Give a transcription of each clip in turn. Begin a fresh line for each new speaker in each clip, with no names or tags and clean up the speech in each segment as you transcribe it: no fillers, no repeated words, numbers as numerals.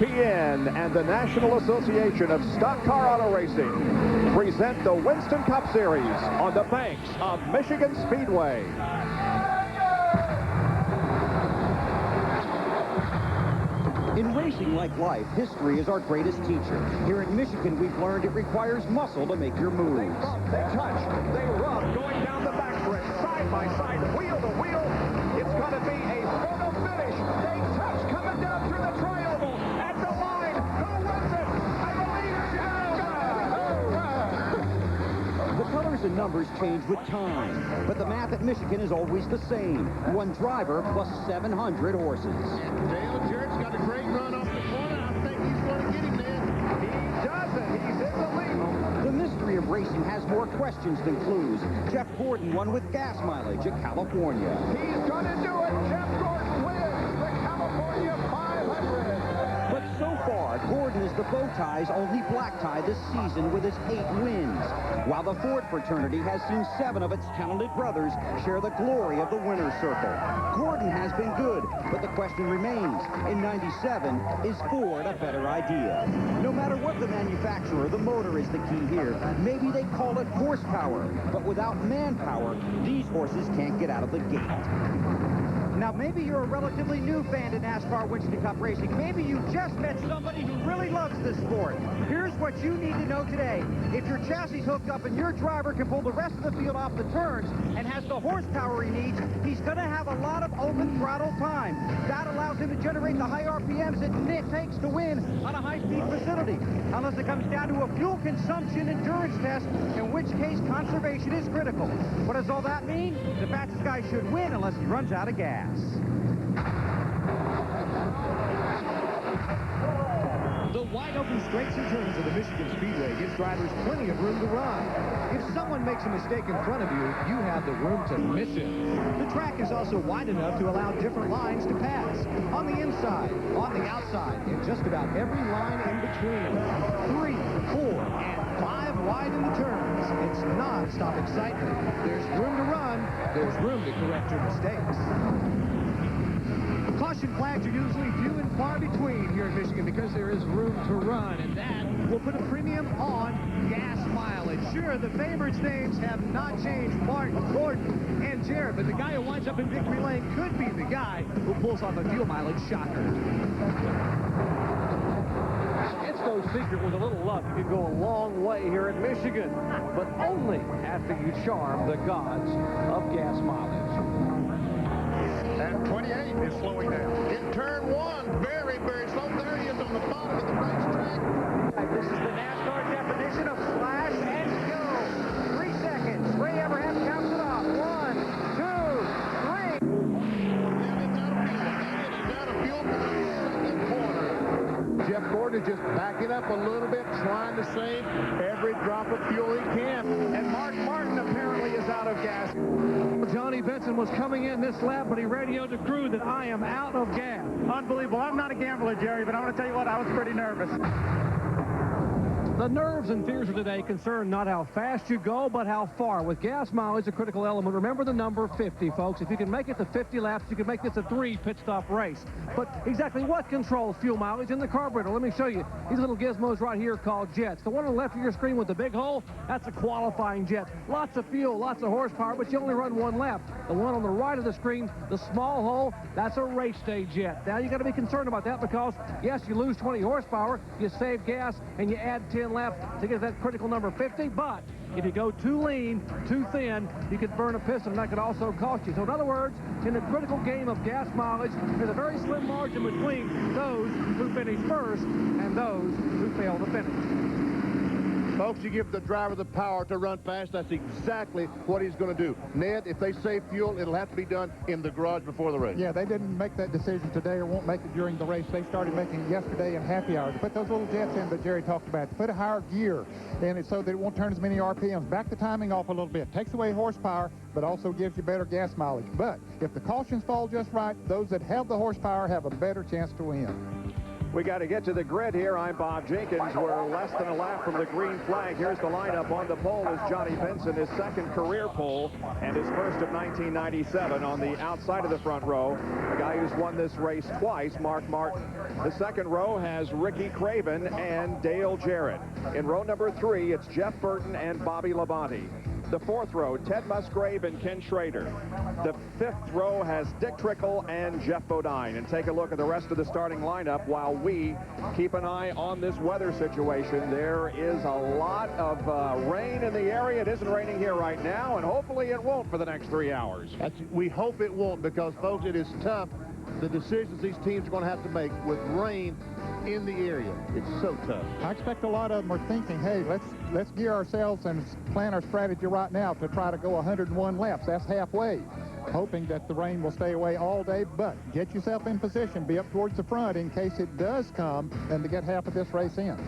ESPN and the National Association of Stock Car Auto Racing present the Winston Cup Series on the banks of Michigan Speedway.
In racing like life, history is our greatest teacher. Here in Michigan, we've learned it requires muscle to make your moves.
They bump, they touch, they rub, going down the backstretch, side by side, wheel to wheel. It's going to be a photo finish. They touch, coming down through the tri-oval at the line. Who wins it? I believe
The colors and numbers change with time, but the math at Michigan is always the same. One driver plus 700 horses.
Dale Jarrett's got a great run off the corner. I think he's going to get him there.
He doesn't. He's in the lead.
The mystery of racing has more questions than clues. Jeff Gordon won with gas mileage at California.
He's going to do it. Jeff Gordon wins the California 500.
But so far, Gordon is the bow tie's only black tie this season with his 8 wins, while the Ford fraternity has seen 7 of its talented brothers share the glory of the winner's circle. Gordon has been good, but the question remains, in '97, is Ford a better idea? No matter what the manufacturer, the motor is the key here. Maybe they call it horsepower, but without manpower, these horses can't get out of the gate. Now, maybe you're a relatively new fan to NASCAR Winston Cup Racing. Maybe you just met somebody who really loves this sport. Here's what you need to know today. If your chassis is hooked up and your driver can pull the rest of the field off the turns and has the horsepower he needs, he's going to have a lot of open throttle time. That allows him to generate the high RPMs it takes to win on a high-speed facility. Unless it comes down to a fuel consumption endurance test, in which case conservation is critical. What does all that mean? The fastest guy should win unless he runs out of gas.
The wide-open straights and turns of the Michigan Speedway gives drivers plenty of room to run. If someone makes a mistake in front of you, you have the room to miss it. The track is also wide enough to allow different lines to pass. On the inside, on the outside, and just about every line in between. 3, 4, and 5 wide in the turns. It's non-stop excitement. There's room to run. There's room to correct your mistakes. Caution flags are usually few and far between here in Michigan because there is room to run, and that will put a premium on gas mileage. Sure, the favorites' names have not changed, Martin, Gordon, and Jarrett, but the guy who winds up in victory lane could be the guy who pulls off a fuel mileage shocker.
It's no secret with a little luck you can go a long way here in Michigan, but only after you charm the gods of gas mileage.
And 28 is slowing down. In turn 1, very, very slow. There he is on the bottom of the racetrack.
This is the NASCAR definition of slash and go. 3 seconds. Ray Abraham counts it off. 1, 2, 3.
And he's out of fuel for the second corner. Jeff Gordon is just backing up a little bit, trying to save every drop of fuel he can.
And Mark Martin apparently is out of gas.
Johnny Benson was coming in this lap, but he radioed the crew that I am out of gas.
Unbelievable. I'm not a gambler, Jerry, but I'm going to tell you what, I was pretty nervous.
The nerves and fears of today concern not how fast you go, but how far. With gas mileage, a critical element. Remember the number 50, folks. If you can make it to 50 laps, you can make this a 3 pit stop race. But exactly what controls fuel mileage in the carburetor? Let me show you. These little gizmos right here called jets. The one on the left of your screen with the big hole, that's a qualifying jet. Lots of fuel, lots of horsepower, but you only run 1 lap. The one on the right of the screen, the small hole, that's a race day jet. Now, you got to be concerned about that because, yes, you lose 20 horsepower, you save gas, and you add 10 laps to get that critical number 50, but if you go too lean, too thin, you could burn a piston, and that could also cost you. So in other words, in the critical game of gas mileage, there's a very slim margin between those who finish first and those who fail to finish.
Folks, you give the driver the power to run fast. That's exactly what he's going to do. Ned, if they save fuel, it'll have to be done in the garage before the race.
Yeah, they didn't make that decision today or won't make it during the race. They started making it yesterday in happy hour to put those little jets in that Jerry talked about, to put a higher gear in it so that it won't turn as many RPMs. Back the timing off a little bit. Takes away horsepower, but also gives you better gas mileage. But if the cautions fall just right, those that have the horsepower have a better chance to win.
We got to get to the grid here. I'm Bob Jenkins. We're less than a lap from the green flag. Here's the lineup. On the pole is Johnny Benson, his second career pole and his first of 1997. On the outside of the front row, a guy who's won this race twice, Mark Martin. The second row has Ricky Craven and Dale Jarrett. In row number 3, it's Jeff Burton and Bobby Labonte. The fourth row, Ted Musgrave and Ken Schrader. The fifth row has Dick Trickle and Jeff Bodine. And take a look at the rest of the starting lineup while we keep an eye on this weather situation. There is a lot of rain in the area. It isn't raining here right now, and hopefully it won't for the next 3 hours.
We hope it won't, because, folks, it is tough, the decisions these teams are going to have to make with rain in the area. It's so tough.
I expect a lot of them are thinking, hey, let's gear ourselves and plan our strategy right now to try to go 101 laps. That's halfway, hoping that the rain will stay away all day. But get yourself in position, be up towards the front in case it does come, and to get half of this race in.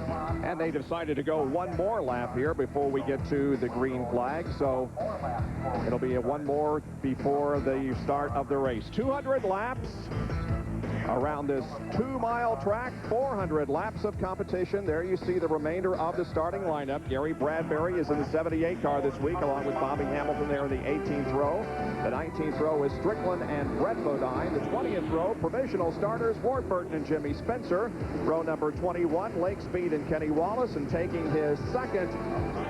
And they decided to go one more lap here before we get to the green flag, so it'll be one more before the start of the race. 200 laps around this 2-mile track, 400 laps of competition. There you see the remainder of the starting lineup. Gary Bradbury is in the 78 car this week, along with Bobby Hamilton there in the 18th row. The 19th row is Strickland and Brett Bodine. The 20th row, provisional starters, Ward Burton and Jimmy Spencer. Row number 21, Lake Speed and Kenny Wallace. And taking his second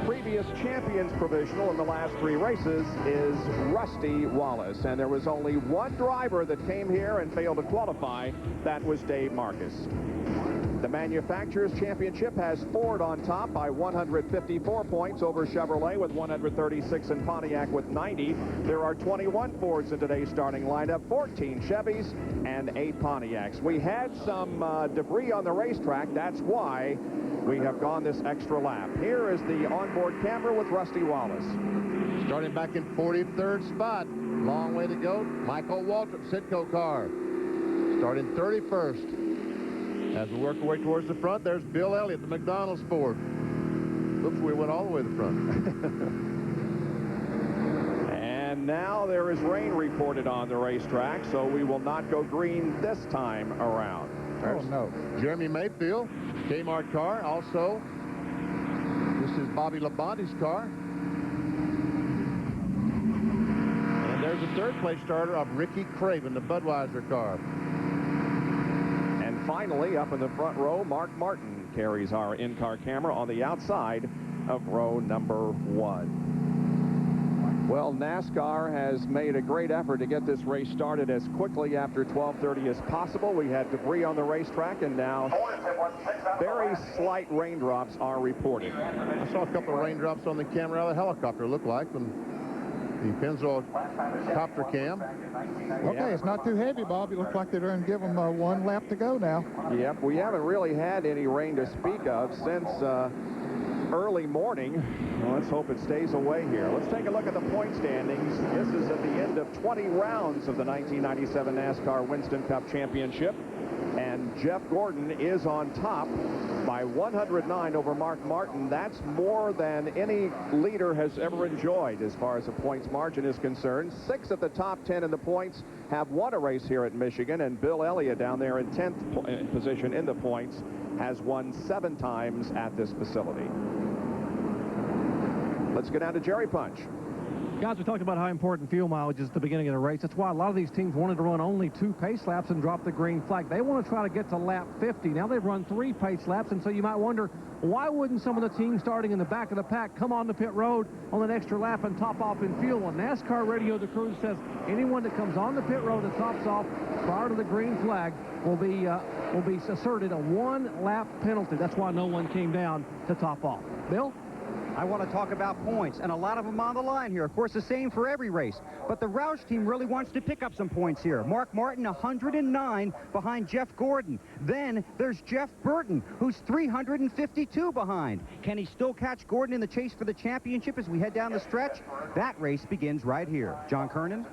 previous champions provisional in the last 3 races is Rusty Wallace. And there was only one driver that came here and failed to qualify. That was Dave Marcus. The Manufacturers Championship has Ford on top by 154 points over Chevrolet with 136 and Pontiac with 90. There are 21 Fords in today's starting lineup, 14 Chevys and 8 Pontiacs. We had some debris on the racetrack. That's why we have gone this extra lap. Here is the onboard camera with Rusty Wallace.
Starting back in 43rd spot. Long way to go. Michael Waltrip, Sitco car. Starting 31st. As we work our way towards the front, there's Bill Elliott, the McDonald's Ford. Oops, we went all the way to the front.
And now there is rain reported on the racetrack, so we will not go green this time around.
Oh, no.
Jeremy Mayfield, Kmart car. Also, this is Bobby Labonte's car. And there's a third-place starter of Ricky Craven, the Budweiser car.
And finally, up in the front row, Mark Martin carries our in-car camera on the outside of row number 1. Well, NASCAR has made a great effort to get this race started as quickly after 12:30 as possible. We had debris on the racetrack, and now very slight raindrops are reported.
I saw a couple of raindrops on the camera of the helicopter, looked like, when the Pennzoil copter cam.
Okay, it's not too heavy, Bob. It looks like they're going to give them 1 lap to go now.
Yep, we haven't really had any rain to speak of since early morning. Well, let's hope it stays away here. Let's take a look at the point standings. This is at the end of 20 rounds of the 1997 NASCAR Winston Cup Championship. And Jeff Gordon is on top by 109 over Mark Martin. That's more than any leader has ever enjoyed as far as the points margin is concerned. 6 of the top 10 in the points have won a race here at Michigan, and Bill Elliott down there in 10th position in the points has won 7 times at this facility. Let's go down to Jerry Punch.
Guys, we talked about how important fuel mileage is at the beginning of the race. That's why a lot of these teams wanted to run only 2 pace laps and drop the green flag. They want to try to get to lap 50. Now they've run 3 pace laps, and so you might wonder, why wouldn't some of the teams starting in the back of the pack come on the pit road on an extra lap and top off in fuel? On NASCAR radio, the crew says anyone that comes on the pit road and tops off prior to the green flag will be asserted a 1-lap penalty. That's why no one came down to top off. Bill?
I want to talk about points, and a lot of them on the line here. Of course, the same for every race. But the Roush team really wants to pick up some points here. Mark Martin, 109 behind Jeff Gordon. Then there's Jeff Burton, who's 352 behind. Can he still catch Gordon in the chase for the championship as we head down the stretch? That race begins right here. John Kernan?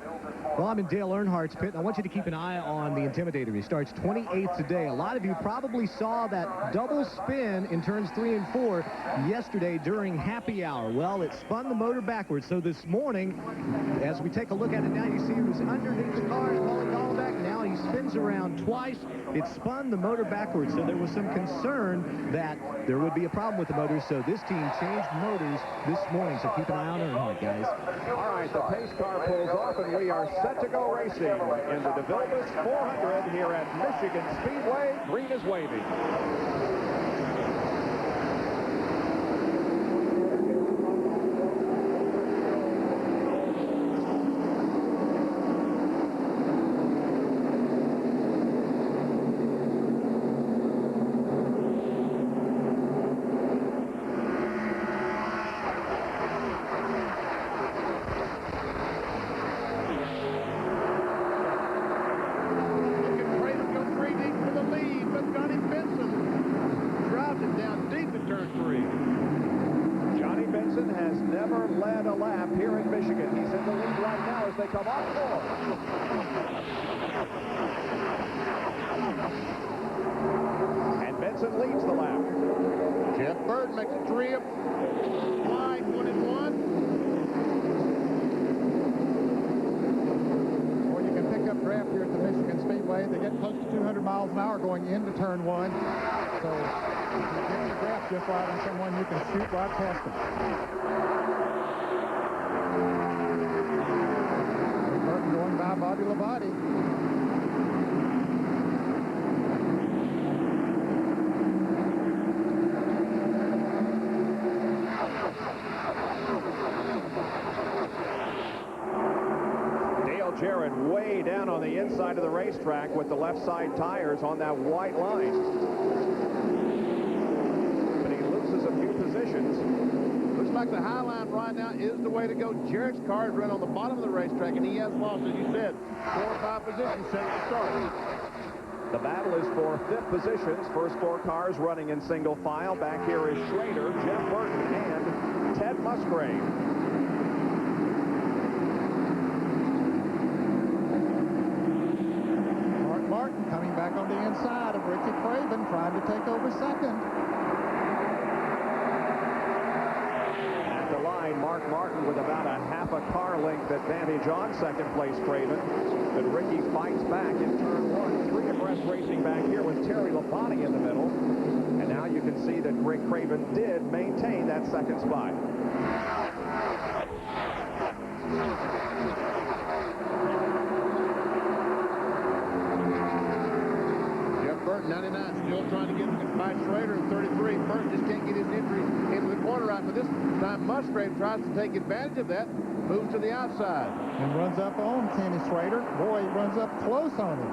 Well, I'm in Dale Earnhardt's pit, and I want you to keep an eye on the Intimidator. He starts 28th today. A lot of you probably saw that double spin in turns 3 and 4 yesterday during happy hour. Well, it spun the motor backwards. So this morning, as we take a look at it now, you see he was underneath the car, falling back. Now he spins around twice. It spun the motor backwards. So there was some concern that there would be a problem with the motors. So this team changed motors this morning. So keep an eye on Earnhardt, guys.
All right, the pace car pulls off, and we are set to go racing in the DeVilbiss 400 here at Michigan Speedway. Green is waving. They come off four. And Benson leads the lap.
Jeff Burton makes a trip. Wide 1-1.
Well, you can pick up draft here at the Michigan Speedway. They get close to 200 miles an hour going into turn one. So if you get your draft just right on someone, you can shoot right past them. Going by Bobby Labonte.
Dale Jarrett way down on the inside of the racetrack with the left side tires on that white line. But he loses a few positions.
Looks like the high line right now is the way to go. Jarrett's car is right on the bottom of the racetrack, and he has lost, as you said, 4 or 5 positions since the start.
The battle is for 5th positions. First 4 cars running in single file. Back here is Schrader, Jeff Burton, and Ted Musgrave.
Mark Martin coming back on the inside of Ricky Craven, trying to take over second.
Mark Martin with about a half a car length advantage on second place Craven. But Ricky fights back in turn 1. 3 abreast racing back here with Terry Labonte in the middle. And now you can see that Rick Craven did maintain that second spot.
Jeff Burton, 99, still trying to get by Schrader in 33. Burton just can't get his entry into the corner right, but this time Musgrave tries to take advantage of that, moves to the outside.
And runs up on Kenny Schrader. Boy, he runs up close on him.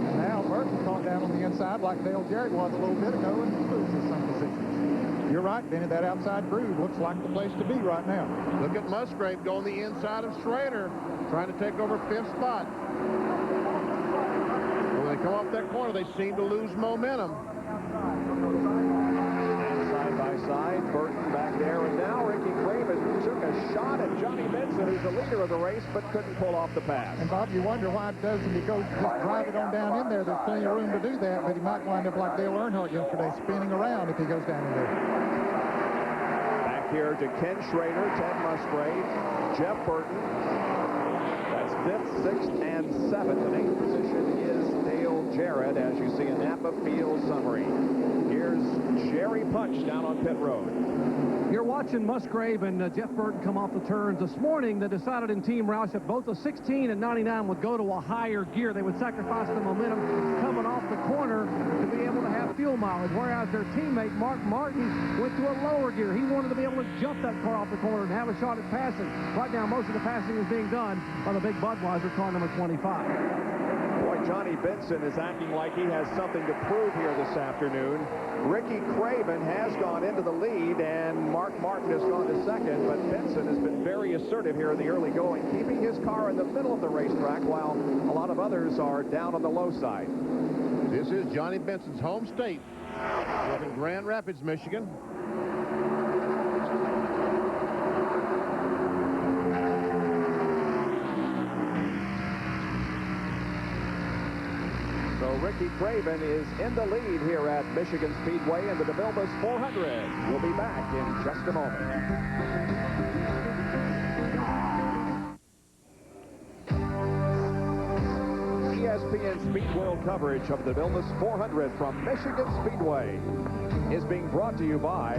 And now Burton caught down on the inside like Dale Jarrett was a little bit ago and loses some positions. You're right, Benny, that outside groove looks like the place to be right now.
Look at Musgrave going the inside of Schrader, trying to take over 5th spot. When they come off that corner, they seem to lose momentum.
And side by side, Burton back there, and now Ricky Craven took a shot at Johnny Benson, who's the leader of the race, but couldn't pull off the pass.
And Bob, you wonder why it doesn't he go just drive it on down in there. There's plenty of room to do that, but he might wind up like Dale Earnhardt yesterday, spinning around if he goes down in there.
Back here to Ken Schrader, Ted Musgrave, Jeff Burton. That's 5th, 6th, and 7th. And 8th position is Dale Jarrett, as you see a Napa Field summary. Here's Jerry Punch down on pit road.
You're watching Musgrave and Jeff Burton come off the turns. This morning, they decided in Team Roush that both the 16 and 99 would go to a higher gear. They would sacrifice the momentum coming off the corner to be able to have fuel mileage, whereas their teammate, Mark Martin, went to a lower gear. He wanted to be able to jump that car off the corner and have a shot at passing. Right now, most of the passing is being done by the big Budweiser car number 25.
Boy, Johnny Benson is acting like he has something to prove here this afternoon. Ricky Craven has gone into the lead, and Mark Martin has gone to second, but Benson has been very assertive here in the early going, keeping his car in the middle of the racetrack while a lot of others are down on the low side.
This is Johnny Benson's home state, up in Grand Rapids, Michigan.
So Ricky Craven is in the lead here at Michigan Speedway in the DeVilbiss 400. We'll be back in just a moment. ESPN Speed World coverage of the DeVilbiss 400 from Michigan Speedway is being brought to you by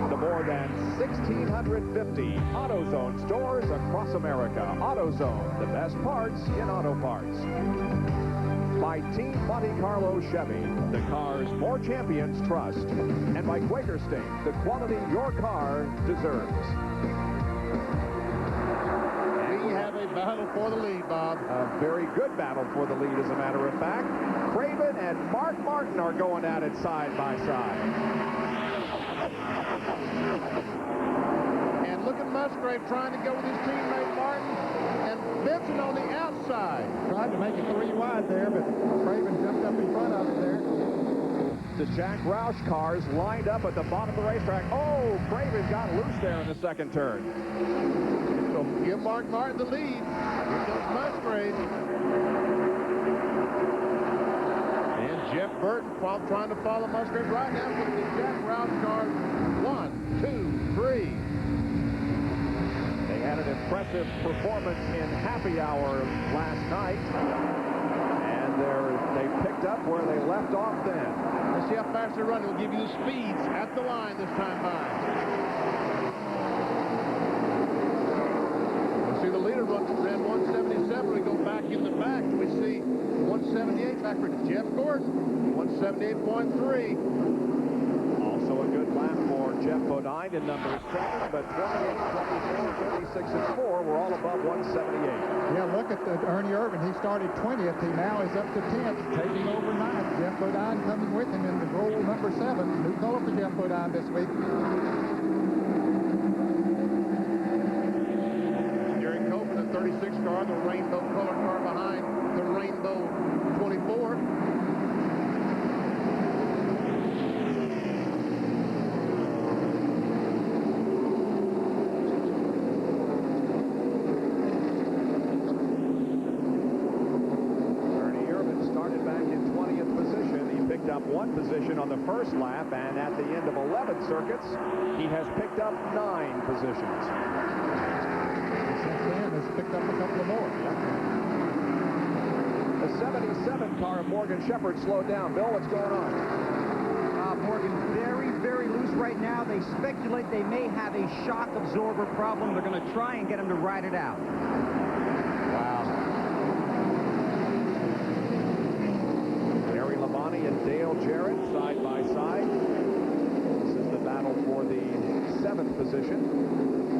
the more than 1,650 AutoZone stores across America. AutoZone, the best parts in auto parts. By Team Monte Carlo Chevy, the cars more champions trust. And by Quaker State, the quality your car deserves.
We have a battle for the lead, Bob.
A very good battle for the lead, as a matter of fact. Craven and Mark Martin are going at it side by side.
And look at Musgrave trying to go with his teammate Martin. And Benson on the outside.
Tried to make it 3 wide there, but Craven jumped up in front of it there.
The Jack Roush cars lined up at the bottom of the racetrack. Oh, Craven got loose there in the second turn.
So give Mark Martin the lead. Here comes Musgrave. And Jeff Burton trying to follow Musgrave right now with the Jack Roush cars. 1, 2, 3.
They had an impressive performance in happy hour last night. And they picked up where they left off then.
Let's see how fast they run. We'll give you the speeds at the line this time by. See the leader ran 177. We go back in the back. We see 178 back for Jeff Gordon. 178.3.
Also a good lap for Jeff Bodine in number 7, but 28, 24, 36, and 4 were all above 178.
Yeah, look at Ernie Irvin. He started 20th. He now is up to 10th, taking over 9th. Jeff Bodine coming with him in the goal number 7. New color for Jeff Bodine this week.
Jerry Cope in the 36 car, the rainbow color car behind the rainbow 24.
One position on the first lap, and at the end of 11 circuits, he has picked up 9 positions.
Since then, has picked up a couple of more.
The 77 car of Morgan Shepherd slowed down. Bill, what's going on?
Morgan very, very loose right now. They speculate they may have a shock absorber problem. They're going to try and get him to ride it out.
Wow. And Dale Jarrett side by side. This is the battle for the 7th position.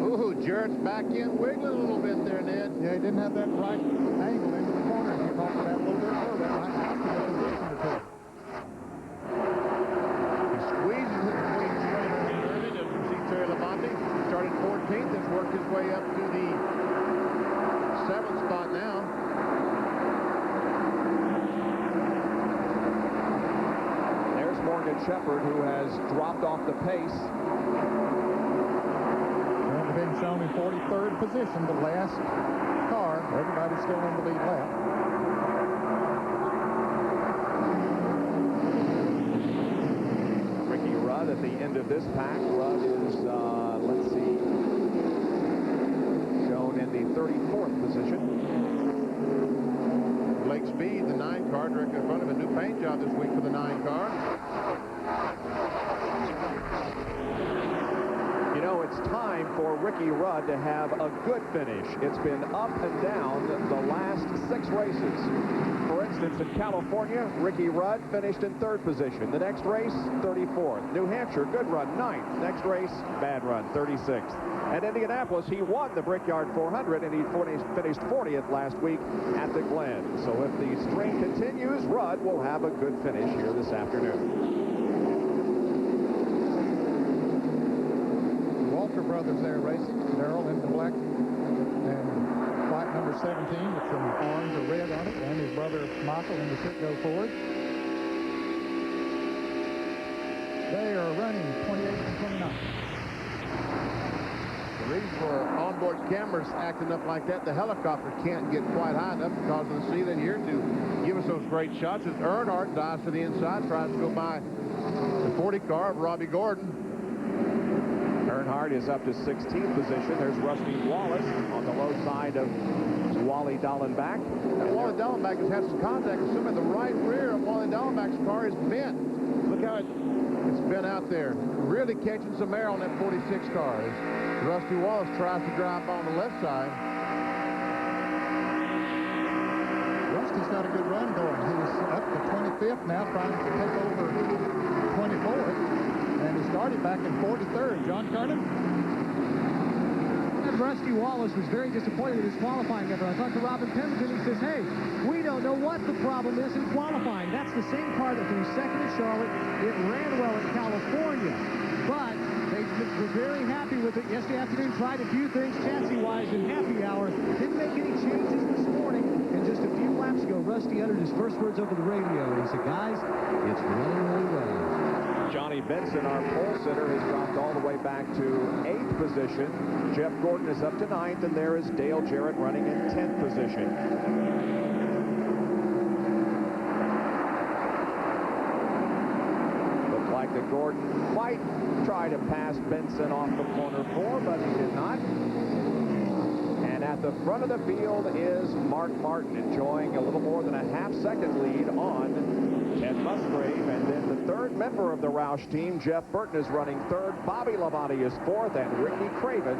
Ooh, Jarrett's back in, wiggling a little bit there, Ned.
Yeah, he didn't have that right angle into the corner. He talked about a little bit further. That might cost him a position or two.
He squeezes it between Trainer and Irvin. As you see, Terry Labonte started 14th, has worked his way up to the 7th spot now.
Morgan Shepherd, who has dropped off the pace.
Well, being shown in 43rd position, the last car. Everybody's still on the lead lap.
Ricky Rudd at the end of this pack. Rudd is, let's see, shown in the 34th position.
Blake Speed, the 9 car, directly in front of him. A new paint job this week for the 9 car.
You know, it's time for Ricky Rudd to have a good finish. It's been up and down the last 6 races. For instance, in California, Ricky Rudd finished in 3rd position. The next race, 34th. New Hampshire, good run, 9th. Next race, bad run, 36th. At Indianapolis, he won the Brickyard 400, and he finished 40th last week at the Glen. So if the string continues, Rudd will have a good finish here this afternoon.
Walker brothers there racing. Darrell in the black and white number 17 with some orange or red on it, and his brother Michael in the Citgo Ford. They are running 28 and 29.
The reason for onboard cameras acting up like that, the helicopter can't get quite high enough because of the ceiling here to give us missing those great shots as Earnhardt dives to the inside, tries to go by the 40 car of Robbie Gordon.
Earnhardt is up to 16th position. There's Rusty Wallace on the low side of Wally Dallenbach.
And Wally Dallenbach has had some contact with him, and the right rear of Wally Dallenbach's car is bent. Look how it's bent out there. Really catching some air on that 46 car as Rusty Wallace tries to drive on the left side.
Rusty's got a good run going. He's up to 25th now, trying to take over 24th. And he started back in 43rd. John Kernan?
Rusty Wallace was very disappointed with his qualifying effort. I talked to Robin Pemberton. He says, hey, we don't know what the problem is in qualifying. That's the same car that finished second in Charlotte. It ran well in California. But they were very happy with it yesterday afternoon. Tried a few things chassis-wise in happy hour. Didn't make any changes this morning. And just a few laps ago, Rusty uttered his first words over the radio. He said, guys, it's running really well.
Johnny Benson, our pole sitter, has dropped all the way back to 8th position. Jeff Gordon is up to 9th, and there is Dale Jarrett running in 10th position. Looked like that Gordon might try to pass Benson off the corner 4, but he did not. And at the front of the field is Mark Martin, enjoying a little more than a half-second lead on Ted Musgrave. And then the third member of the Roush team, Jeff Burton, is running 3rd. Bobby Labonte is 4th, and Ricky Craven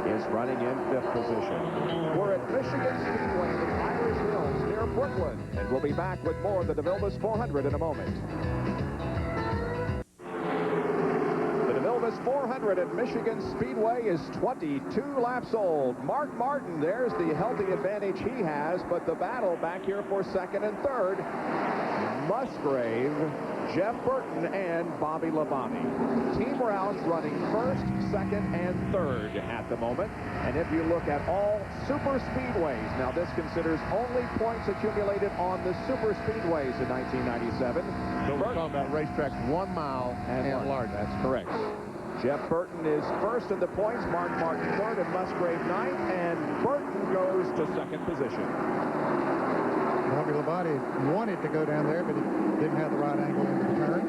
is running in 5th position. We're at Michigan Speedway in the Irish Hills near Brooklyn, and we'll be back with more of the DeVilbiss 400 in a moment. The DeVilbiss 400 at Michigan Speedway is 22 laps old. Mark Martin, there's the healthy advantage he has, but the battle back here for 2nd and 3rd. Musgrave, Jeff Burton, and Bobby Labonte. Team Roush running 1st, 2nd, and 3rd at the moment. And if you look at all super speedways, now this considers only points accumulated on the super speedways in 1997.
So we're talking about racetracks 1 mile and larger.
That's correct. Jeff Burton is 1st in the points, Mark Martin 3rd, and Musgrave 9th, and Burton goes to 2nd position.
Bobby Labonte wanted to go down there, but he didn't have the right angle into the turn.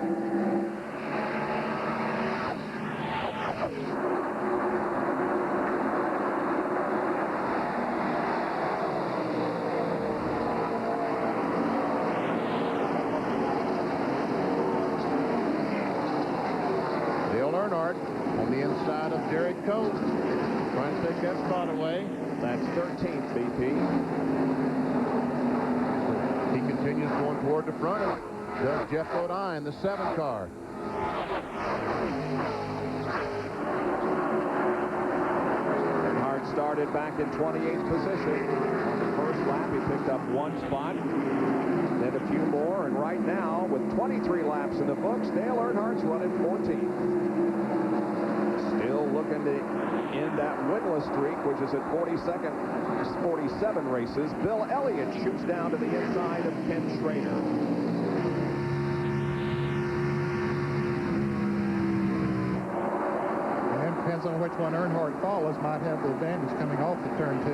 Dale Earnhardt on the inside of Derek Coe, trying to take that spot away.
That's 13th, VP.
He continues going toward the front. Does Jeff Bodine, the 7 car.
Earnhardt started back in 28th position. On the first lap, he picked up 1 spot, then a few more, and right now, with 23 laps in the books, Dale Earnhardt's running 14th. Still looking to end that winless streak, which is at 47 races. Bill Elliott shoots down to the inside of Ken Schrader.
And depends on which one Earnhardt follows, might have the advantage coming off the turn 2.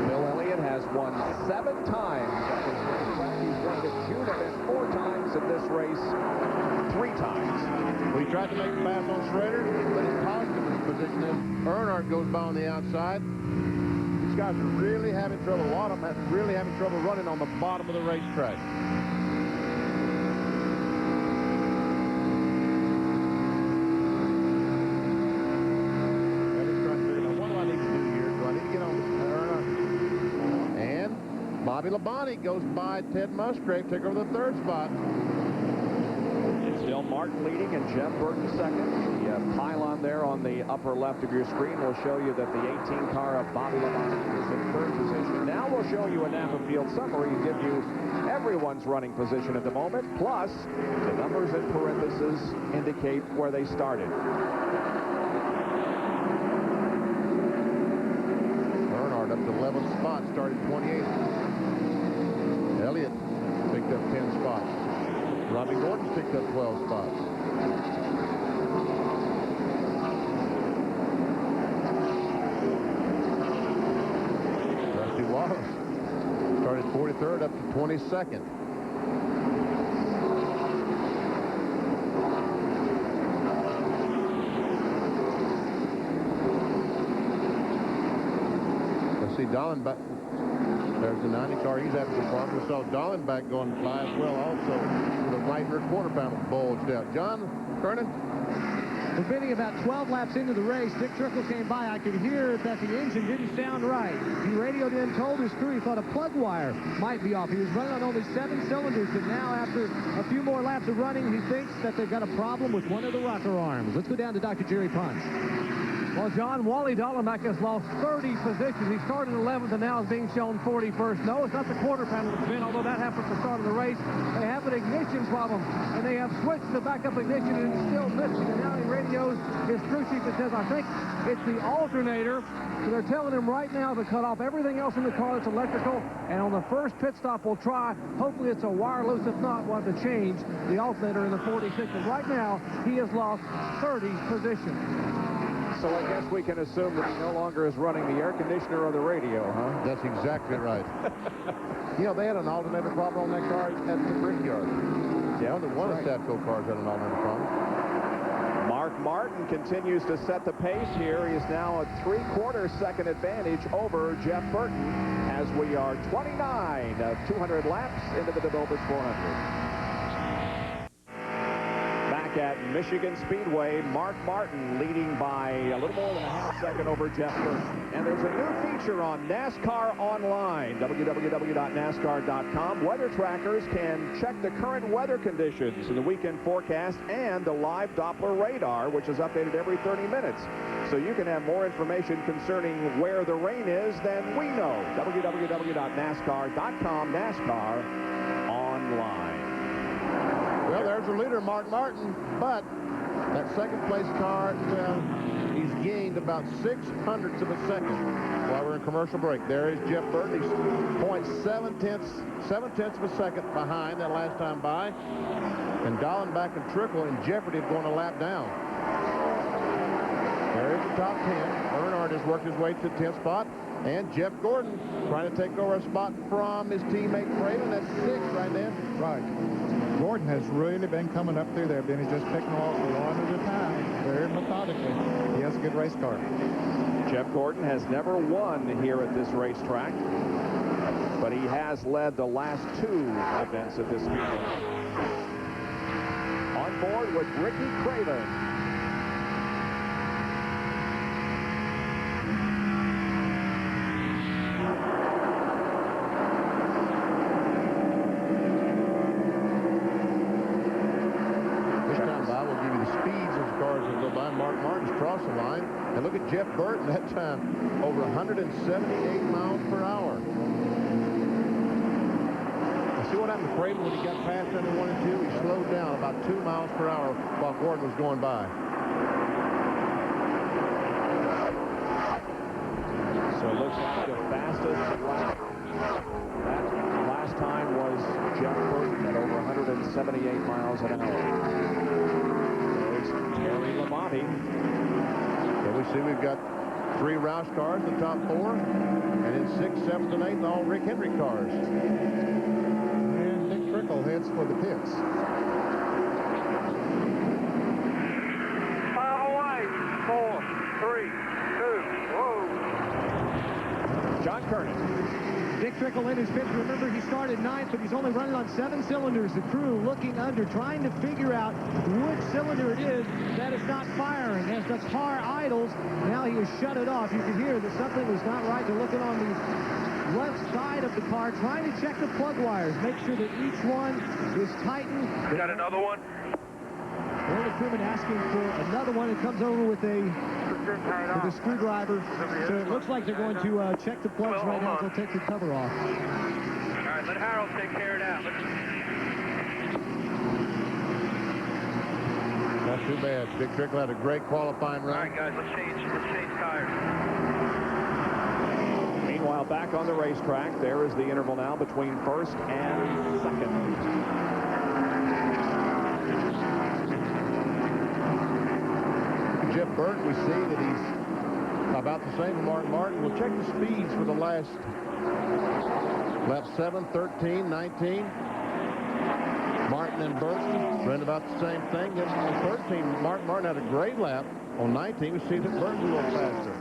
Bill Elliott has won 7 times. He's won the June event 4 times, in this race 3 times.
We tried to make a pass on Schrader, but it's positive in his position as Earnhardt goes by on the outside. These guys are really having trouble. A lot of them are really having trouble running on the bottom of the racetrack. Bobby Labonte goes by Ted Musgrave, take over the 3rd spot.
It's still Martin leading and Jeff Burton 2nd. The pylon there on the upper left of your screen will show you that the 18 car of Bobby Labonte is in 3rd position. Now we'll show you a Napa Field summary and give you everyone's running position at the moment, plus the numbers in parentheses indicate where they started.
Earnhardt up to 11th spot, started 28th. Elliott picked up 10 spots. Robbie Gordon picked up 12 spots. Rusty Wallace started 43rd up to 22nd. Let's see Dallenbach. There's the 90 car. He's having some problems. We saw Dallenbach going by as well also with a right rear quarter panel bulged out. John Kernan?
Well, Benny, about 12 laps into the race, Dick Trickle came by. I could hear that the engine didn't sound right. He radioed in, told his crew he thought a plug wire might be off. He was running on only 7 cylinders, but now after a few more laps of running, he thinks that they've got a problem with one of the rocker arms. Let's go down to Dr. Jerry Punch.
Well, John, Wally Dallenbach has lost 30 positions. He started 11th and now is being shown 41st. No, it's not the quarter panel that's been, although that happened at the start of the race. They have an ignition problem, and they have switched the backup ignition, and it's still missing. And now he radios his crew chief and says, I think it's the alternator. So they're telling him right now to cut off everything else in the car that's electrical, and on the first pit stop we'll try. Hopefully it's a wire loose. If not, we'll have to change the alternator in the 46. And right now, he has lost 30 positions.
So I guess we can assume that he no longer is running the air conditioner or the radio, huh?
That's exactly right. You know, they had an alternator problem on that car at the Brickyard. Yeah, one of the Statco cars had an alternator problem.
Mark Martin continues to set the pace here. He is now a 3/4 second advantage over Jeff Burton as we are 29 of 200 laps into the DeVilbiss 400. At Michigan Speedway, Mark Martin leading by a little more than a half second over Jeff Burton. And there's a new feature on NASCAR Online, www.nascar.com. Weather trackers can check the current weather conditions in the weekend forecast and the live Doppler radar, which is updated every 30 minutes. So you can have more information concerning where the rain is than we know. www.nascar.com, NASCAR Online.
Well, there's the leader, Mark Martin, but that second place car, he's gained about 0.06 of a second while we're in commercial break. There is Jeff Burton. He's 0.7 of a second behind that last time by. And Dallenbach and Trickle in jeopardy of going a lap down. There is the top 10. Earnhardt has worked his way to the 10th spot. And Jeff Gordon trying to take over a spot from his teammate Craven. That's 6 right there.
Right. Gordon has really been coming up through there, Benny, just picking off one at a time, very methodically. He has a good race car.
Jeff Gordon has never won here at this racetrack, but he has led the last 2 events at this speedway. On board with Ricky Craven.
Crossing line, and look at Jeff Burton that time, over 178 miles per hour. See what happened to Craven when he got past under 1 and 2? He slowed down about 2 miles per hour while Gordon was going by.
So it looks like the fastest lap. That last time was Jeff Burton at over 178 miles an hour. There's Terry Lamonti.
We see we've got 3 Roush cars in the top 4, and in 6th, 7th, and 8th, all Rick Hendrick cars.
And Dick Trickle heads for the pits.
Away. 4, 3, 2, whoa.
John Kernan.
Dick Trickle in his pits. Remember, he started 9th, but he's only running on 7 cylinders. The crew looking under, trying to figure out which cylinder it is that is not firing. As the car idles, now he has shut it off. You can hear that something was not right. They're looking on the left side of the car, trying to check the plug wires, make sure that each one is tightened.
Got another one?
One of the crewmen asking for another one. It comes over with a screwdriver. So it looks like they're going to check the plugs right now. They'll take the cover off.
All right, let Harold take care of that.
Not too bad. Dick Trickle had a great qualifying run.
All right, guys, let's change tires.
Meanwhile, back on the racetrack, there is the interval now between 1st and 2nd.
Jeff Burton, we see that he's about the same as Mark Martin. We'll check the speeds for the last Lap 7, 13, 19. Martin and Burton ran about the same thing. Yes, on 13, Martin had a great lap. On 19, we see that Burton's a little faster.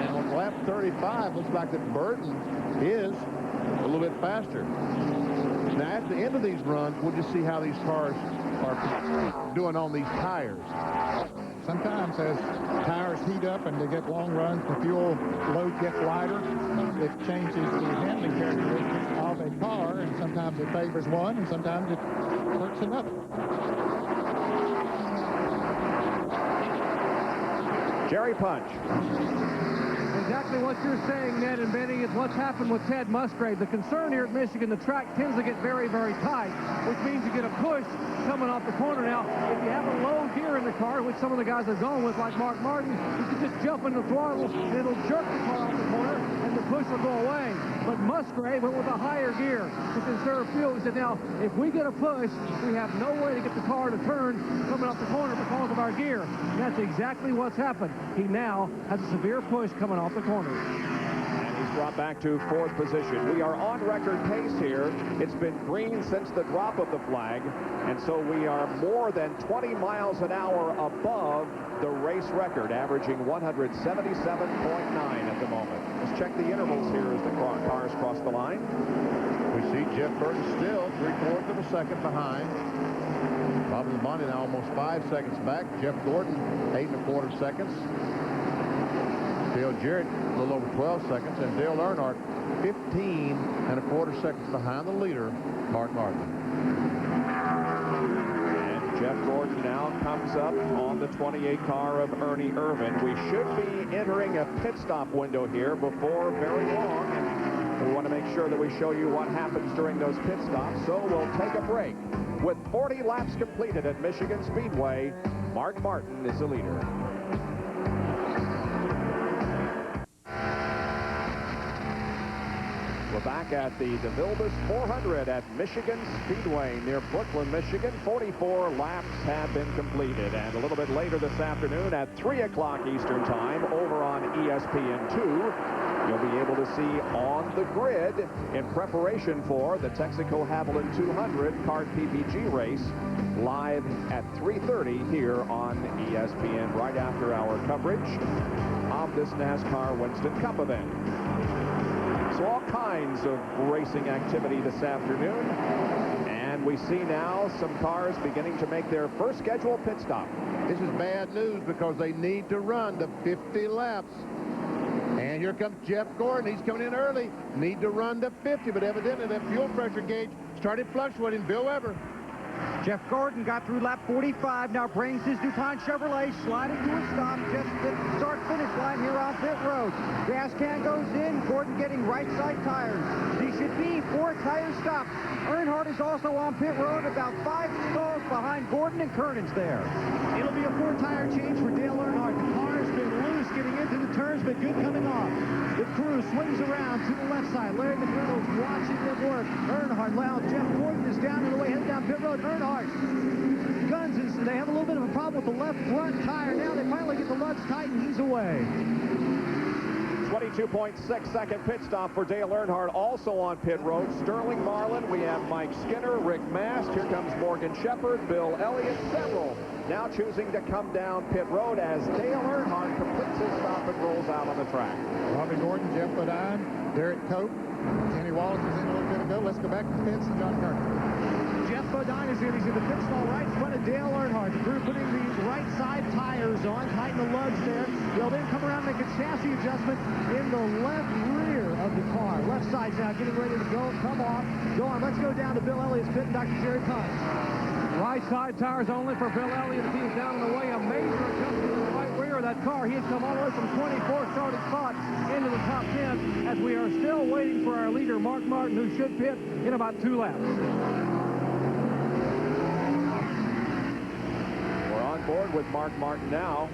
And on lap 35, looks like that Burton is a little bit faster. Now, at the end of these runs, we'll just see how these cars are doing on these tires.
Sometimes as tires heat up and they get long runs, the fuel load gets lighter. It changes the handling characteristics of a car, and sometimes it favors one, and sometimes it hurts another.
Jerry Punch.
Exactly what you're saying, Ned and Benny, is what's happened with Ted Musgrave. The concern here at Michigan, the track tends to get very, very tight, which means you get a push coming off the corner. Now, if you have a low gear in the car, which some of the guys are going with, like Mark Martin, you can just jump in the throttle, and it'll jerk the car off the corner, and the push will go away. But Musgrave went with a higher gear to conserve fuel. He said, now, if we get a push, we have no way to get the car to turn coming off the corner because of our gear. And that's exactly what's happened. He now has a severe push coming off the corner.
And he's brought back to fourth position. We are on record pace here. It's been green since the drop of the flag, and so we are more than 20 miles an hour above the race record, averaging 177.9 at the moment. Let's check the intervals here as the cars cross the line.
We see Jeff Burton still 3/4 of a second behind. Bob Labonte now almost 5 seconds back. Jeff Gordon 8 1/4 seconds. Dale Jarrett a little over 12 seconds, and Dale Earnhardt 15 1/4 seconds behind the leader, Mark Martin.
And Jeff Gordon now comes up on the 28 car of Ernie Irvan. We should be entering a pit stop window here before very long, and we want to make sure that we show you what happens during those pit stops, so we'll take a break. With 40 laps completed at Michigan Speedway, Mark Martin is the leader. We're back at the DeVilbiss 400 at Michigan Speedway near Brooklyn, Michigan. 44 laps have been completed. And a little bit later this afternoon at 3 o'clock Eastern Time over on ESPN2, you'll be able to see on the grid in preparation for the Texaco Havoline 200 Kart PPG race live at 3:30 here on ESPN right after our coverage of this NASCAR Winston Cup event. So all kinds of racing activity this afternoon, and we see now some cars beginning to make their first scheduled pit stop.
This is bad news because they need to run the 50 laps. And here comes Jeff Gordon. He's coming in early. Need to run to 50, but evidently that fuel pressure gauge started fluctuating. Bill Weber.
Jeff Gordon got through lap 45, now brings his DuPont Chevrolet sliding to a stop just at the start-finish line here on pit road. Gas can goes in, Gordon getting right side tires. He should be 4 tire stops. Earnhardt is also on pit road, about 5 stalls behind Gordon, and Kernan's there.
It'll be a 4 tire change for Dale Earnhardt. The car's been loose getting into the turns, but good coming off. The crew swings around to the left side. Larry McReynolds watching them work. Earnhardt loud. Jeff Gordon is down and away, headed down pit road. Earnhardt guns is they have a little bit of a problem with the left front tire. Now they finally get the lugs tight, and he's away.
22.6 second pit stop for Dale Earnhardt. Also on pit road, Sterling Marlin. We have Mike Skinner, Rick Mast. Here comes Morgan Shepherd, Bill Elliott, several now choosing to come down pit road as Dale Earnhardt completes his stop and rolls out on the track.
Robbie Gordon, Jeff Bodine, Derek Cope, Kenny Wallace was in a little bit ago. Let's go back to the pits and John Carter.
Jeff Bodine is in. He's in the pit stall right in front of Dale Earnhardt. The crew putting the right side tires on, tighten the lugs there. They'll then come around and make a chassis adjustment in the left rear of the car. Left side's now getting ready to go. Come off. Go on. Let's go down to Bill Elliott's pit and Dr. Jerry Punch.
Right side tires only for Bill Elliott. He's down in the way. A major adjustment in the right rear of that car. He had come all the way from 24th starting spot into the top 10 as we are still waiting for our leader, Mark Martin, who should pit in about 2 laps.
Board with Mark Martin now.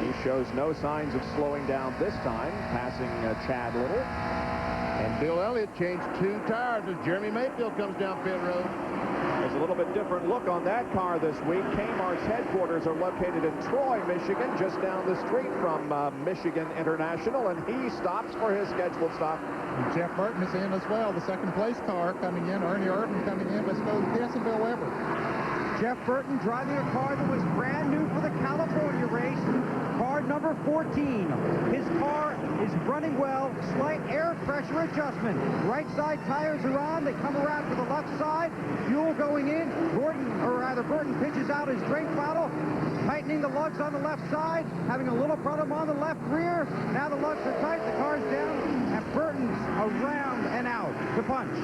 He shows no signs of slowing down this time, passing Chad Little.
And Bill Elliott changed 2 tires as Jeremy Mayfield comes down pit road.
There's a little bit different look on that car this week. Kmart's headquarters are located in Troy, Michigan, just down the street from Michigan International, and he stops for his scheduled stop.
And Jeff Burton is in as well. The second place car coming in. Ernie Irvin coming in. Let's go to Piersonville Weber.
Jeff Burton driving a car that was brand new for the California race. Car number 14. His car is running well. Slight air pressure adjustment. Right side tires are on. They come around to the left side. Fuel going in. Burton pitches out his drink bottle. Tightening the lugs on the left side. Having a little problem on the left rear. Now the lugs are tight. The car's down. And Burton's around and out to punch.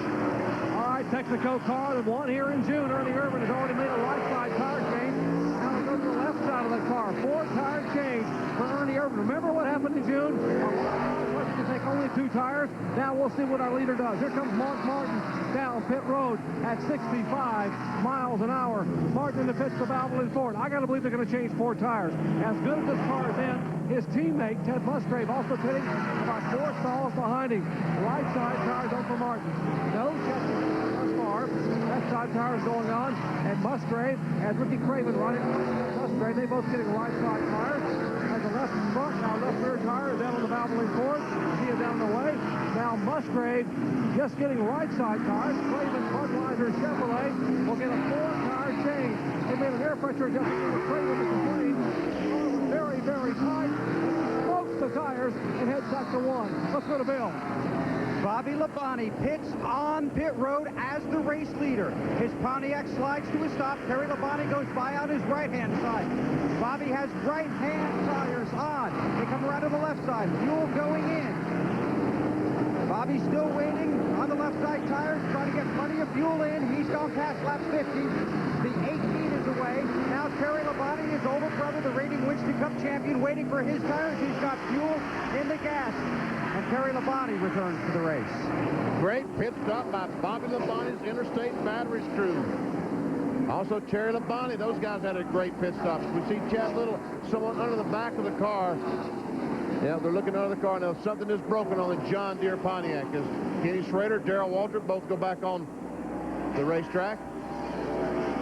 All right, Texaco car that won here in June. Ernie Irvin has already made a right side tire change. Now we go to the left side of the car. 4 tire change for Ernie Irvin. Remember what happened in June? You take only 2 tires. Now we'll see what our leader does. Here comes Mark Martin down pit road at 65 miles an hour. Martin in the pits for Valvoline Ford. I got to believe they're going to change 4 tires. As good as this car is in, his teammate, Ted Musgrave, also pitting about 4 stalls behind him. Right side tires on for Martin. No check thus far. Left side tires going on. And Musgrave has Ricky Craven running. Musgrave, they both getting right side tires. Has the left front, now left rear tire is down on the Valvoline Ford. He is down the way. Now Musgrave just getting right side tires. Craven, Budweiser, Chevrolet will get a 4-tire change. They made an air pressure adjustment for Craven to complain. Very, very tight. Smokes the tires and heads back to 1. Let's go to Bill.
Bobby Labonte pits on pit road as the race leader. His Pontiac slides to a stop. Terry Labonte goes by on his right-hand side. Bobby has right-hand tires on. They come around to the left side. Fuel going in. Bobby's still waiting on the left side tires, trying to get plenty of fuel in. He's gone past lap 50. The 8 feet is away. Now Terry Labonte, his older brother, the reigning Winston Cup champion, waiting for his tires. He's got fuel in the gas. And Terry Labonte returns to the race.
Great pit stop by Bobby Labonte's Interstate Batteries crew. Also, Terry Labonte, those guys had a great pit stop. We see Chad Little, someone under the back of the car. Yeah, they're looking under the car now. Something is broken on the John Deere Pontiac. As Kenny Schrader, Darrell Waltrip both go back on the racetrack.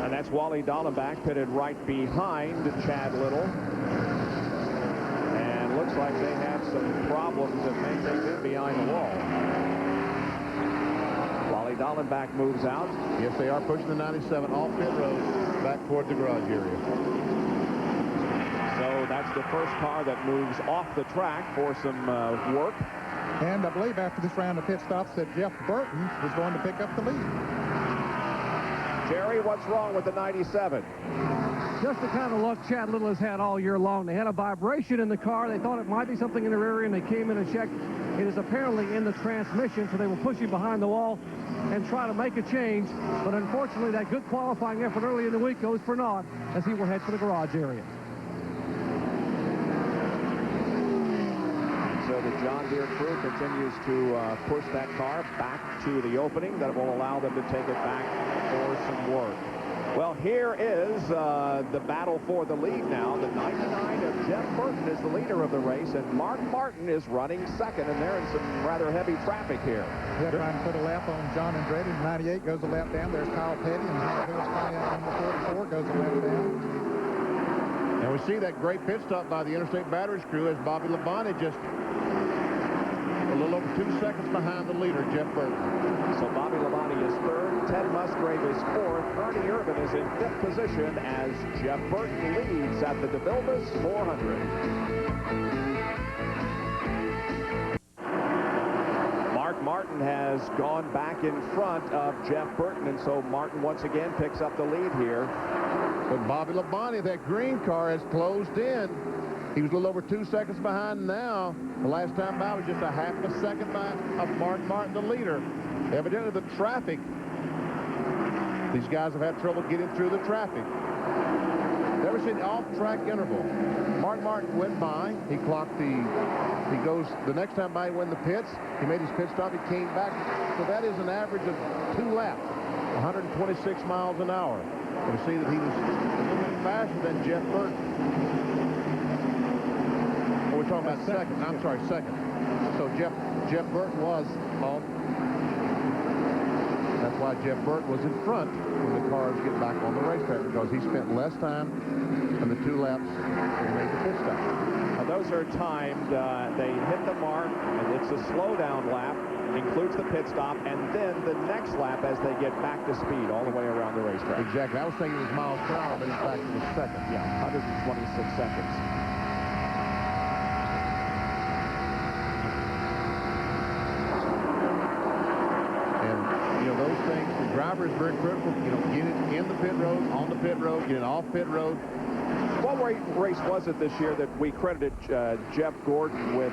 And that's Wally Dallenbach pitted right behind Chad Little. And looks like they have some problems that may take them behind the wall. Wally Dallenbach moves out.
Yes, they are pushing the 97 off pit road back toward the garage area.
So that's the first car that moves off the track for some work.
And I believe after this round of pit stops that Jeff Burton was going to pick up the lead.
Jerry, what's wrong with the 97?
Just the kind of luck Chad Little has had all year long. They had a vibration in the car. They thought it might be something in the rear end. They came in and checked. It is apparently in the transmission, so they will push him behind the wall and try to make a change. But unfortunately, that good qualifying effort early in the week goes for naught as he will head for the garage area.
So the John Deere crew continues to push that car back to the opening that will allow them to take it back for some work. Well, here is the battle for the lead now. The 99 of Jeff Burton is the leader of the race, and Mark Martin is running second, and they're in some rather heavy traffic here.
Yeah, trying to put a lap on John Andretti. 98 goes a lap down. There's Kyle Petty, and Howard Hill's Pontiac number 44 goes a lap down.
And we see that great pit stop by the Interstate Batteries crew as Bobby Labonte just a little over 2 seconds behind the leader, Jeff Burton.
So Bobby Labonte is third, Ted Musgrave is fourth, Ernie Irvin is in fifth position as Jeff Burton leads at the DeVilbiss 400. Mark Martin has gone back in front of Jeff Burton, and so Martin once again picks up the lead here.
But Bobby Labonte, that green car, has closed in. He was a little over 2 seconds behind now. The last time by was just a half a second behind of Mark Martin, the leader. Evidently, the traffic, these guys have had trouble getting through the traffic. Never seen the off-track interval. Mark Martin went by. He clocked he goes the next time by, he went in the pits. He made his pit stop. He came back. So that is an average of 2 laps, 126 miles an hour. And we see that he was a little bit faster than Jeff Burton. We're talking about second. I'm sorry, second. So Jeff Burton was off. That's That's why Jeff Burton was in front when the cars get back on the racetrack, because he spent less time in the 2 laps and made the pit stop.
Now those are timed. They hit the mark, and it's a slowdown lap. Includes the pit stop, and then the next lap as they get back to speed all the way around the racetrack.
Exactly. I was thinking it was miles per hour, but in fact it was second.
Yeah, 126 seconds.
And, you know, those things, the driver is very critical. You know, get it in the pit road, on the pit road, get it off pit road.
What race was it this year that we credited Jeff Gordon with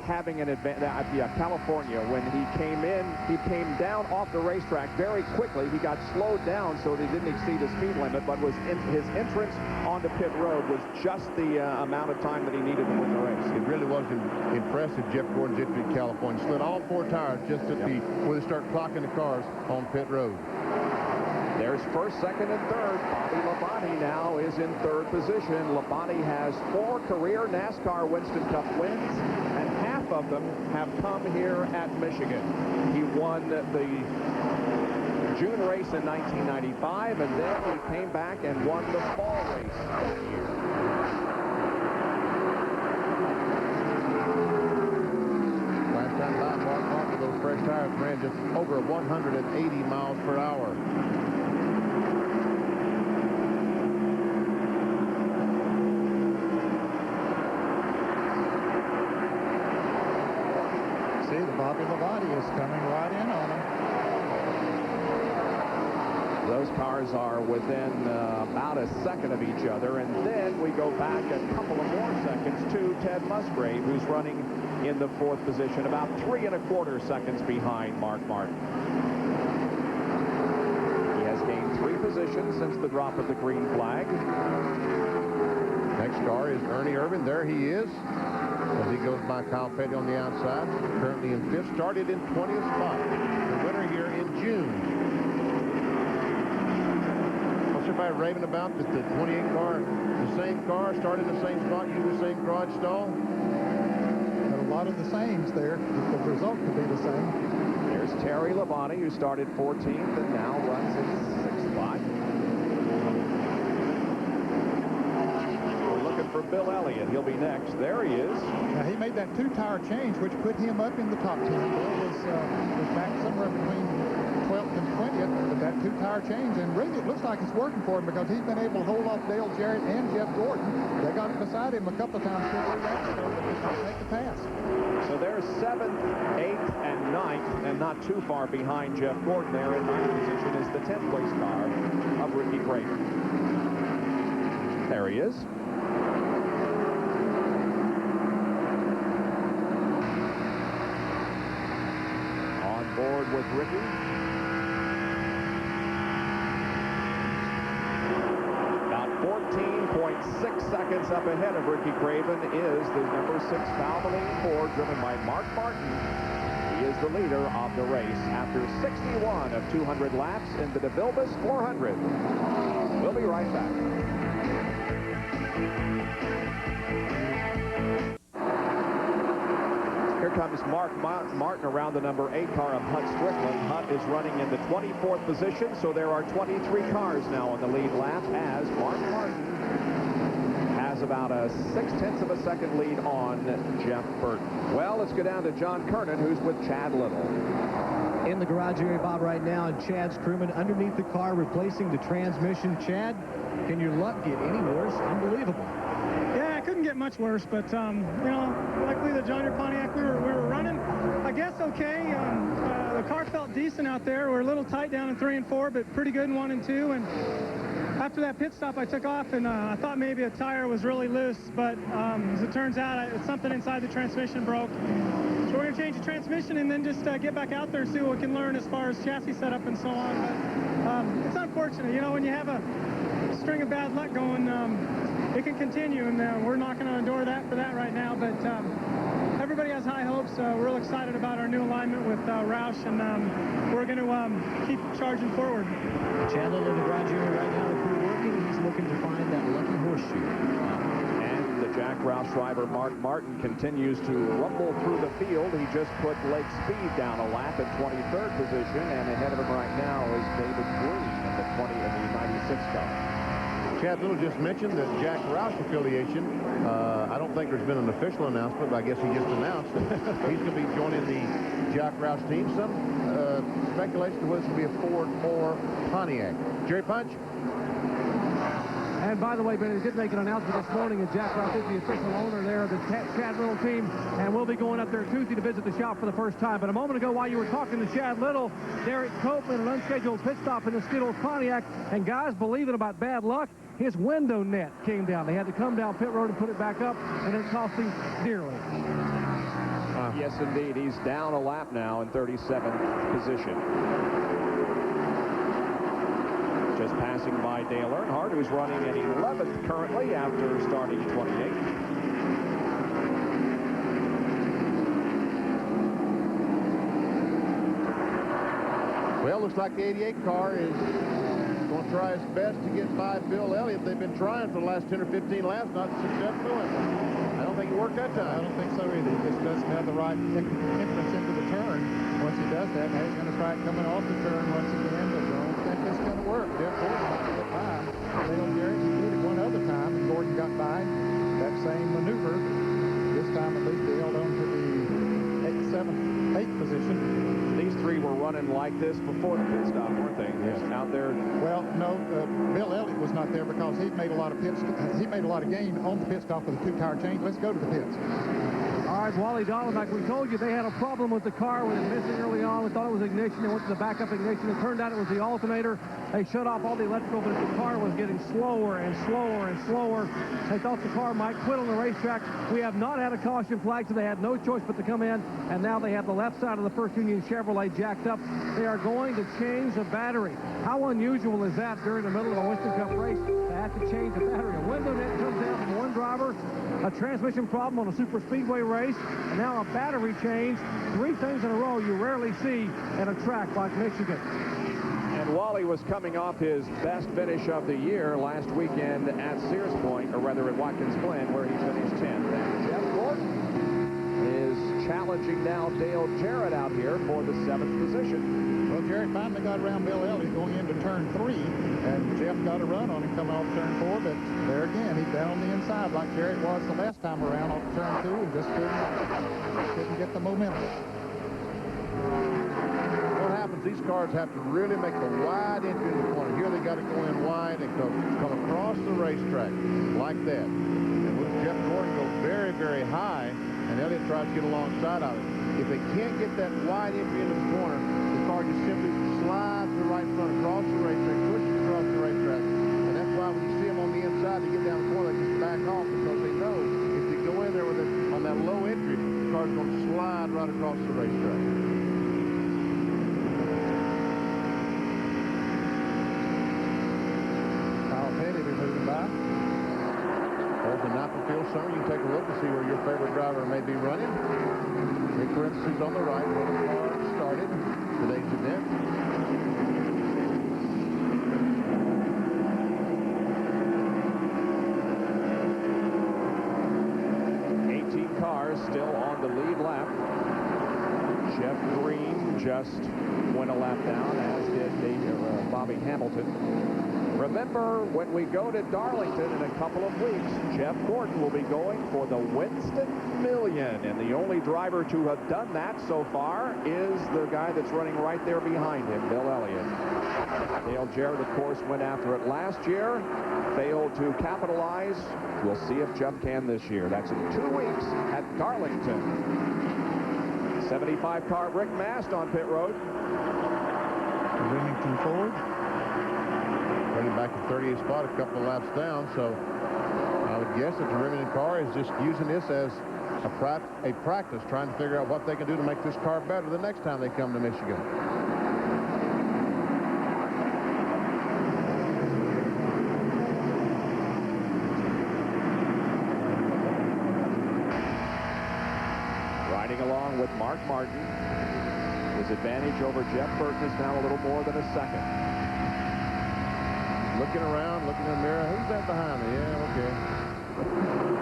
having an advantage? California, when he came in, he came down off the racetrack very quickly. He got slowed down so that he didn't exceed the speed limit, but his entrance onto pit road was just the amount of time that he needed to win the race.
It really was impressive, Jeff Gordon's entry in California. Slid all 4 tires just at where they start clocking the cars on pit road.
There's first, second, and third. Bobby Labonte now is in third position. Labonte has 4 career NASCAR Winston Cup wins, and half of them have come here at Michigan. He won the June race in 1995, and then he came back and won the fall race that year.
Last time by Mark Martin, those fresh tires ran just over 180 miles per hour.
Bobby Labonte is coming right in on him.
Those cars are within about a second of each other, and then we go back a couple of more seconds to Ted Musgrave, who's running in the 4th position, about 3 1/4 seconds behind Mark Martin. He has gained 3 positions since the drop of the green flag.
Next car is Ernie Irvin. There he is, as he goes by Kyle Petty on the outside. Currently in 5th, started in 20th spot. The winner here in June. What's everybody raving about? That the 28 car, the same car, started in the same spot, used the same garage stall?
Got a lot of the sames there. The result could be the same.
There's Terry Labonte, who started 14th and now runs in 6th spot. For Bill Elliott. He'll be next. There he is.
Now, he made that 2-tire change, which put him up in the top 10. Bill was back somewhere between 12th and 20th with that 2-tire change, and really it looks like it's working for him, because he's been able to hold off Dale Jarrett and Jeff Gordon. They got beside him a couple of times before he laps ago, but just don't make the pass.
So there's 7th, 8th, and 9th, and not too far behind Jeff Gordon. There in 9th position is the 10th place car of Ricky Craven. There he is. Board with Ricky. About 14.6 seconds up ahead of Ricky Craven is the number 6 Valvoline Ford, driven by Mark Martin. He is the leader of the race after 61 of 200 laps in the DeVilbiss 400. We'll be right back. Here comes Mark Martin around the number 8 car of Hut Strickland. Hut is running in the 24th position, so there are 23 cars now on the lead lap, as Mark Martin has about a 0.6 of a second lead on Jeff Burton. Well, let's go down to John Kernan, who's with Chad Little.
In the garage area, Bob, right now, and Chad's crewman underneath the car replacing the transmission. Chad, can your luck get any worse? Unbelievable.
Yeah, it couldn't get much worse, but, you know, luckily the John Deere Pontiac we were running, I guess, okay. The car felt decent out there. We're a little tight down in 3 and 4, but pretty good in 1 and 2. And after that pit stop, I took off, and I thought maybe a tire was really loose, but as it turns out, something inside the transmission broke. So we're going to change the transmission and then just get back out there and see what we can learn as far as chassis setup and so on. But it's unfortunate, you know, when you have a string of bad luck going, it can continue, and we're not going to endure that for that right now. But everybody has high hopes. We're real excited about our new alignment with Roush, and we're going to keep charging forward.
Chad Little in the garage area right now, the crew working. He's looking to find that lucky horseshoe.
And the Jack Roush driver Mark Martin continues to rumble through the field. He just put Lake Speed down a lap in 23rd position, and ahead of him right now is David Green in the 96 car.
Chad Little just mentioned the Jack Roush affiliation. I don't think there's been an official announcement, but I guess he just announced that he's going to be joining the Jack Roush team. Some speculation was to be a Ford or Pontiac. Jerry Punch?
And by the way, Benny did make an announcement this morning that Jack Roush is the official owner there of the Chad Little team, and we'll be going up there Tuesday to visit the shop for the first time. But a moment ago, while you were talking to Chad Little, Derek Copeland, an unscheduled pit stop in the Skittles Pontiac, and guys, believe it about bad luck, his window net came down. They had to come down pit road and put it back up, and it cost him dearly.
Yes, indeed. He's down a lap now in 37th position. Just passing by Dale Earnhardt, who's running at 11th currently after starting 28th.
Well, looks like the 88 car is going to try its best to get by Bill Elliott. They've been trying for the last 10 or 15 laps, not successful. I don't think it worked that time.
I don't think so either. He just doesn't have the right entrance into the turn. Once he does that, now he's going to try it coming off the turn once again, but I don't think it's going to work. Jeff Gordon might get by. Dale Jarrett, he did it one other time, and Gordon got by that same maneuver. This time, at least, they held on to the 8th position.
These three were running like this before the pit stop, weren't they? Just out there.
Well, no, Bill Elliott was not there because he made a lot of gain on the pit stop with a 2-tire change. Let's go to the pits.
All right, Wally Dolan, like we told you, they had a problem with the car with it missing early on. We thought it was ignition. They went to the backup ignition. It turned out it was the alternator. They shut off all the electrical, but the car was getting slower and slower and slower. They thought the car might quit on the racetrack. We have not had a caution flag, so they had no choice but to come in, and now they have the left side of the First Union Chevrolet jacked up. They are going to change the battery. How unusual is that during the middle of a Winston Cup race to have to change the battery? A window net comes down from one driver, a transmission problem on a super speedway race, and now a battery change. 3 things in a row you rarely see at a track like Michigan.
And Wally was coming off his best finish of the year last weekend at Sears Point, or rather at Watkins Glen, where he finished 10th. And Jeff Gordon is challenging now Dale Jarrett out here for the 7th position.
Well, Jarrett finally got around Bill Elliott going into turn 3, and Jeff got a run on him coming off turn 4, but there again, he's down on the inside like Jarrett was the last time around off turn 2, and just couldn't get the momentum.
What happens, these cars have to really make a wide entry in the corner. Here they got to go in wide and come across the racetrack like that. And with Jeff Gordon go very, very high, and Elliott tries to get alongside of it. If they can't get that wide entry into the corner, the car just simply slides to the right front across the racetrack, pushes across the racetrack. And that's why when you see them on the inside, they get down the corner, they just back off because they know if they go in there with it on that low entry, the car's going to slide right across the racetrack. There's the Napa Field Summer. You can take a look and see where your favorite driver may be running. Big parentheses on the right where the car started. Today's event.
18 cars still on the lead lap. Jeff Green just went a lap down, as did Bobby Hamilton. Remember, when we go to Darlington in a couple of weeks, Jeff Gordon will be going for the Winston Million. And the only driver to have done that so far is the guy that's running right there behind him, Bill Elliott. Dale Jarrett, of course, went after it last year, failed to capitalize. We'll see if Jeff can this year. That's in 2 weeks at Darlington. 75 car Rick Mast on pit road.
Remington Ford.
Running back to 38th spot, a couple of laps down, so I would guess that the Remington car is just using this as a practice, trying to figure out what they can do to make this car better the next time they come to Michigan.
Riding along with Mark Martin. His advantage over Jeff Burton is now a little more than a second.
Looking around, looking in the mirror. Who's that behind me? Yeah, okay.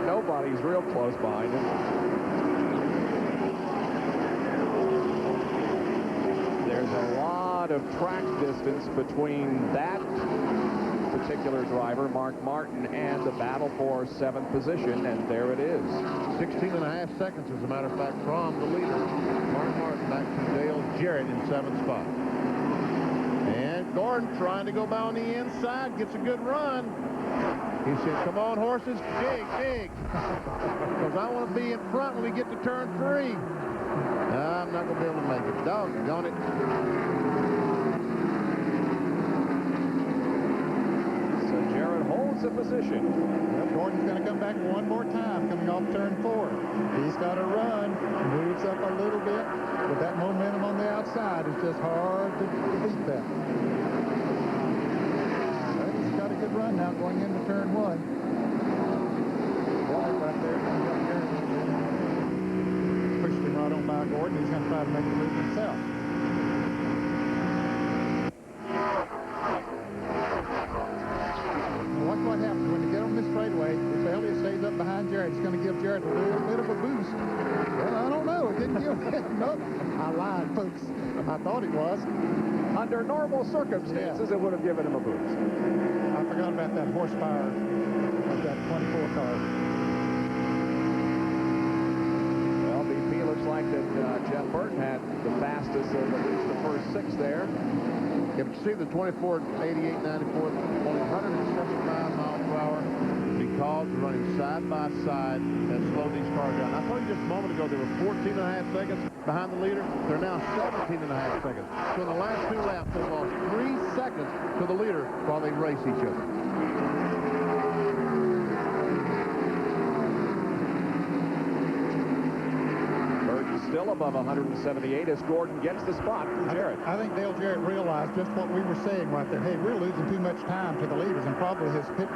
Nobody's real close behind him. There's a lot of track distance between that particular driver, Mark Martin, and the battle for 7th position, and there it is.
16.5 seconds, as a matter of fact, from the leader. Mark Martin back to Dale Jarrett in 7th spot. And Gordon trying to go by on the inside, gets a good run. He said, come on, horses, dig. Because I want to be in front when we get to turn 3. I'm not going to be able to make it. Doggone it.
So Jarrett holds the position.
Well, Gordon's going to come back one more time coming off turn 4. He's got a run, moves up a little bit. With that momentum on the outside, it's just hard to beat that. But he's got a good run now going into turn 1. Right there. Pushed him right on by Gordon. He's going to try to make the move himself. Watch what happens when you get on this straightaway. If Elliott stays up behind Jarrett, it's going to give Jarrett a little bit of a boost. Well, I don't know. It didn't give him. Nope. I lied, folks. I thought it was.
Under normal circumstances, it would have given him a boost.
I forgot about that horsepower of that 24 car.
Well, BP looks like that Jeff Burton had the fastest of at least the first 6 there.
You can see the 24, 88, 94, only 175 miles per hour because they're running side by side and slow these cars down. I told you just a moment ago they were 14.5 seconds behind the leader. They're now 17.5 seconds. So in the last 2 laps, they lost 3 seconds to the leader while they race each other.
Still above 178 as Gordon gets the spot from Jarrett.
I think Dale Jarrett realized just what we were saying right there. Hey, we're losing too much time to the leaders, and probably his pit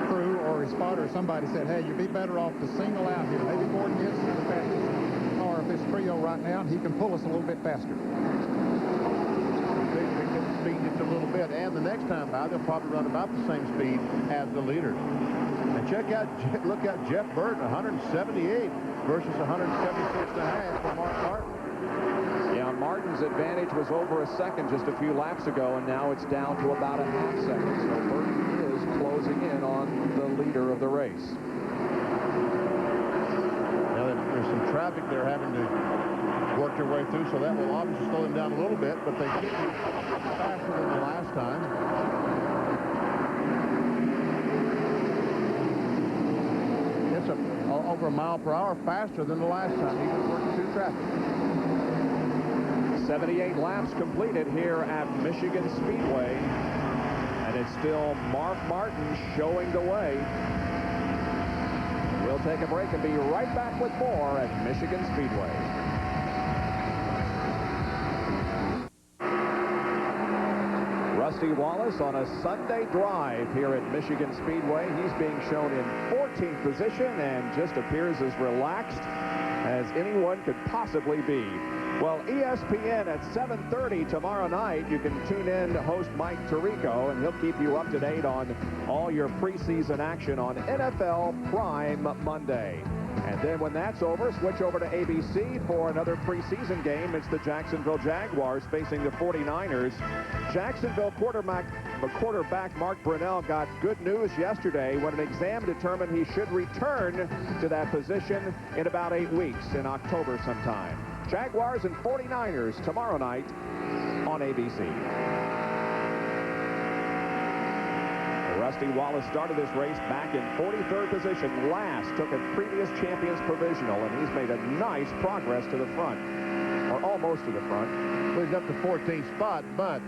crew or his spotter or somebody said, hey, you'd be better off to single out here. Maybe Gordon is the fastest car of this trio right now, and he can pull us a little bit faster.
They can speed just a little bit, and the next time by, they'll probably run about the same speed as the leaders. And look out Jeff Burton, 178 versus 176.5 for Mark Martin.
Yeah, Martin's advantage was over a second just a few laps ago, and now it's down to about a half second. So Burton is closing in on the leader of the race.
Now there's some traffic they're having to work their way through, so that will obviously slow them down a little bit, but they should be faster than the last time. It's over a mile per hour faster than the last time, even working through traffic.
78 laps completed here at Michigan Speedway, and it's still Mark Martin showing the way. We'll take a break and be right back with more at Michigan Speedway. Rusty Wallace on a Sunday drive here at Michigan Speedway. He's being shown in 14th position and just appears as relaxed as anyone could possibly be. Well, ESPN at 7:30 tomorrow night, you can tune in to host Mike Tirico, and he'll keep you up to date on all your preseason action on NFL Prime Monday. And then when that's over, switch over to ABC for another preseason game. It's the Jacksonville Jaguars facing the 49ers. Jacksonville quarterback Mark Brunell got good news yesterday when an exam determined he should return to that position in about 8 weeks, in October sometime. Jaguars and 49ers tomorrow night on ABC. Rusty Wallace started this race back in 43rd position last, took a previous champion's provisional, and he's made a nice progress to the front, or almost to the front.
Well, he's up to 14th spot, but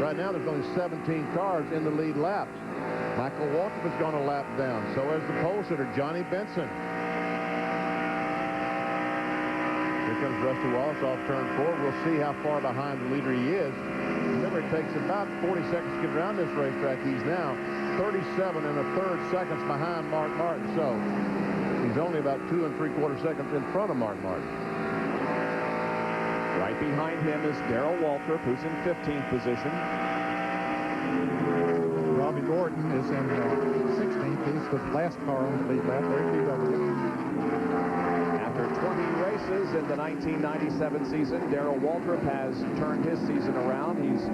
right now there's only 17 cars in the lead laps. Michael Waltrip has gone a lap down. So has the pole sitter, Johnny Benson. Here comes Rusty Wallace off turn 4. We'll see how far behind the leader he is. Remember, it takes about 40 seconds to get around this racetrack. He's now 37 1/3 seconds behind Mark Martin. So he's only about 2 3/4 seconds in front of Mark Martin.
Right behind him is Darrell Waltrip, who's in 15th position.
Robbie Gordon is in 16th. He's the last car on the lead lap. There's DeVilbiss.
After 20 races in the 1997 season, Darrell Waltrip has turned his season around. He's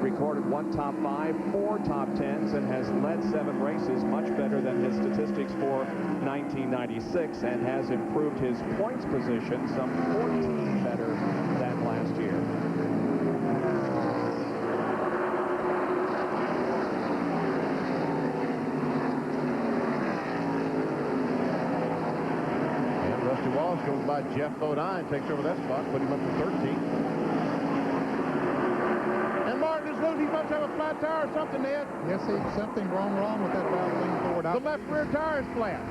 recorded 1 top 5, 4 top 10s, and has led 7 races, much better than his statistics for 1996, and has improved his points position some 14 better than last year.
Goes by Jeff Bodine, takes over that spot, put him up to 13th. And Martin is loose. He must have a flat tire or something, Ed.
Yes, something wrong with that valve lean forward.
The left rear tire is flat.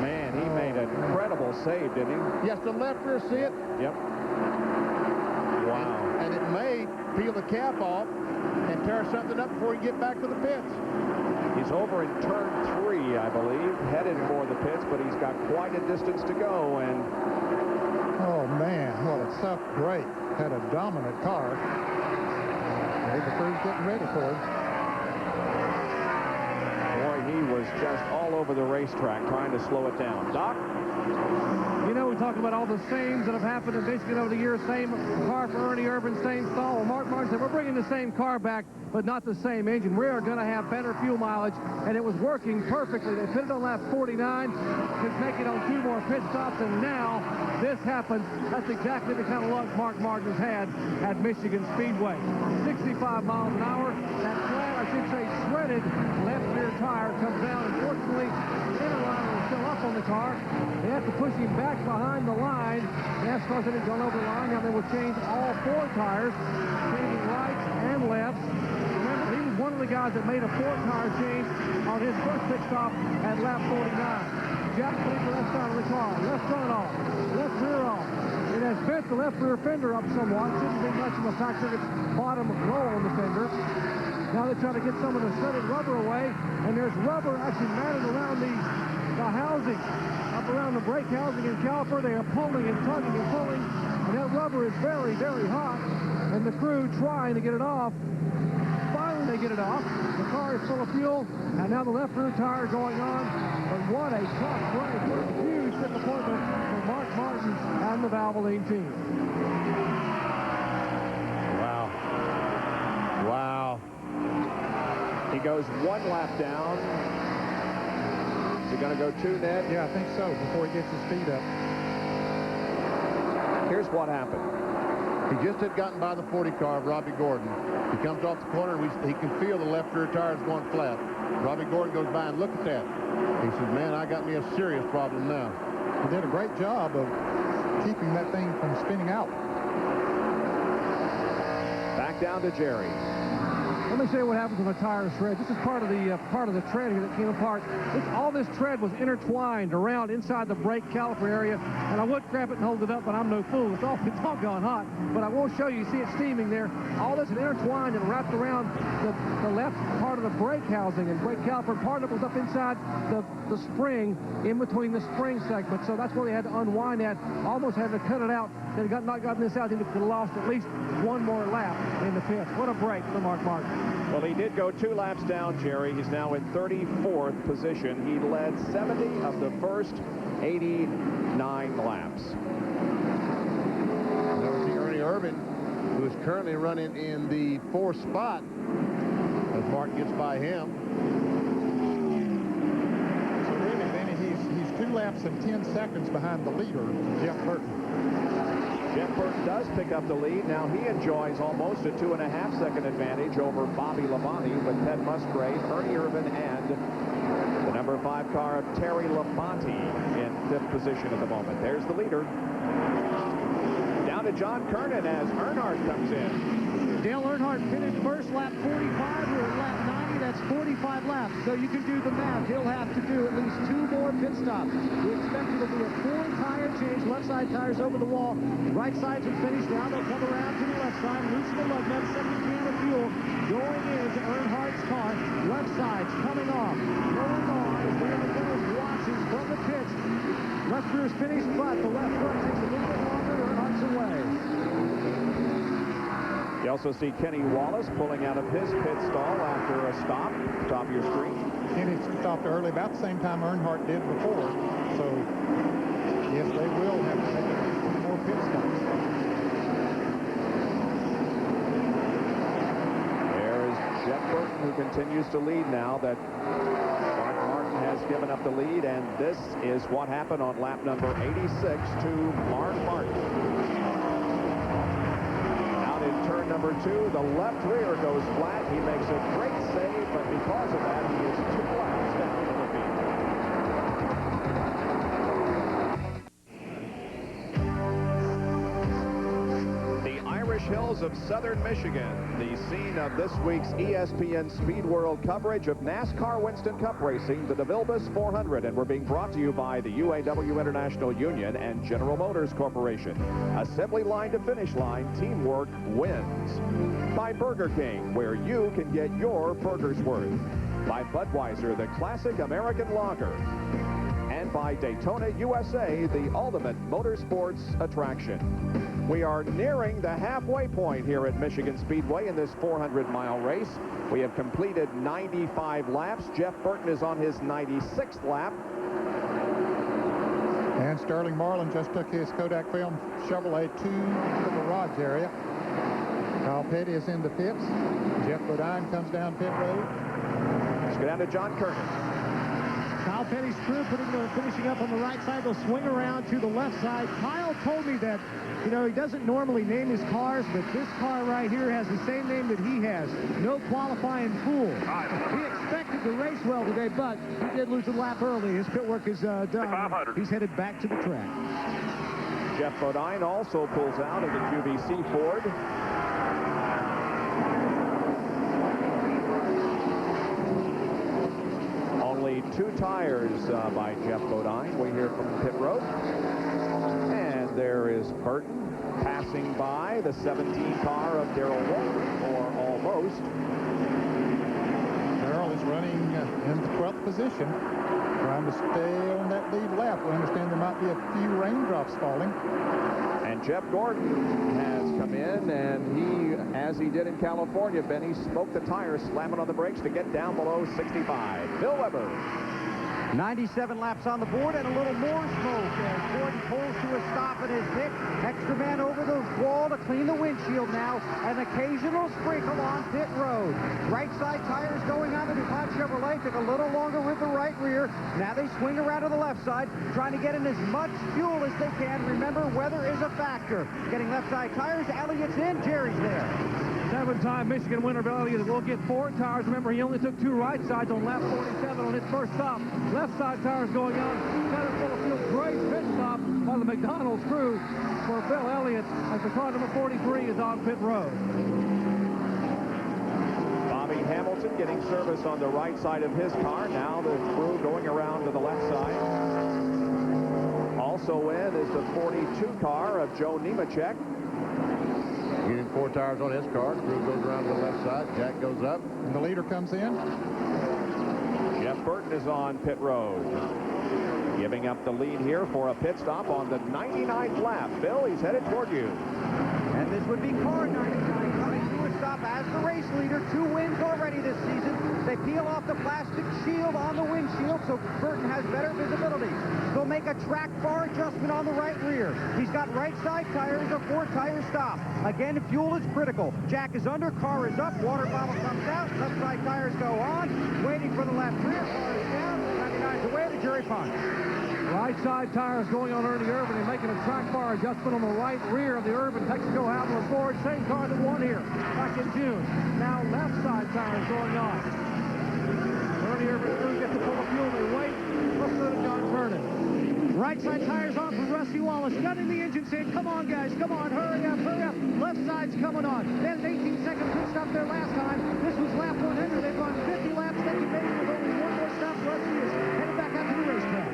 Man, he made an incredible save, didn't he?
Yes, the left rear, see it?
Yep. Wow.
And it may peel the cap off and tear something up before he get back to the pits.
He's over in turn 3, I believe, headed for the pits, but he's got quite a distance to go. And
oh man, well, it's so great. Had a dominant car. Maybe the crew's getting ready for it.
boy, he was just all over the racetrack trying to slow it down. Doc?
You know, we talk about all the sames that have happened in Michigan over the years. Same car for Ernie Irvin, same stall. Well, Mark Martin said, we're bringing the same car back, but not the same engine. We are going to have better fuel mileage, and it was working perfectly. They pitted on lap 49, could make it on 2 more pit stops, and now this happens. That's exactly the kind of luck Mark Martin has had at Michigan Speedway. 65 miles an hour. That flat, I should say, shredded left rear tire comes down. Unfortunately, the inner liner is still up on the car. They have to push him back behind the line. NASCAR said he's gone over the line. Now they will change all 4 tires, changing rights and lefts. Remember, he was one of the guys that made a 4-tire change on his first pit stop at lap 49. Jack put the left side of the car, left front off, left rear off. It has bent the left rear fender up somewhat. Shouldn't be much of a factor. It's bottom roll on the fender. Now they try to get some of the shredded rubber away, and there's rubber actually matted around the housing, up around the brake housing and caliper. They are pulling and tugging and pulling, and that rubber is very, very hot, and the crew trying to get it off. Finally, they get it off. The car is full of fuel, and now the left rear tire going on. But what a tough break. What a huge disappointment for Mark Martin and the Valvoline team.
Wow. Wow.
He goes 1 lap down. Is he going to go 2, Ned?
Yeah, I think so, before he gets his speed up.
Here's what happened.
He just had gotten by the 40 car of Robbie Gordon. He comes off the corner, and he can feel the left rear tires going flat. Robbie Gordon goes by and look at that. He says, man, I got me a serious problem now.
He did a great job of keeping that thing from spinning out.
Back down to Jerry.
Let me show you what happens when a tire shred. This is part of the tread here that came apart. All this tread was intertwined around inside the brake caliper area, and I would grab it and hold it up, but I'm no fool. It's all gone hot. But I won't show you. You see it steaming there. All this is intertwined and wrapped around the left part of the brake housing and brake caliper. Part of it was up inside the spring, in between the spring segment. So that's where they had to unwind that. Almost had to cut it out. They had not gotten this out. They could have lost at least 1 more lap in the pit. What a break for Mark Martin.
Well, he did go 2 laps down, Jerry. He's now in 34th position. He led 70 of the first 89 laps.
That was Ernie Irvin, who is currently running in the 4th spot as Martin gets by him.
So really, Benny, he's 2 laps and 10 seconds behind the leader, Jeff Burton.
Jeff Burton does pick up the lead. Now he enjoys almost a 2.5-second advantage over Bobby Labonte with Ted Musgrave, Ernie Irvin, and the number 5 car of Terry Labonte in 5th position at the moment. There's the leader. Down to John Kernan as Earnhardt comes in.
Dale Earnhardt finished first, lap 45. We're at lap 90. That's 45 laps. So you can do the math. He'll have to do at least 2 more pit stops. We expect it'll be a 4-tire change. Left side tires over the wall. Right sides are finished. Now they'll come around to the left side. Loosen the lug nuts. Second can of fuel going into Earnhardt's car. Left side's coming off. Going on as the other watches from the pits. Left rear's finished, but the left front takes a little bit longer. Earnhardt's away.
You also see Kenny Wallace pulling out of his pit stall after a stop. Top of your screen.
Kenny stopped early, about the same time Earnhardt did before. So, yes, they will have to make at least 2 more pit stops.
There is Jeff Burton, who continues to lead now that Mark Martin has given up the lead, and this is what happened on lap number 86 to Mark Martin. Out in turn number 2, the left rear goes flat. He makes a great save, but because of that, he is 2 laps down to the field. Hills of southern Michigan, the scene of this week's ESPN Speed World coverage of NASCAR Winston Cup racing, the DeVilbiss 400, and we're being brought to you by the UAW International Union and General Motors Corporation. Assembly line to finish line, teamwork wins. By Burger King, where you can get your burger's worth. By Budweiser, the classic American lager. And by Daytona USA, the ultimate motorsports attraction. We are nearing the halfway point here at Michigan Speedway in this 400-mile race. We have completed 95 laps. Jeff Burton is on his 96th lap.
And Sterling Marlin just took his Kodak film Chevrolet to the garage area. Kyle Petty is in the pits. Jeff Bodine comes down pit road.
Let's go down to John Kernan.
Kyle Petty's crew finishing up on the right side. They'll swing around to the left side. Kyle told me that, you know, he doesn't normally name his cars, but this car right here has the same name that he has. No qualifying fool. He expected to race well today, but he did lose a lap early. His pit work is done. He's headed back to the track.
Jeff Bodine also pulls out of the QVC Ford. Only 2 tires by Jeff Bodine. We hear from pit road. And there is Burton passing by the 17 car of Darrell Waltrip, or almost.
Darrell is running in the 12th position, trying to stay on that lead lap. We understand there might be a few raindrops falling.
And Jeff Gordon has come in, and he, as he did in California, Benny, smoked the tires, slamming on the brakes to get down below 65. Bill Weber.
97 laps on the board and a little more smoke as Gordon pulls to a stop in his pit. Extra man over the wall to clean the windshield now. An occasional sprinkle on pit road. Right side tires going on the DuPont Chevrolet. Took a little longer with the right rear. Now they swing around to the left side, trying to get in as much fuel as they can. Remember, weather is a factor. Getting left side tires. Elliott's in. Jerry's there.
7-time Michigan winner Bill Elliott will get 4 tires. Remember, he only took 2 right sides on lap 47 on his first stop. Left side tires going on. Center full of fuel. Great pit stop by the McDonald's crew for Bill Elliott as the car number 43 is on pit road.
Bobby Hamilton getting service on the right side of his car. Now the crew going around to the left side. Also in is the 42 car of Joe Nemechek.
Getting 4 tires on his car. The crew goes around to the left side. Jack goes up.
And the leader comes in.
Jeff Burton is on pit road. Giving up the lead here for a pit stop on the 99th lap. Bill, he's headed toward you.
And this would be car 99 coming to a stop as the race leader. 2 wins already this season. They peel off the plastic shield on the windshield so Burton has better visibility. They'll make a track bar adjustment on the right rear. He's got right side tires, a 4-tire stop. Again, fuel is critical. Jack is under, car is up, water bottle comes out, left side tires go on. Waiting for the left rear, car is down, 99's away to Jerry Pond.
Right side tires going on Ernie Irvin and making a track bar adjustment on the right rear of the Irvin Texaco Havoline Ford. Same car that won here back in June. Now left side tires going on. Ernie Irvin crew gets to pull the fuel. They wait. Let's go to John Vernon.
Right side tires on for Rusty Wallace. Gunning the engine saying, come on, guys, come on, hurry up, hurry up. Left side's coming on. Then an 18-second pit stop there last time. This was lap 100. They've gone 50 laps. They can make it with only 1 more stop. Rusty is headed back out to the racetrack.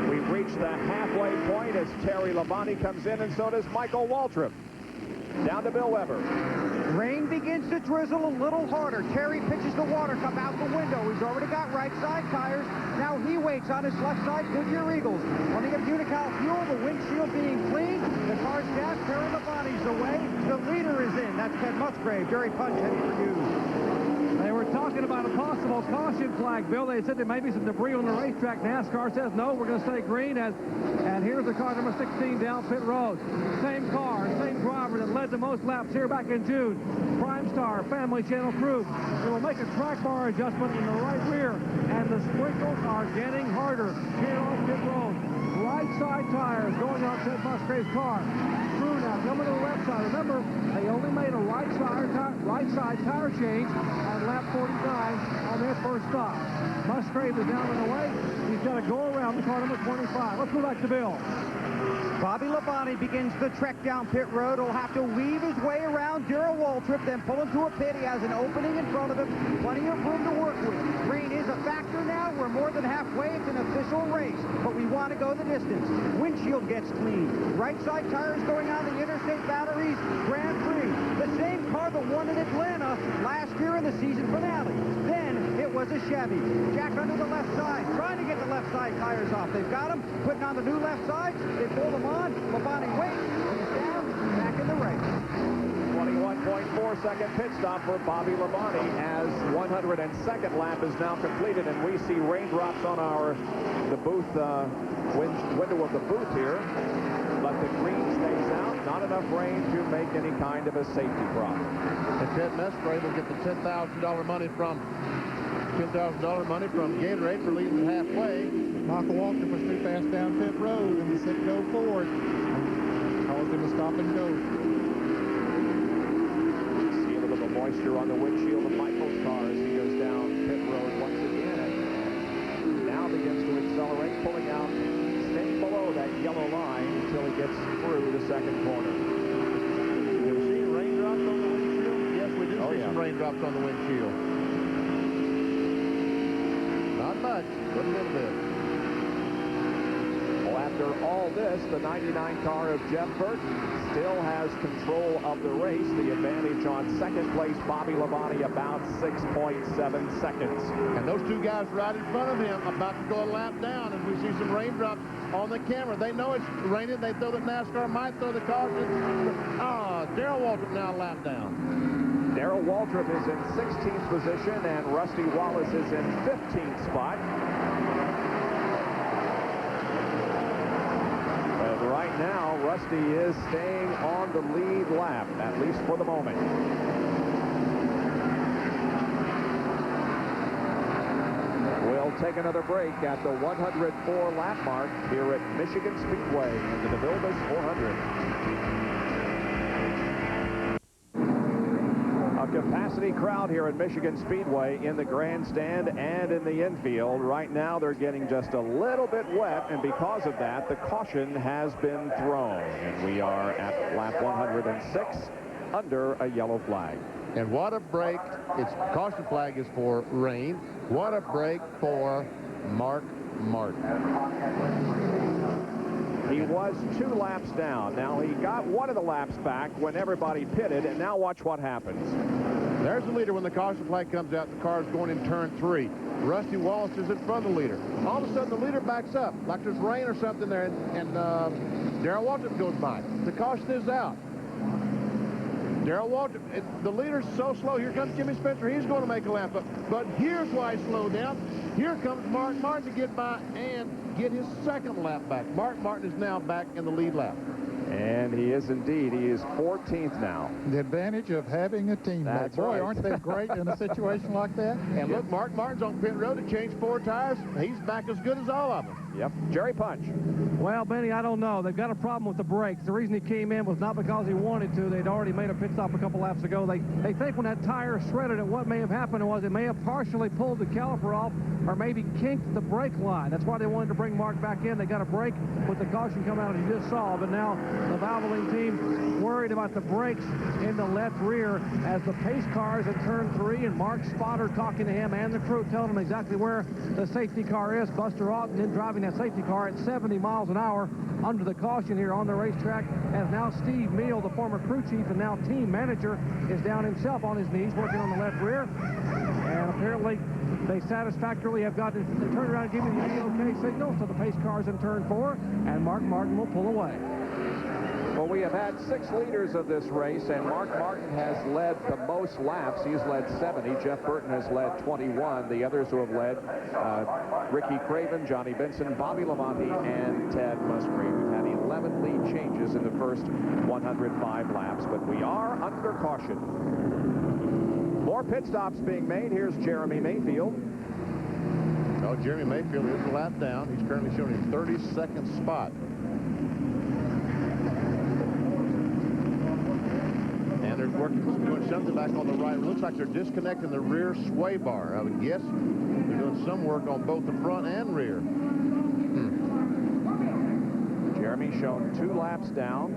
We've reached the halfway point as Terry Labonte comes in, and so does Michael Waltrip. Down to Bill Weber.
Rain begins to drizzle a little harder. Terry pitches the water cup out the window. He's already got right side tires. Now he waits on his left side, Goodyear Eagles. Running of Unical fuel, the windshield being cleaned. The car's gas, Perry Labonte's away. The leader is in. That's Ted Musgrave. Jerry Punch heading for you.
They were talking about a possible caution flag, Bill. They said there may be some debris on the racetrack. NASCAR says no, we're going to stay green. And here's the car number 16 down pit road. Same car, same driver that led the most laps here back in June. Prime Star Family Channel crew. They will make a track bar adjustment in the right rear. And the sprinkles are getting harder here on pit road. Right side tires going on Ted Musgrave's car. Crew now coming to the left side. Remember, they only made a right side tire change on lap 49 on their first stop. Musgrave is down and away. He's got to go around the car number 25. Let's go back to Bill.
Bobby Labonte begins the trek down pit road. He'll have to weave his way around Darrell Waltrip, then pull into a pit. He has an opening in front of him. Plenty of room to work with. Rain is a factor now. We're more than halfway. It's an official race, but we want to go the distance. Windshield gets clean. Right side tires going on the Interstate Batteries Grand Prix. The same car that won in Atlanta last year in the season finale. Then it was a Chevy. Jack under the left side, trying to get the left side tires off. They've got him, putting on the new left sides. They pull them on. Labonte waits. He's down. Back in the race.
21.4-second pit stop for Bobby Labonte as 102nd lap is now completed, and we see raindrops on the booth window of the booth here. But the green stays out. Not enough rain to make any kind of a safety problem.
And Ted Musgrave will get the $10,000 money from Gatorade for leading halfway.
Michael Waltrip was too fast down pit road, and he said go forward. Caused him to stop and go.
See a little bit of moisture on the windshield of Michael's car as he goes down pit road once again. And now begins to accelerate, pulling out, staying below that yellow line until he gets through the second corner.
Do we see raindrops on the windshield? Yes, we do see some raindrops on the windshield. Not much, but a little bit.
Well, after all this, the 99 car of Jeff Burton still has control of the race. The advantage on second place, Bobby Labonte, about 6.7 seconds.
And those two guys right in front of him about to go a lap down, and we see some raindrops on the camera. They know it's raining. They throw that NASCAR might throw the caution. Darrell Waltrip now a lap down.
Darrell Waltrip is in 16th position, and Rusty Wallace is in 15th spot. And right now, Rusty is staying on the lead lap, at least for the moment. We'll take another break at the 104 lap mark here at Michigan Speedway in the DeVilbiss 400. Capacity crowd here at Michigan Speedway in the grandstand and in the infield. Right now they're getting just a little bit wet, and because of that the caution has been thrown, and we are at lap 106 under a yellow flag.
And what a break. Its caution flag is for rain. What a break for Mark Martin.
He was 2 laps down. Now he got one of the laps back when everybody pitted, and now watch what happens.
There's the leader when the caution flag comes out. The car is going in turn 3. Rusty Wallace is in front of the leader. All of a sudden the leader backs up like there's rain or something there, and Darrell Waltrip goes by. The caution is out. Darrell Waltrip, the leader's so slow. Here comes Jimmy Spencer. He's going to make a lap up. But here's why he slowed down. Here comes Mark Martin to get by and get his second lap back. Mark Martin is now back in the lead lap.
And he is indeed. He is 14th now.
The advantage of having a teammate.
That's
Boy,
right.
Aren't they great in a situation like that?
And look, Mark Martin's on pit road to change 4 tires. He's back as good as all of them.
Yep. Jerry Punch.
Well, Benny, I don't know. They've got a problem with the brakes. The reason he came in was not because he wanted to. They'd already made a pit stop a couple laps ago. They think when that tire shredded it, what may have happened was it may have partially pulled the caliper off or maybe kinked the brake line. That's why they wanted to bring Mark back in. They got a brake with the caution coming out as you just saw. But now the Valvoline team worried about the brakes in the left rear as the pace car is in turn 3, and Mark Spotter talking to him and the crew, telling him exactly where the safety car is. Buster Otten in driving that safety car at 70 miles an hour under the caution here on the racetrack, as now Steve Meal, the former crew chief and now team manager, is down himself on his knees working on the left rear. And apparently They satisfactorily have gotten they turned around and give me the OK signal, so the pace car's in turn 4, and Mark Martin will pull away.
Well, we have had 6 leaders of this race, and Mark Martin has led the most laps. He's led 70. Jeff Burton has led 21. The others who have led, Ricky Craven, Johnny Benson, Bobby Labonte, and Ted Musgrave. We've had 11 lead changes in the first 105 laps, but we are under caution. More pit stops being made. Here's Jeremy Mayfield.
Oh, Jeremy Mayfield is a lap down. He's currently showing his 32nd spot. And they're doing something back on the right. It looks like they're disconnecting the rear sway bar. I would guess they're doing some work on both the front and rear.
Jeremy shown 2 laps down.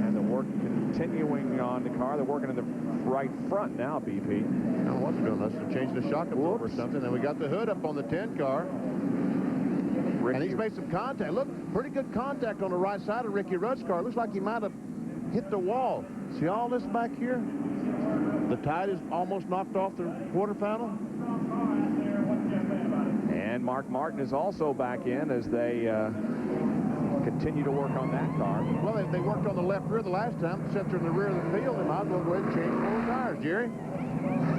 And the work continuing on the car. They're working in the right front now, BP.
I don't know what they're doing. Unless they're changing the shock absorber or something. And we got the hood up on the 10 car. And he's made some contact. Look, pretty good contact on the right side of Ricky Rudd's car. Looks like he might have hit the wall. See all this back here? The tide is almost knocked off the quarter panel.
And Mark Martin is also back in as they continue to work on that car.
Well, they worked on the left rear the last time. Since they're in the rear of the field, they might as well go ahead and change 4 tires, Jerry.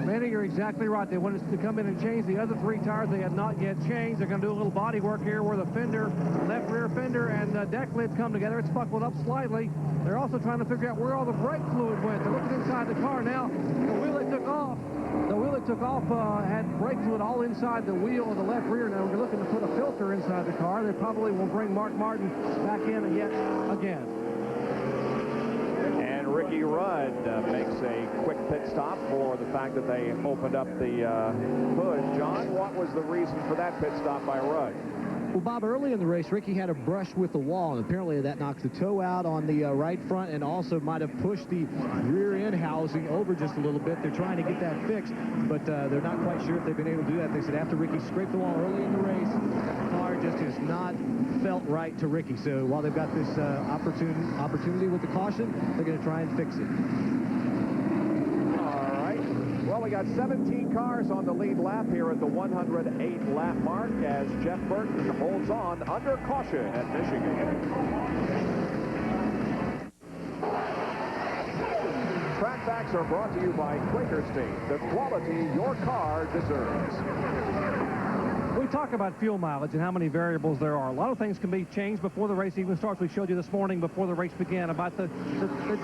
Manny, you're exactly right. They wanted us to come in and change the other 3 tires they had not yet changed. They're going to do a little body work here where the fender, left rear fender, and deck lids come together. It's buckled up slightly. They're also trying to figure out where all the brake fluid went. They're looking inside the car now. The wheel they took off. Had brake fluid all inside the wheel of the left rear. Now we're looking to put a filter inside the car. They probably will bring Mark Martin back in yet again.
And Ricky Rudd makes a quick pit stop for the fact that they opened up the hood. John, what was the reason for that pit stop by Rudd?
Well, Bob, early in the race, Ricky had a brush with the wall, and apparently that knocked the toe out on the right front and also might have pushed the rear end housing over just a little bit. They're trying to get that fixed, but they're not quite sure if they've been able to do that. They said after Ricky scraped the wall early in the race, the car just has not felt right to Ricky. So while they've got this opportunity with the caution, they're going to try and fix it.
Well, we got 17 cars on the lead lap here at the 108 lap mark as Jeff Burton holds on under caution at Michigan. Track facts are brought to you by Quaker State, the quality your car deserves.
We talk about fuel mileage and how many variables there are. A lot of things can be changed before the race even starts. We showed you this morning before the race began about the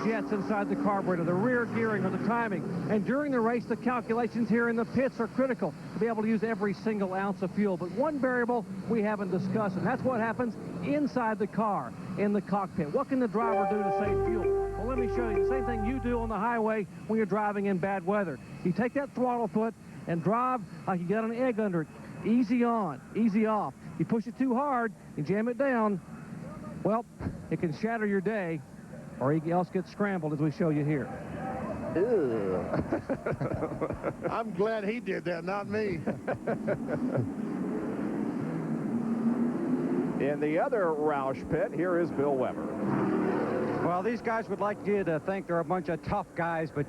jets inside the carburetor, the rear gearing, or the timing. And during the race, the calculations here in the pits are critical to be able to use every single ounce of fuel. But one variable we haven't discussed, and that's what happens inside the car, in the cockpit. What can the driver do to save fuel? Well, let me show you. The same thing you do on the highway when you're driving in bad weather. You take that throttle foot and drive like you got an egg under it. Easy on, easy off. You push it too hard, you jam it down, well, it can shatter your day, or else get scrambled, as we show you here.
I'm glad he did that, not me.
In the other Roush pit, here is Bill Weber.
Well, these guys would like you to think they're a bunch of tough guys, but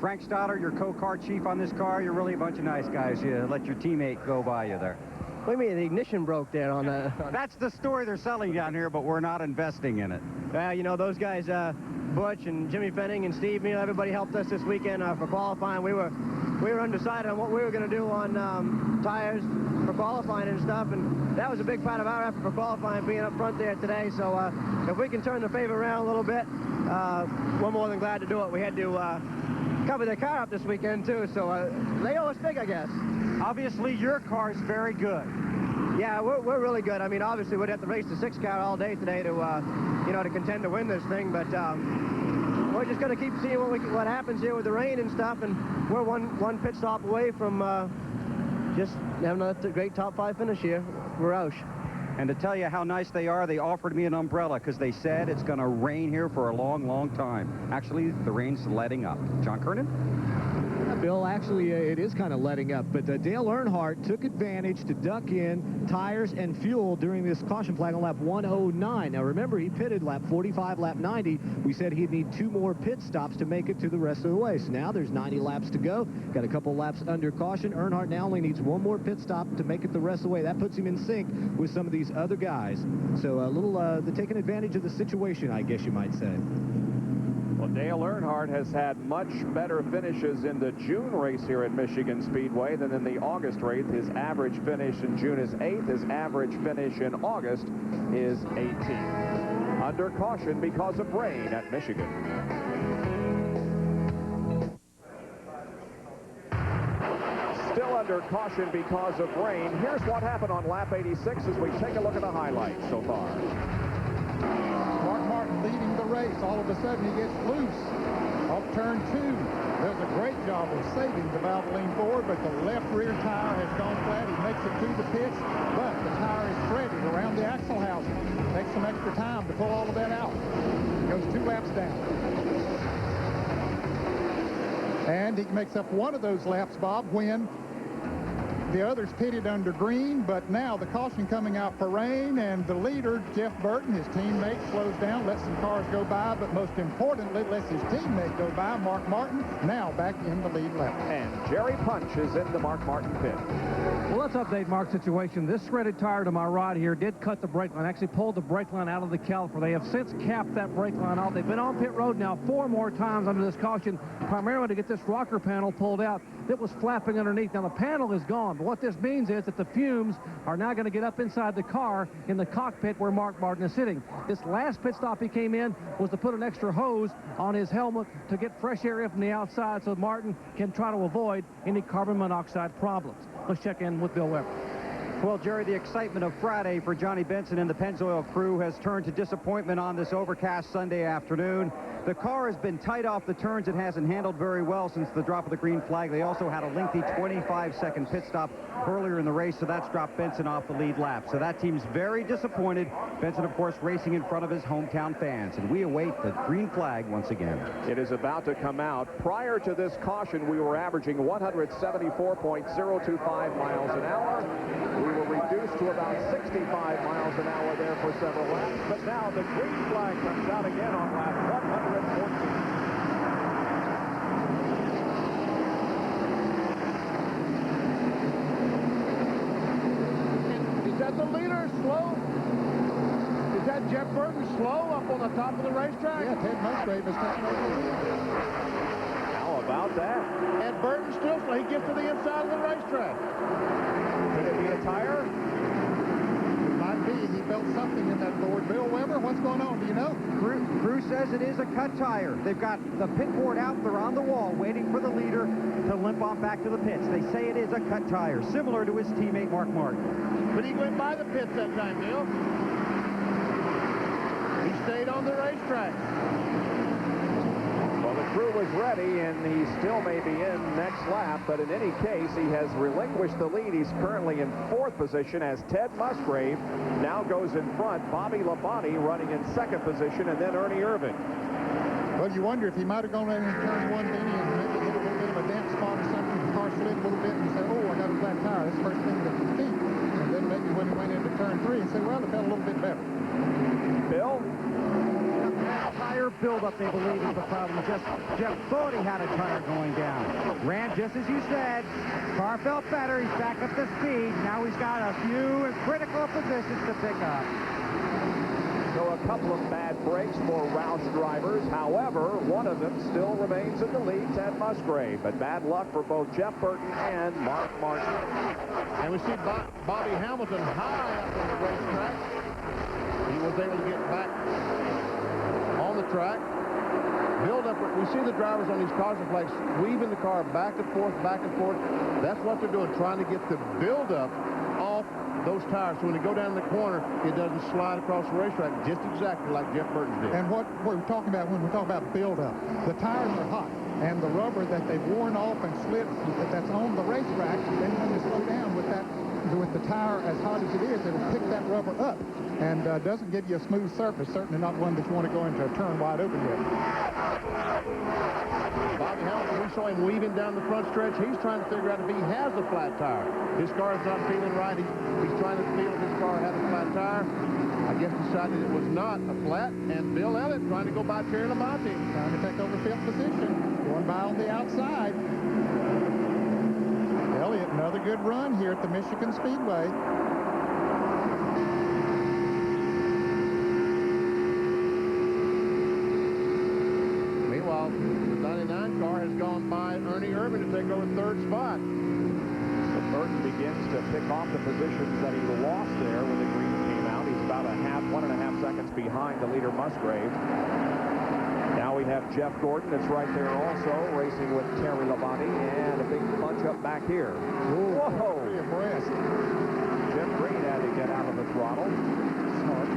Frank Stoddard, your co-car chief on this car, you're really a bunch of nice guys. You let your teammate go by you there.
What do you mean? The ignition broke there on the...
That's the story they're selling down here, but we're not investing in it.
Well, you know, those guys, Butch and Jimmy Fenning and Steve, you know, everybody helped us this weekend for qualifying. We were undecided on what we were going to do on tires for qualifying and stuff, and that was a big part of our effort for qualifying, being up front there today. So if we can turn the favor around a little bit, we're more than glad to do it. We had to cover their car up this weekend, too, so they owe us big, I guess.
Obviously, your car's very good.
Yeah, we're really good. I mean, obviously, we'd have to race the 6 car all day today to, you know, to contend to win this thing, but we're just going to keep seeing what happens here with the rain and stuff, and we're one pit stop away from just having a great top 5 finish here. We're Roush.
And to tell you how nice they are, they offered me an umbrella because they said it's going to rain here for a long, long time. Actually, the rain's letting up. John Kernan?
Bill, actually, it is kind of letting up, but Dale Earnhardt took advantage to duck in tires and fuel during this caution flag on lap 109. Now, remember, he pitted lap 45, lap 90. We said he'd need 2 more pit stops to make it to the rest of the way. So now there's 90 laps to go. Got a couple laps under caution. Earnhardt now only needs 1 more pit stop to make it the rest of the way. That puts him in sync with some of these other guys. So a little, they're taking advantage of the situation, I guess you might say.
Well, Dale Earnhardt has had much better finishes in the June race here at Michigan Speedway than in the August race. His average finish in June is 8th. His average finish in August is 18th. Under caution because of rain at Michigan. Still under caution because of rain. Here's what happened on lap 86 as we take a look at the highlights so far.
Mark Martin leading the race. All of a sudden, he gets loose off turn 2. Does a great job of saving the Valvoline forward, but the left rear tire has gone flat. He makes it to the pits, but the tire is threaded around the axle housing. Takes some extra time to pull all of that out. Goes 2 laps down. And he makes up one of those laps, Bob, when the others pitted under green, but now the caution coming out for rain, and the leader, Jeff Burton, his teammate, slows down, lets some cars go by, but most importantly, lets his teammate go by, Mark Martin, now back in the lead lap.
And Jerry Punch is in the Mark Martin pit.
Well, let's update Mark's situation. This threaded tire to my right here did cut the brake line, actually pulled the brake line out of the caliper. They have since capped that brake line off. They've been on pit road now 4 more times under this caution, primarily to get this rocker panel pulled out that was flapping underneath. Now, the panel is gone, but what this means is that the fumes are now going to get up inside the car in the cockpit where Mark Martin is sitting. This last pit stop he came in was to put an extra hose on his helmet to get fresh air in from the outside so Martin can try to avoid any carbon monoxide problems. Let's check in with Bill Weber.
Well, Jerry, the excitement of Friday for Johnny Benson and the Pennzoil crew has turned to disappointment on this overcast Sunday afternoon. The car has been tight off the turns. It hasn't handled very well since the drop of the green flag. They also had a lengthy 25-second pit stop earlier in the race, so that's dropped Benson off the lead lap. So that team's very disappointed. Benson, of course, racing in front of his hometown fans, and we await the green flag once again.
It is about to come out. Prior to this caution, we were averaging 174.025 miles an hour. We were reduced to about 65 miles an hour there for several laps, but now the green flag comes out again on lap 114.
Is that the leader slow? Is that Jeff Burton slow up on the top of the racetrack?
Yeah, Ted Musgrave is taking over the lead.
How about that?
And Burton still slow. He gets to the inside of the racetrack.
Could it be a tire?
Might be. He felt something in that board. Bill Weber, what's going on? Do you know?
Crew says it is a cut tire. They've got the pit board out. They're on the wall waiting for the leader to limp on back to the pits. They say it is a cut tire, similar to his teammate Mark Martin.
But he went by the pits that time, Bill. He stayed on the racetrack.
Well, the crew was ready, and he still may be in next lap, but in any case, he has relinquished the lead. He's currently in 4th position as Ted Musgrave now goes in front. Bobby Labonte running in 2nd position, and then Ernie Irvin.
Well, you wonder if he might have gone in turn 1, Benny, and maybe hit a little bit of a damp spot or something. The car slid a little bit, and he said, oh, I got a flat tire. That's the first thing that you think. And then maybe when he went into turn 3, he said, well, it felt a little bit better.
Bill?
Tire buildup, they believe, is the problem. Jeff thought he had a tire going down. Ran just as you said. Car felt better. He's back up to speed. Now he's got a few critical positions to pick up.
So a couple of bad breaks for Roush drivers. However, one of them still remains in the lead, Ted Musgrave. But bad luck for both Jeff Burton and Mark Martin.
And we see Bobby Hamilton high up on the racetrack. He was able to get back on the track. Build up. We see the drivers on these caution flags weaving the car back and forth, back and forth. That's what they're doing, trying to get the buildup off those tires. So when they go down the corner, it doesn't slide across the racetrack, just exactly like Jeff Burton did.
And what we're talking about when we talk about buildup, the tires are hot, and the rubber that they've worn off and slid that's on the racetrack, then when they slow down with the tire as hot as it is, it'll pick that rubber up and doesn't give you a smooth surface, certainly not one that you want to go into a turn wide open with.
Bobby Hamilton, we saw him weaving down the front stretch. He's trying to figure out if he has a flat tire. His car is not feeling right. He's trying to feel if his car had a flat tire. I guess decided it was not a flat, and Bill Elliott trying to go by Terry Labonte.
Trying to take over 5th position. Going by on the outside. Elliott, another good run here at the Michigan Speedway.
Meanwhile, the 99 car has gone by Ernie Irvin to take over 3rd spot.
So Burton begins to pick off the positions that he lost there when the green came out. He's about 1.5 seconds behind the leader Musgrave. Now we have Jeff Gordon that's right there also, racing with Terry Labonte, and a big punch up back here.
Ooh,
whoa! Jim Green had to get out of the throttle.
Smart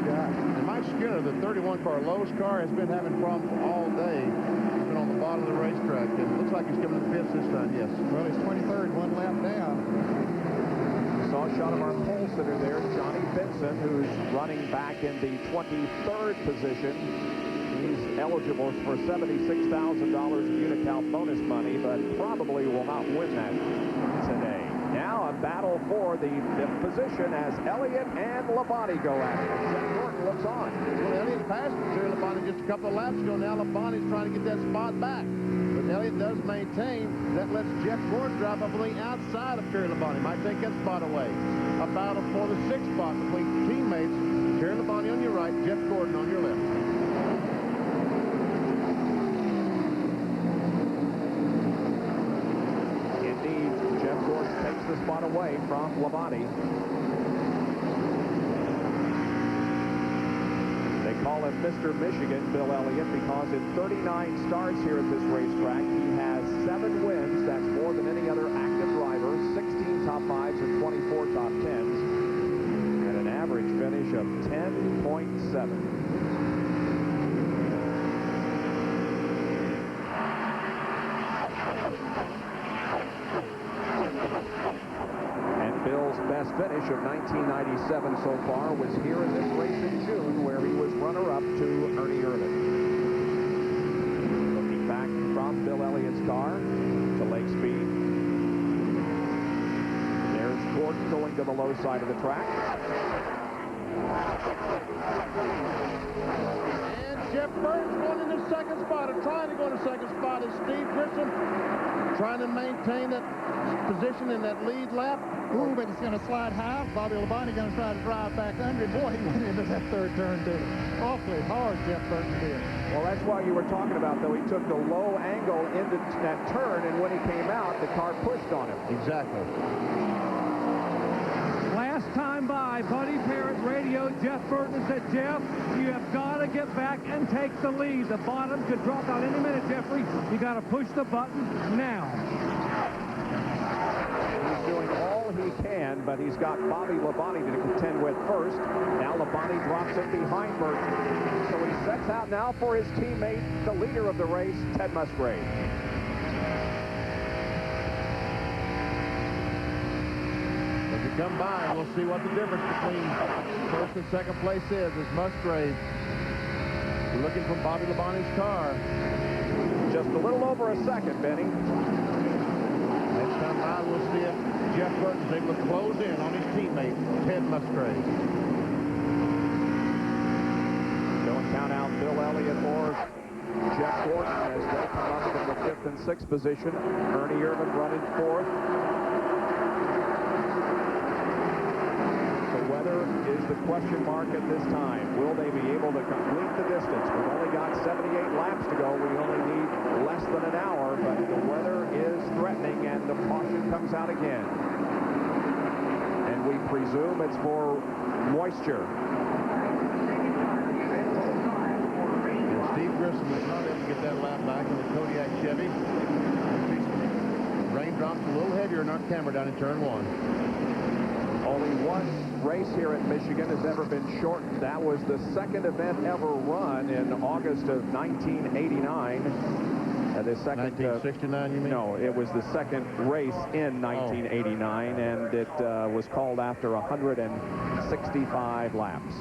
guy.
And Mike Skinner, the 31 car, Lowe's car, has been having problems all day. He's been on the bottom of the racetrack, and it looks like he's coming to the pits this time, yes.
Well, he's 23rd, 1 lap down.
Saw a shot of our pole sitter there, Johnny Benson, who's running back in the 23rd position. He's eligible for $76,000 in Unocal bonus money, but probably will not win that today. Now a battle for the 5th position as Elliott and Labonte go at it. Jeff Gordon looks on.
Well, Elliott passed Terry Labonte just a couple of laps ago. Now Labonte's trying to get that spot back. But Elliott does maintain. That lets Jeff Gordon drive up on the outside of Terry Labonte. Might take that spot away. A battle for the 6th spot between teammates. Terry Labonte on your right, Jeff Gordon on your left.
Indeed, Jeff Gordon takes the spot away from Labonte. They call him Mr. Michigan, Bill Elliott, because in 39 starts here at this racetrack, he has 7 wins. That's more than any other active driver, 16 top 5s and 24 top 10s, and an average finish of 10.7. Bill's best finish of 1997 so far was here in this race in June, where he was runner-up to Ernie Irvin. Looking back from Bill Elliott's car to Lake Speed. There's Gordon going to the low side of the track.
And Jeff Burton's going in the 2nd spot, or trying to go in the 2nd spot, is Steve Grissom trying to maintain that position in that lead lap.
Ooh, but he's going to slide high. Bobby Labonte going to try to drive back under him. Boy, he went into that 3rd turn, too. Awfully hard, Jeff Burton did.
Well, that's why you were talking about, though. He took the low angle into that turn, and when he came out, the car pushed on him.
Exactly.
Last time by, Buddy Parrott radioed Jeff Burton and said, Jeff, you have got to get back and take the lead. The bottom could drop out any minute, Jeffrey. You got to push the button now.
He's doing all he can, but he's got Bobby Labonte to contend with first. Now Labonte drops it behind Burton. So he sets out now for his teammate, the leader of the race, Ted Musgrave.
As we come by, we'll see what the difference between 1st and 2nd place is as Musgrave looking from Bobby Labonte's car.
Just a little over a second, Benny.
Next time by, we'll see if Jeff Burton's able to close in on his teammate, Ted Musgrave.
Don't count out Bill Elliott or Jeff Gordon as they come up from the 5th and 6th position. Ernie Irvin running 4th. The weather is the question mark at this time. Will they be able to complete the distance? We've only got 78 laps to go. We only need less than an hour, but the weather is threatening, and the caution comes out again. And we presume it's for moisture.
And Steve Grissom was not able to get that lap back in the Kodiak Chevy. Raindrops a little heavier in our camera down in turn 1.
Only one race here at Michigan has ever been shortened. That was the 2nd event ever run in August of 1989. The second,
1969, you mean?
No, it was the 2nd race in 1989, and it was called after 165 laps. You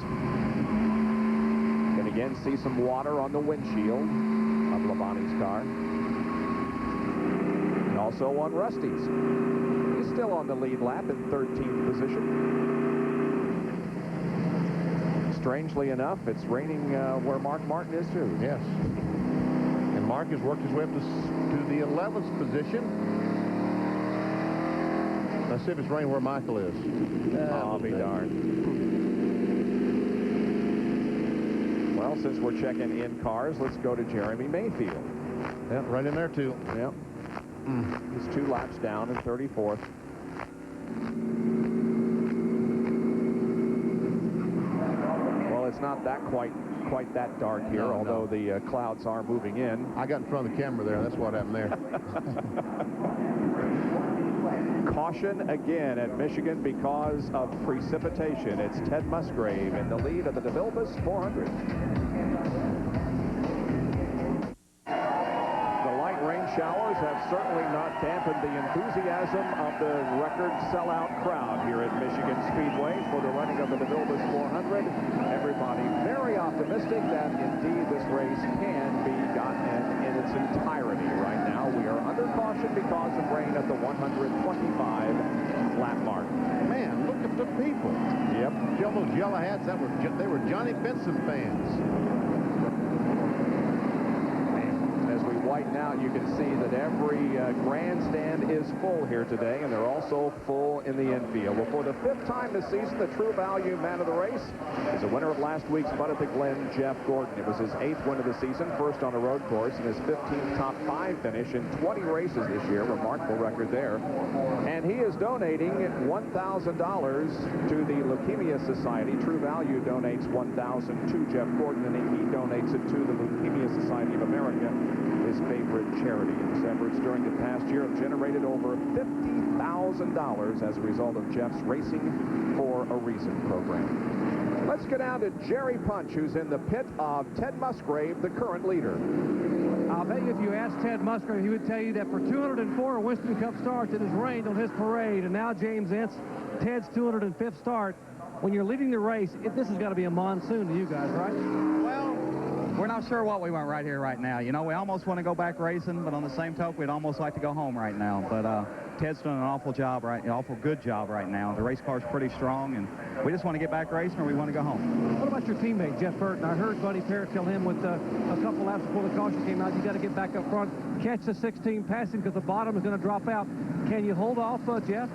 can again see some water on the windshield of Labonte's car. And also on Rusty's. He's still on the lead lap in 13th position. Strangely enough, it's raining where Mark Martin is too.
Yes. And Mark has worked his way up to the 11th position. Let's see if it's raining where Michael is.
I'll be darned. Well, since we're checking in cars, let's go to Jeremy Mayfield.
Yep, right in there too.
Yep. He's 2 laps down in 34th. Well, it's not that quite that dark here, although the clouds are moving in.
I got in front of the camera there. That's what happened there.
Caution again at Michigan because of precipitation. It's Ted Musgrave in the lead of the DeVilbiss 400. The light rain showers have certainly not dampened the enthusiasm of the record sellout crowd here at Michigan Speedway for the running of the DeVilbiss 400. Everybody very optimistic that indeed this race can be gotten in its entirety right now. We are under caution because of rain at the 125 lap mark.
Man, look at the people.
Yep.
Those yellow hats, they were Johnny Benson fans.
As we whiten out, you can see that every grandstand is full here today, and they're also full in the infield. Well, for the 5th time this season, the True Value man of the race is the winner of last week's Bud at the Glen, Jeff Gordon. It was his 8th win of the season, first on a road course, and his 15th top 5 finish in 20 races this year. Remarkable record there. And he is donating $1,000 to the Leukemia Society. True Value donates $1,000 to Jeff Gordon, and he donates it to the Leukemia Society of America, his favorite charity. His efforts during the past year have generated over $50,000 as a result of Jeff's Racing for a Reason program. Let's get down to Jerry Punch, who's in the pit of Ted Musgrave, the current leader.
I'll bet you if you asked Ted Musgrave, he would tell you that for 204 Winston Cup starts, it has rained on his parade. And now James Entz, Ted's 205th start. When you're leading the race, this has got to be a monsoon to you guys, right?
Well, we're not sure what we want right here, right now. You know, we almost want to go back racing, but on the same token, we'd almost like to go home right now. But Ted's doing an awful good job right now. The race car's pretty strong, and we just want to get back racing, or we want to go home.
What about your teammate, Jeff Burton? I heard Buddy Parrott tell him with a couple laps before the caution came out, you got to get back up front, catch the 16 passing because the bottom is going to drop out. Can you hold off, Jeff?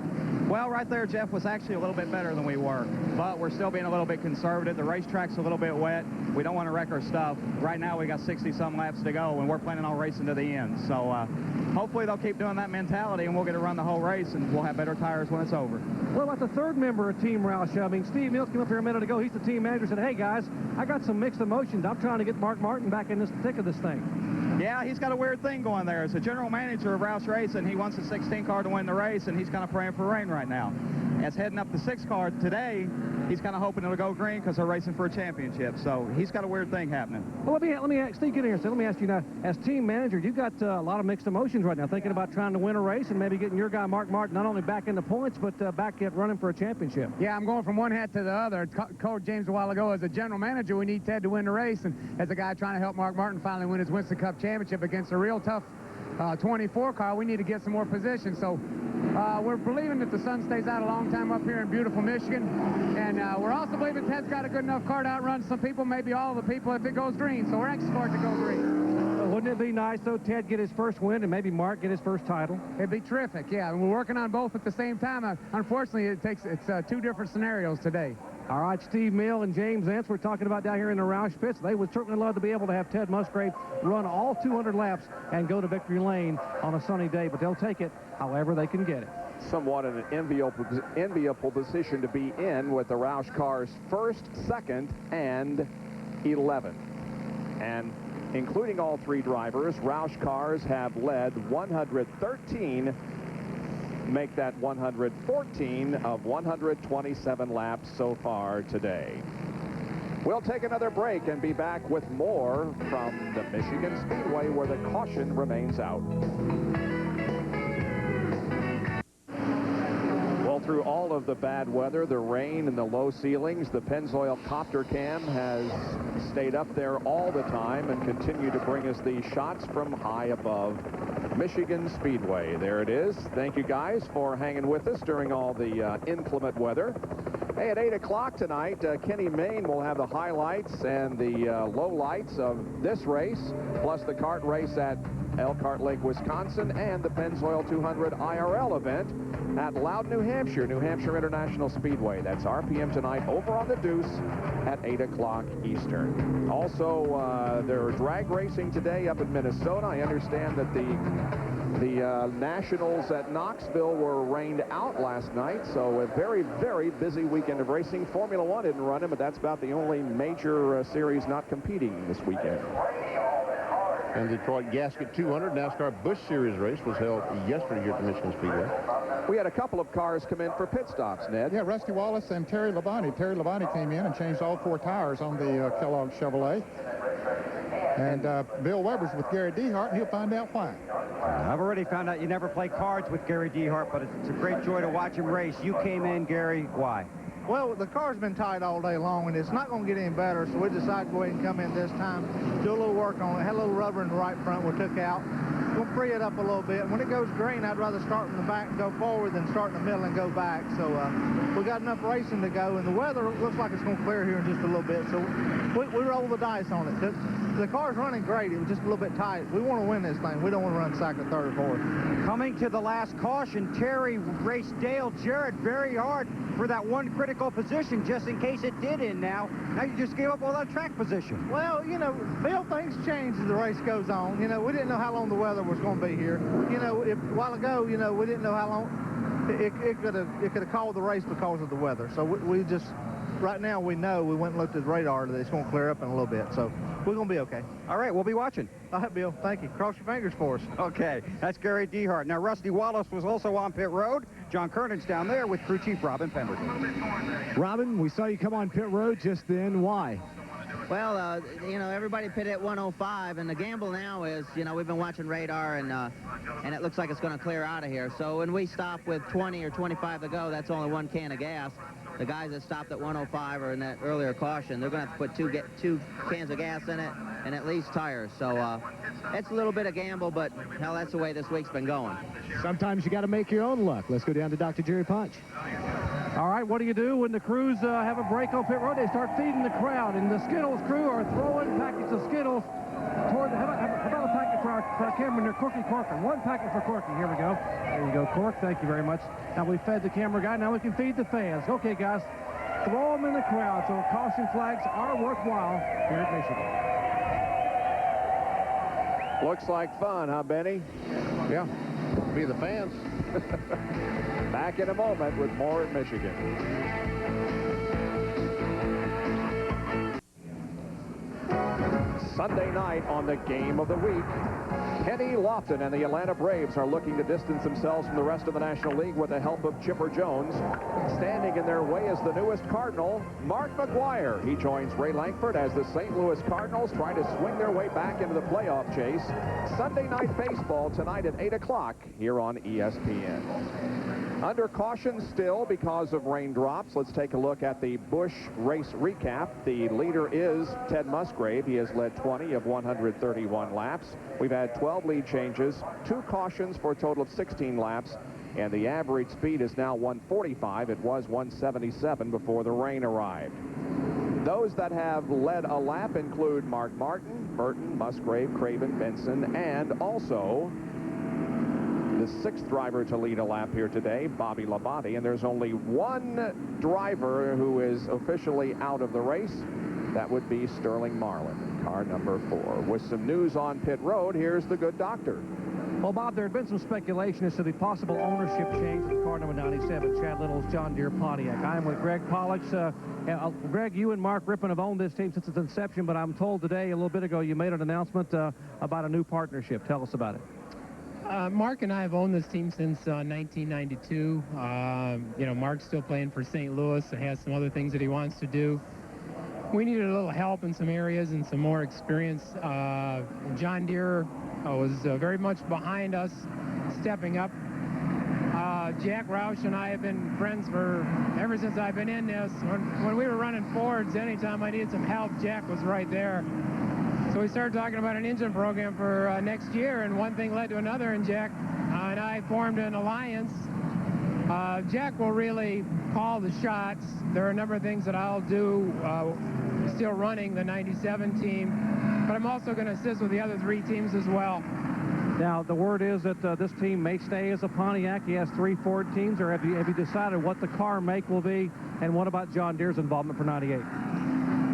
Well, right there, Jeff was actually a little bit better than we were, but we're still being a little bit conservative. The racetrack's a little bit wet. We don't want to wreck our stuff. Right now, we got 60-some laps to go, and we're planning on racing to the end. So hopefully they'll keep doing that mentality, and we'll get to run the whole race, and we'll have better tires when it's over.
What about the third member of Team Roush? I mean, Steve Mills came up here a minute ago. He's the team manager. Said, hey, guys, I got some mixed emotions. I'm trying to get Mark Martin back in the thick of this thing.
Yeah, he's got a weird thing going there. As a general manager of Roush Racing, he wants the 16 car to win the race, and he's kind of praying for rain right now. As heading up the 6 car today, he's kind of hoping it'll go green because they're racing for a championship. So he's got a weird thing happening.
Well, let me Steve, get in here. So let me ask you now, as team manager, you've got a lot of mixed emotions right now, thinking about trying to win a race and maybe getting your guy Mark Martin not only back in the points, but back at running for a championship.
Yeah, I'm going from one hat to the other. Told James a while ago, as a general manager, we need Ted to win the race, and as a guy trying to help Mark Martin finally win his Winston Cup championship against a real tough 24 car, we need to get some more position. So we're believing that the sun stays out a long time up here in beautiful Michigan, and we're also believing Ted's got a good enough car to outrun some people, maybe all the people, if it goes green. So we're anxious for it to go green.
Wouldn't it be nice, though, Ted get his first win and maybe Mark get his first title?
It'd be terrific, yeah. And we're working on both at the same time. Unfortunately, it's 2 different scenarios today.
All right, Steve Mill and James Entz, we're talking about down here in the Roush pits. They would certainly love to be able to have Ted Musgrave run all 200 laps and go to victory lane on a sunny day, but they'll take it however they can get it.
Somewhat an enviable position to be in with the Roush cars 1st, 2nd, and 11th. And including all 3 drivers, Roush cars have led 113, make that 114 of 127 laps so far today. We'll take another break and be back with more from the Michigan Speedway, where the caution remains out. Well, through all of the bad weather, the rain and the low ceilings. The Pennzoil copter cam has stayed up there all the time and continued to bring us these shots from high above Michigan Speedway. There it is. Thank you guys for hanging with us during all the inclement weather. Hey, at 8 o'clock tonight, Kenny Mayne will have the highlights and the lowlights of this race, plus the kart race at Elkhart Lake, Wisconsin, and the Pennzoil 200 IRL event at Loudon, New Hampshire, New Hampshire International Speedway. That's RPM tonight over on the Deuce at 8 o'clock Eastern. Also, they're drag racing today up in Minnesota. I understand that the Nationals at Knoxville were rained out last night, so a very, very busy weekend of racing. Formula One didn't run it, but that's about the only major series not competing this weekend.
And the Detroit Gasket 200 NASCAR Busch Series race was held yesterday here at the Michigan Speedway.
We had a couple of cars come in for pit stops, Ned.
Yeah, Rusty Wallace and Terry Labonte. Terry Labonte came in and changed all 4 tires on the Kellogg Chevrolet. And Bill Weber's with Gary Dehart, and he'll find out why.
I've already found out you never play cards with Gary Dehart, but it's a great joy to watch him race. You came in, Gary. Why?
Well, the car's been tight all day long, and it's not going to get any better, so we decided to go ahead and come in this time, do a little work on it. Had a little rubber in the right front we took out. We'll free it up a little bit. When it goes green, I'd rather start from the back and go forward than start in the middle and go back. So we got enough racing to go, and the weather looks like it's going to clear here in just a little bit. So we roll the dice on it. The car's running great. It was just a little bit tight. We want to win this thing. We don't want to run second, third, or fourth.
Coming to the last caution, Terry raced Dale Jarrett very hard for that one critical position, just in case it did end now. Now you just gave up all that track position.
Well, you know, Bill, things change as the race goes on. You know, we didn't know how long the weather was going to be here. You know, a while ago, you know, we didn't know how long it could have called the race because of the weather. So we just, right now we know, we went and looked at the radar that it's going to clear up in a little bit. So we're going to be okay.
All right, we'll be watching.
All right, Bill. Thank you. Cross your fingers for us.
Okay, that's Gary Dehart. Now, Rusty Wallace was also on pit road. John Kernan's down there with crew chief Robin Pemberton.
Robin, we saw you come on pit road just then. Why?
Well, you know, everybody pitted at 105, and the gamble now is, you know, we've been watching radar, and it looks like it's going to clear out of here. So when we stop with 20 or 25 to go, that's only 1 can of gas. The guys that stopped at 105 or in that earlier caution, they're going to have to put two cans of gas in it and at least tires. So it's a little bit of gamble, but hell, that's the way this week's been going.
Sometimes you got to make your own luck. Let's go down to Dr. Jerry Punch.
All right, what do you do when the crews have a break on pit road? They start feeding the crowd, and the Skittles crew are throwing packets of Skittles toward the... How about a packet for our camera near Corky Corcoran? 1 packet for Corky. Here we go. There you go, Cork. Thank you very much. Now we fed the camera guy. Now we can feed the fans. Okay, guys, throw them in the crowd. So caution flags are worthwhile here at Michigan.
Looks like fun, huh, Benny?
Yeah, be the fans.
Back in a moment with more at Michigan. Sunday night on the Game of the Week, Kenny Lofton and the Atlanta Braves are looking to distance themselves from the rest of the National League with the help of Chipper Jones. Standing in their way is the newest Cardinal, Mark McGwire. He joins Ray Lankford as the St. Louis Cardinals try to swing their way back into the playoff chase. Sunday night baseball tonight at 8 o'clock here on ESPN. Under caution still because of raindrops. Let's take a look at the Busch race recap. The leader is Ted Musgrave. He has led 20 of 131 laps. We've had 12 lead changes, 2 cautions for a total of 16 laps, and the average speed is now 145. It was 177 before the rain arrived. Those that have led a lap include Mark Martin, Burton, Musgrave, Craven, Benson, and also the 6th driver to lead a lap here today, Bobby Labonte, and there's only 1 driver who is officially out of the race. That would be Sterling Marlin, car number 4. With some news on pit road, here's the good doctor.
Well, Bob, there had been some speculation as to the possible ownership change of car number 97, Chad Little's John Deere Pontiac. I am with Greg Pollux. Greg, you and Mark Rippon have owned this team since its inception, but I'm told today, a little bit ago, you made an announcement about a new partnership. Tell us about it.
Mark and I have owned this team since 1992. You know, Mark's still playing for St. Louis and has some other things that he wants to do. We needed a little help in some areas and some more experience. John Deere was very much behind us, stepping up. Jack Roush and I have been friends ever since I've been in this. When we were running Fords, anytime I needed some help, Jack was right there. So we started talking about an engine program for next year, and one thing led to another, and Jack and I formed an alliance. Jack will really call the shots. There are a number of things that I'll do still running the 97 team, but I'm also going to assist with the other 3 teams as well.
Now, the word is that this team may stay as a Pontiac. He has 3 Ford teams, or have you decided what the car make will be, and what about John Deere's involvement for 98?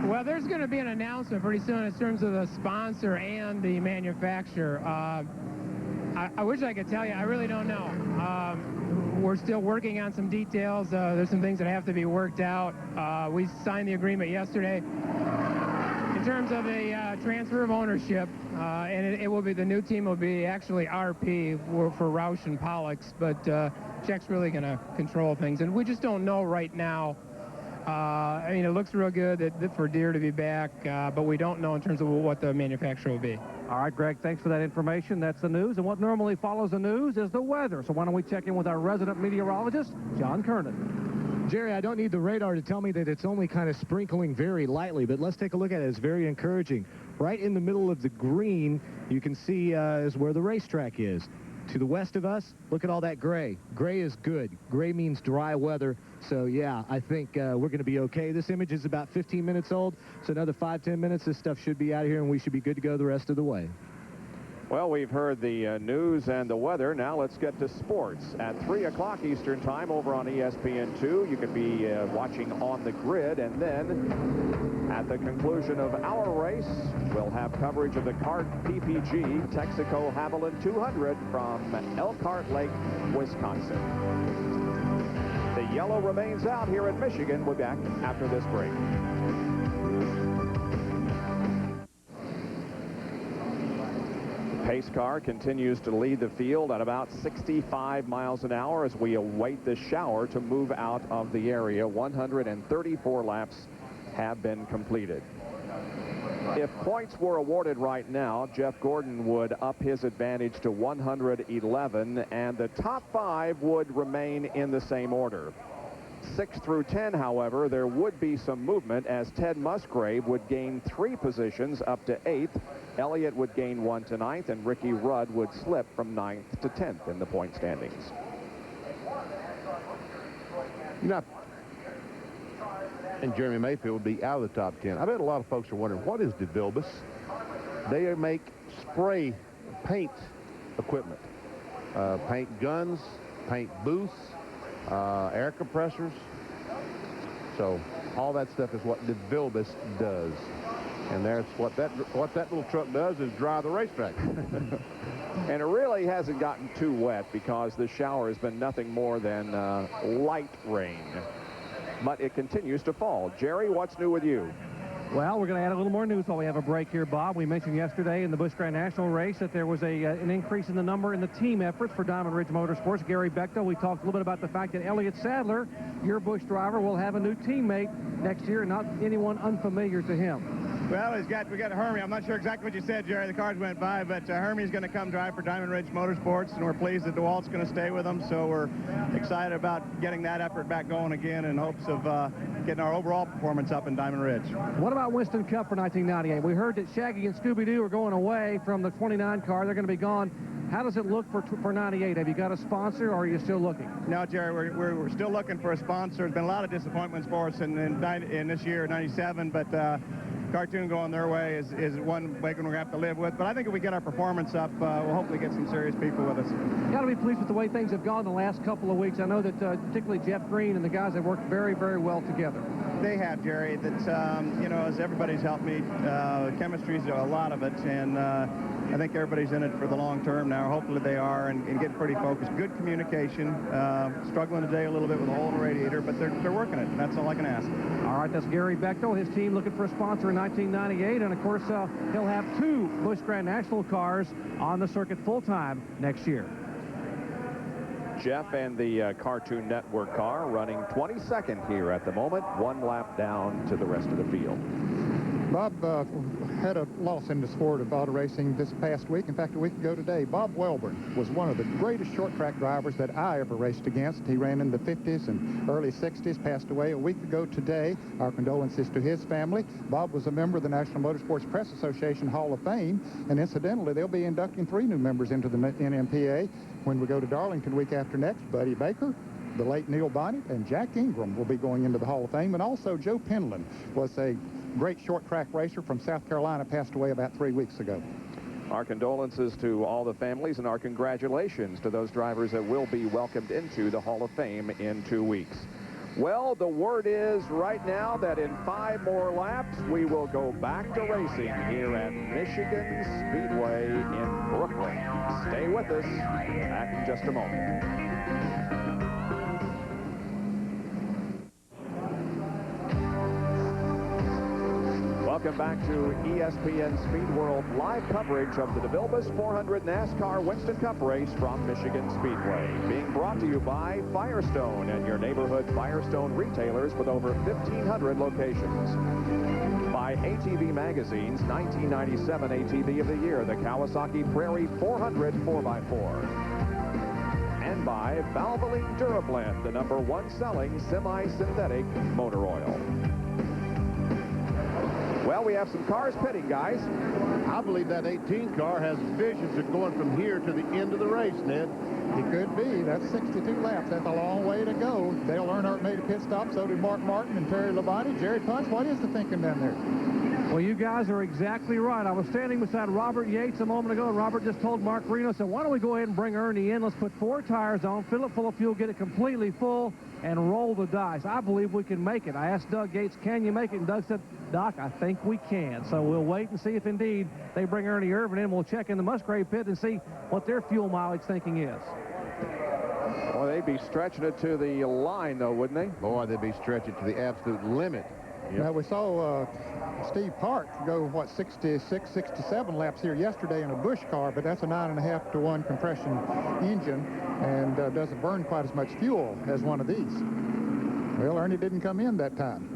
Well, there's going to be an announcement pretty soon in terms of the sponsor and the manufacturer. I wish I could tell you. I really don't know. We're still working on some details. There's some things that have to be worked out. We signed the agreement yesterday. In terms of the transfer of ownership, and it will be, the new team will be actually RP for Roush and Pollux, but Jack's really going to control things, and we just don't know right now. I mean, it looks real good for Deere to be back, but we don't know in terms of what the manufacturer will be.
All right, Greg, thanks for that information. That's the news, and what normally follows the news is the weather. So why don't we check in with our resident meteorologist, John Kernan.
Jerry, I don't need the radar to tell me that it's only kind of sprinkling very lightly, but let's take a look at it. It's very encouraging. Right in the middle of the green, you can see is where the racetrack is. To the west of us, look at all that gray. Gray is good. Gray means dry weather. So, yeah, I think we're going to be okay. This image is about 15 minutes old, so another 5-10 minutes, this stuff should be out of here, and we should be good to go the rest of the way.
Well, we've heard the news and the weather. Now let's get to sports. At 3 o'clock Eastern Time over on ESPN2, you can be watching On the Grid. And then at the conclusion of our race, we'll have coverage of the CART PPG Texaco Haviland 200 from Elkhart Lake, Wisconsin. The yellow remains out here in Michigan. We'll be back after this break. Pace car continues to lead the field at about 65 miles an hour as we await the shower to move out of the area. 134 laps have been completed. If points were awarded right now, Jeff Gordon would up his advantage to 111, and the top 5 would remain in the same order. 6 through 10, however, there would be some movement as Ted Musgrave would gain 3 positions up to 8th. Elliott would gain 1 to 9th, and Ricky Rudd would slip from 9th to 10th in the point standings.
And Jeremy Mayfield would be out of the top 10. I bet a lot of folks are wondering, what is DeVilbiss? They make spray paint equipment. Paint guns, paint booths, air compressors. So all that stuff is what DeVilbiss does. And there's what that little truck does is dry the racetrack.
And it really hasn't gotten too wet because the shower has been nothing more than light rain. But it continues to fall. Jerry, what's new with you?
Well, we're going to add a little more news while we have a break here, Bob. We mentioned yesterday in the Busch Grand National race that there was an increase in the number in the team efforts for Diamond Ridge Motorsports. Gary Bechtel, we talked a little bit about the fact that Elliott Sadler, your Busch driver, will have a new teammate next year, not anyone unfamiliar to him.
Well, we got Hermie. I'm not sure exactly what you said, Jerry. The cars went by, but Hermie's going to come drive for Diamond Ridge Motorsports, and we're pleased that DeWalt's going to stay with them. So we're excited about getting that effort back going again in hopes of getting our overall performance up in Diamond Ridge.
What about Winston Cup for 1998? We heard that Shaggy and Scooby-Doo are going away from the 29 car. They're going to be gone. How does it look for 98? Have you got a sponsor, or are you still looking?
No, Jerry, we're still looking for a sponsor. There's been a lot of disappointments for us in this year, 97, but Cartoon going their way is one way we're going to have to live with. But I think if we get our performance up, we'll hopefully get some serious people with us.
Got to be pleased with the way things have gone the last couple of weeks. I know that particularly Jeff Green and the guys have worked very, very well together.
They have, Jerry. That's, you know, as everybody's helped me, chemistry's a lot of it, and I think everybody's in it for the long term now. Hopefully they are, and getting pretty focused. Good communication. Struggling today a little bit with a hole in the radiator, but they're working it. That's all I can ask.
All right, that's Gary Bechtel. His team looking for a sponsor in 1998, and of course he'll have 2 Busch Grand National cars on the circuit full-time next year.
Jeff and the Cartoon Network car running 22nd here at the moment, 1 lap down to the rest of the field.
Bob had a loss in the sport of auto racing this past week. In fact, a week ago today, Bob Welborn was one of the greatest short track drivers that I ever raced against. He ran in the 50s and early 60s, passed away a week ago today. Our condolences to his family. Bob was a member of the National Motorsports Press Association Hall of Fame, and incidentally, they'll be inducting 3 new members into the NMPA when we go to Darlington week after next. Buddy Baker, the late Neil Bonnet, and Jack Ingram will be going into the Hall of Fame. And also Joe Penland was a great short track racer from South Carolina, passed away about 3 weeks ago.
Our condolences to all the families and our congratulations to those drivers that will be welcomed into the Hall of Fame in 2 weeks. Well, the word is right now that in 5 more laps, we will go back to racing here at Michigan Speedway in Brooklyn. Stay with us. Back in just a moment. Welcome back to ESPN Speed World live coverage of the DeVilbiss 400 NASCAR Winston Cup race from Michigan Speedway. Being brought to you by Firestone and your neighborhood Firestone retailers with over 1,500 locations. By ATV Magazine's 1997 ATV of the Year, the Kawasaki Prairie 400 4x4. And by Valvoline Durablend, the #1 selling semi-synthetic motor oil. Well, we have some cars pitting, guys.
I believe that 18 car has visions of going from here to the end of the race, Ned.
It could be. That's 62 laps. That's a long way to go. Dale Earnhardt made a pit stop. So did Mark Martin and Terry Labonte. Jerry Punch, what is the thinking down there?
Well, you guys are exactly right. I was standing beside Robert Yates a moment ago, and Robert just told Mark Reno, said, why don't we go ahead and bring Ernie in? Let's put 4 tires on, fill it full of fuel, get it completely full, and roll the dice. I believe we can make it. I asked Doug Gates, can you make it? And Doug said, Doc, I think we can. So we'll wait and see if indeed they bring Ernie Irvin in. We'll check in the Musgrave pit and see what their fuel mileage thinking is.
Well, they'd be stretching it to the line, though, wouldn't they?
Boy, they'd be stretching it to the absolute limit.
Yep. Now, we saw Steve Park go, 66, 67 laps here yesterday in a Busch car, but that's a 9.5 to 1 compression engine and doesn't burn quite as much fuel as one of these. Well, Ernie didn't come in that time.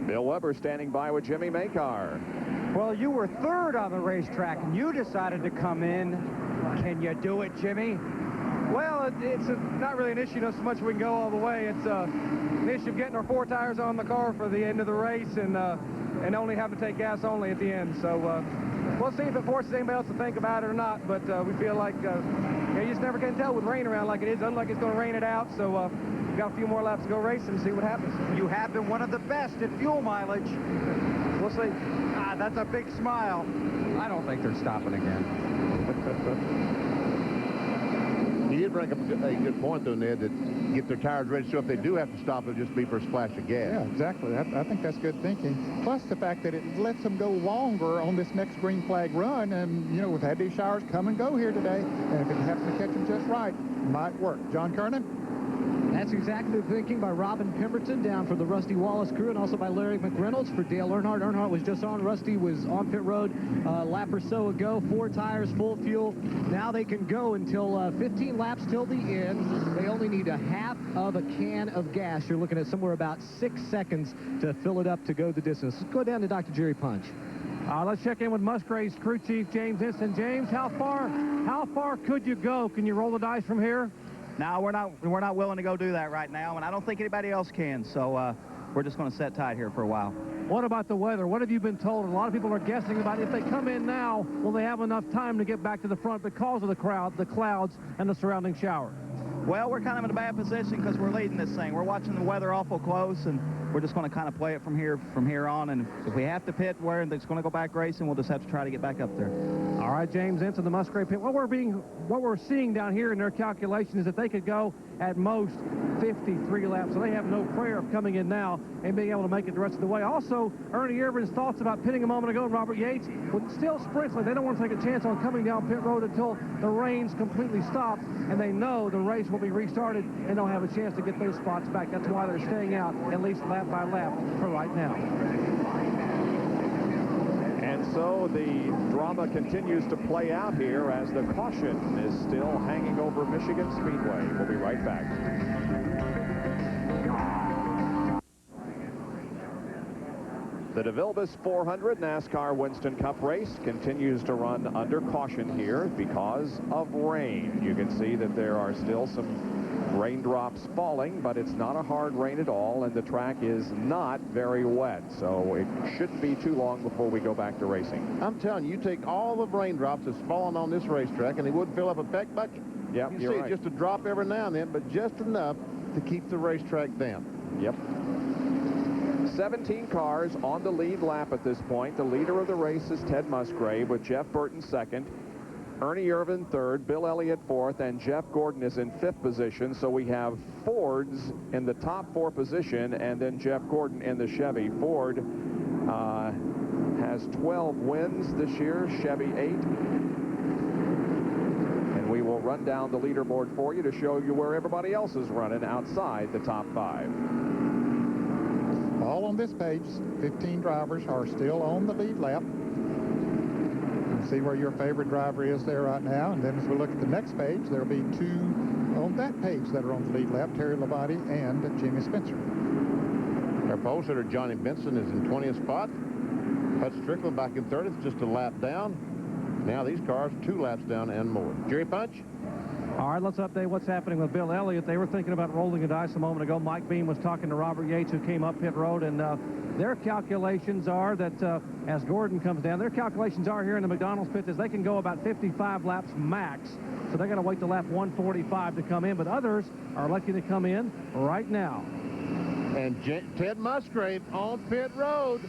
Bill Weber standing by with Jimmy Makar.
Well, you were 3rd on the racetrack, and you decided to come in. Can you do it, Jimmy?
Well, it's not really an issue, not so much we can go all the way. It's an issue of getting our 4 tires on the car for the end of the race and only having to take gas only at the end. So we'll see if it forces anybody else to think about it or not. But we feel like you just never can tell with rain around like it is. Unlike it's going to rain it out. So we've got a few more laps to go racing and see what happens.
You have been one of the best at fuel mileage.
We'll see.
Ah, that's a big smile.
I don't think they're stopping again.
You did bring up a good point, though, Ned, that get their tires ready, so if they do have to stop, it'll just be for a splash of gas.
Yeah, exactly. I think that's good thinking. Plus the fact that it lets them go longer on this next green flag run. And, you know, we've had these showers come and go here today. And if it happens to catch them just right, it might work. John Kernan?
That's exactly the thinking by Robin Pemberton down for the Rusty Wallace crew, and also by Larry McReynolds for Dale Earnhardt. Earnhardt was just on. Rusty was on pit road a lap or so ago. 4 tires, full fuel. Now they can go until 15 laps till the end. They only need a half of a can of gas. You're looking at somewhere about 6 seconds to fill it up to go the distance. Let's go down to Dr. Jerry Punch.
Let's check in with Musgrave's crew chief, James Winston. James, how far could you go? Can you roll the dice from here?
No, we're not willing to go do that right now, and I don't think anybody else can. So we're just going to sit tight here for a while.
What about the weather? What have you been told? A lot of people are guessing about if they come in now, will they have enough time to get back to the front because of the crowd, the clouds, and the surrounding shower?
Well, we're kind of in a bad position because we're leading this thing. We're watching the weather awful close, and we're just going to kind of play it from here on. And if we have to pit where it's going to go back racing, we'll just have to try to get back up there.
All right, James, into the Musgrave pit. What we're seeing down here in their calculation is that they could go at most 53 laps, so they have no prayer of coming in now and being able to make it the rest of the way. Also, Ernie Irvin's thoughts about pitting a moment ago, Robert Yates, with still sprinkling. They don't want to take a chance on coming down pit road until the rains completely stop, and they know the race will be restarted and they'll have a chance to get those spots back. That's why they're staying out at least lap by lap for right now.
And so the drama continues to play out here as the caution is still hanging over Michigan Speedway. We'll be right back. The DeVilbiss 400 NASCAR Winston Cup race continues to run under caution here because of rain. You can see that there are still some raindrops falling, but it's not a hard rain at all, and the track is not very wet, so it shouldn't be too long before we go back to racing.
I'm telling you, you take all the raindrops that's fallen on this racetrack, and they wouldn't fill up a peck bucket.
Yep,
you
you're
see
right.
Just a drop every now and then, but just enough to keep the racetrack down.
Yep. 17 cars on the lead lap at this point. The leader of the race is Ted Musgrave with Jeff Burton second, Ernie Irvin third, Bill Elliott fourth, and Jeff Gordon is in fifth position. So we have Fords in the top four position, and then Jeff Gordon in the Chevy. Ford has 12 wins this year, Chevy 8. And we will run down the leaderboard for you to show you where everybody else is running outside the top 5.
All on this page, 15 drivers are still on the lead lap. You can see where your favorite driver is there right now. And then as we look at the next page, there'll be 2 on that page that are on the lead lap, Terry Labonte and Jimmy Spencer.
Our pole sitter, Johnny Benson, is in 20th spot. Hut Strickland back in 30th, just a lap down. Now these cars 2 laps down and more. Jerry Punch?
All right, let's update what's happening with Bill Elliott. They were thinking about rolling the dice a moment ago. Mike Beam was talking to Robert Yates, who came up pit road, and their calculations are that as Gordon comes down, their calculations are here in the McDonald's pit is they can go about 55 laps max. So they're going to wait till lap 145 to come in, but others are lucky to come in right now.
And Ted Musgrave on pit road.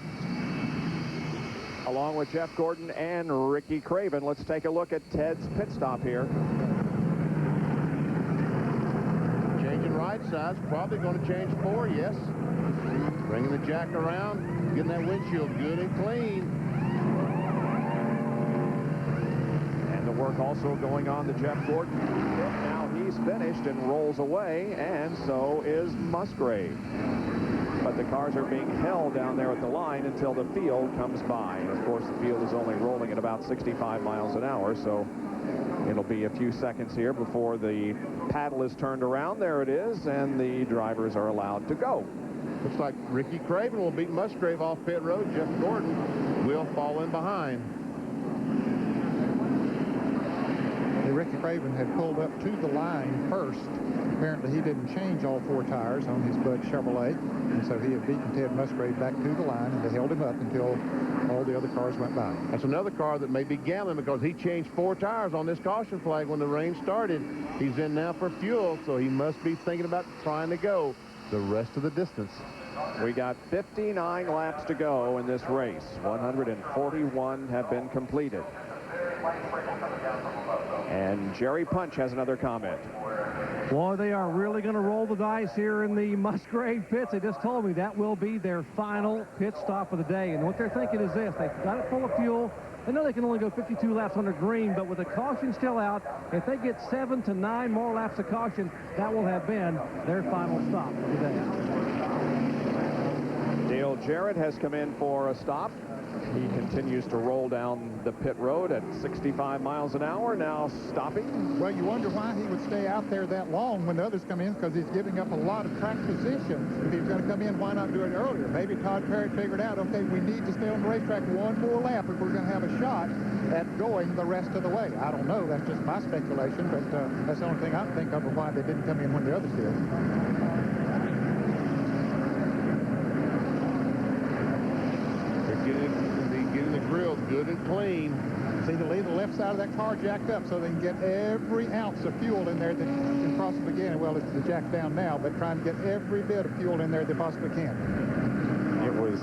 Along with Jeff Gordon and Ricky Craven. Let's take a look at Ted's pit stop here.
Changing right sides, probably going to change 4, yes. Bringing the jack around, getting that windshield good and clean.
And the work also going on to Jeff Gordon. Now he's finished and rolls away, and so is Musgrave. But the cars are being held down there at the line until the field comes by. And of course, the field is only rolling at about 65 miles an hour, so it'll be a few seconds here before the paddle is turned around. There it is, and the drivers are allowed to go.
Looks like Ricky Craven will beat Musgrave off pit road. Jeff Gordon will fall in behind.
Ricky Craven had pulled up to the line first. Apparently he didn't change all 4 tires on his Bud Chevrolet, and so he had beaten Ted Musgrave back to the line, and they held him up until all the other cars went by.
That's another car that may be gambling because he changed 4 tires on this caution flag when the rain started. He's in now for fuel, so he must be thinking about trying to go the rest of the distance.
We got 59 laps to go in this race. 141 have been completed. And Jerry Punch has another comment.
Boy, they are really going to roll the dice here in the Musgrave pits. They just told me that will be their final pit stop of the day. And what they're thinking is this. They've got it full of fuel. They know they can only go 52 laps under green, but with the caution still out, if they get 7 to 9 more laps of caution, that will have been their final stop of the day.
Dale Jarrett has come in for a stop. He continues to roll down the pit road at 65 miles an hour, now stopping.
Well, you wonder why he would stay out there that long when the others come in, because he's giving up a lot of track position. If he's going to come in, why not do it earlier? Maybe Todd Perry figured out, okay, we need to stay on the racetrack 1 more lap if we're going to have a shot at going the rest of the way. I don't know. That's just my speculation, but that's the only thing I can think of why they didn't come in when the others did.
Getting the grill good and clean.
See, to leave the left side of that car jacked up so they can get every ounce of fuel in there that can possibly get. Well, it's the jack down now, but trying to get every bit of fuel in there they possibly can.
It was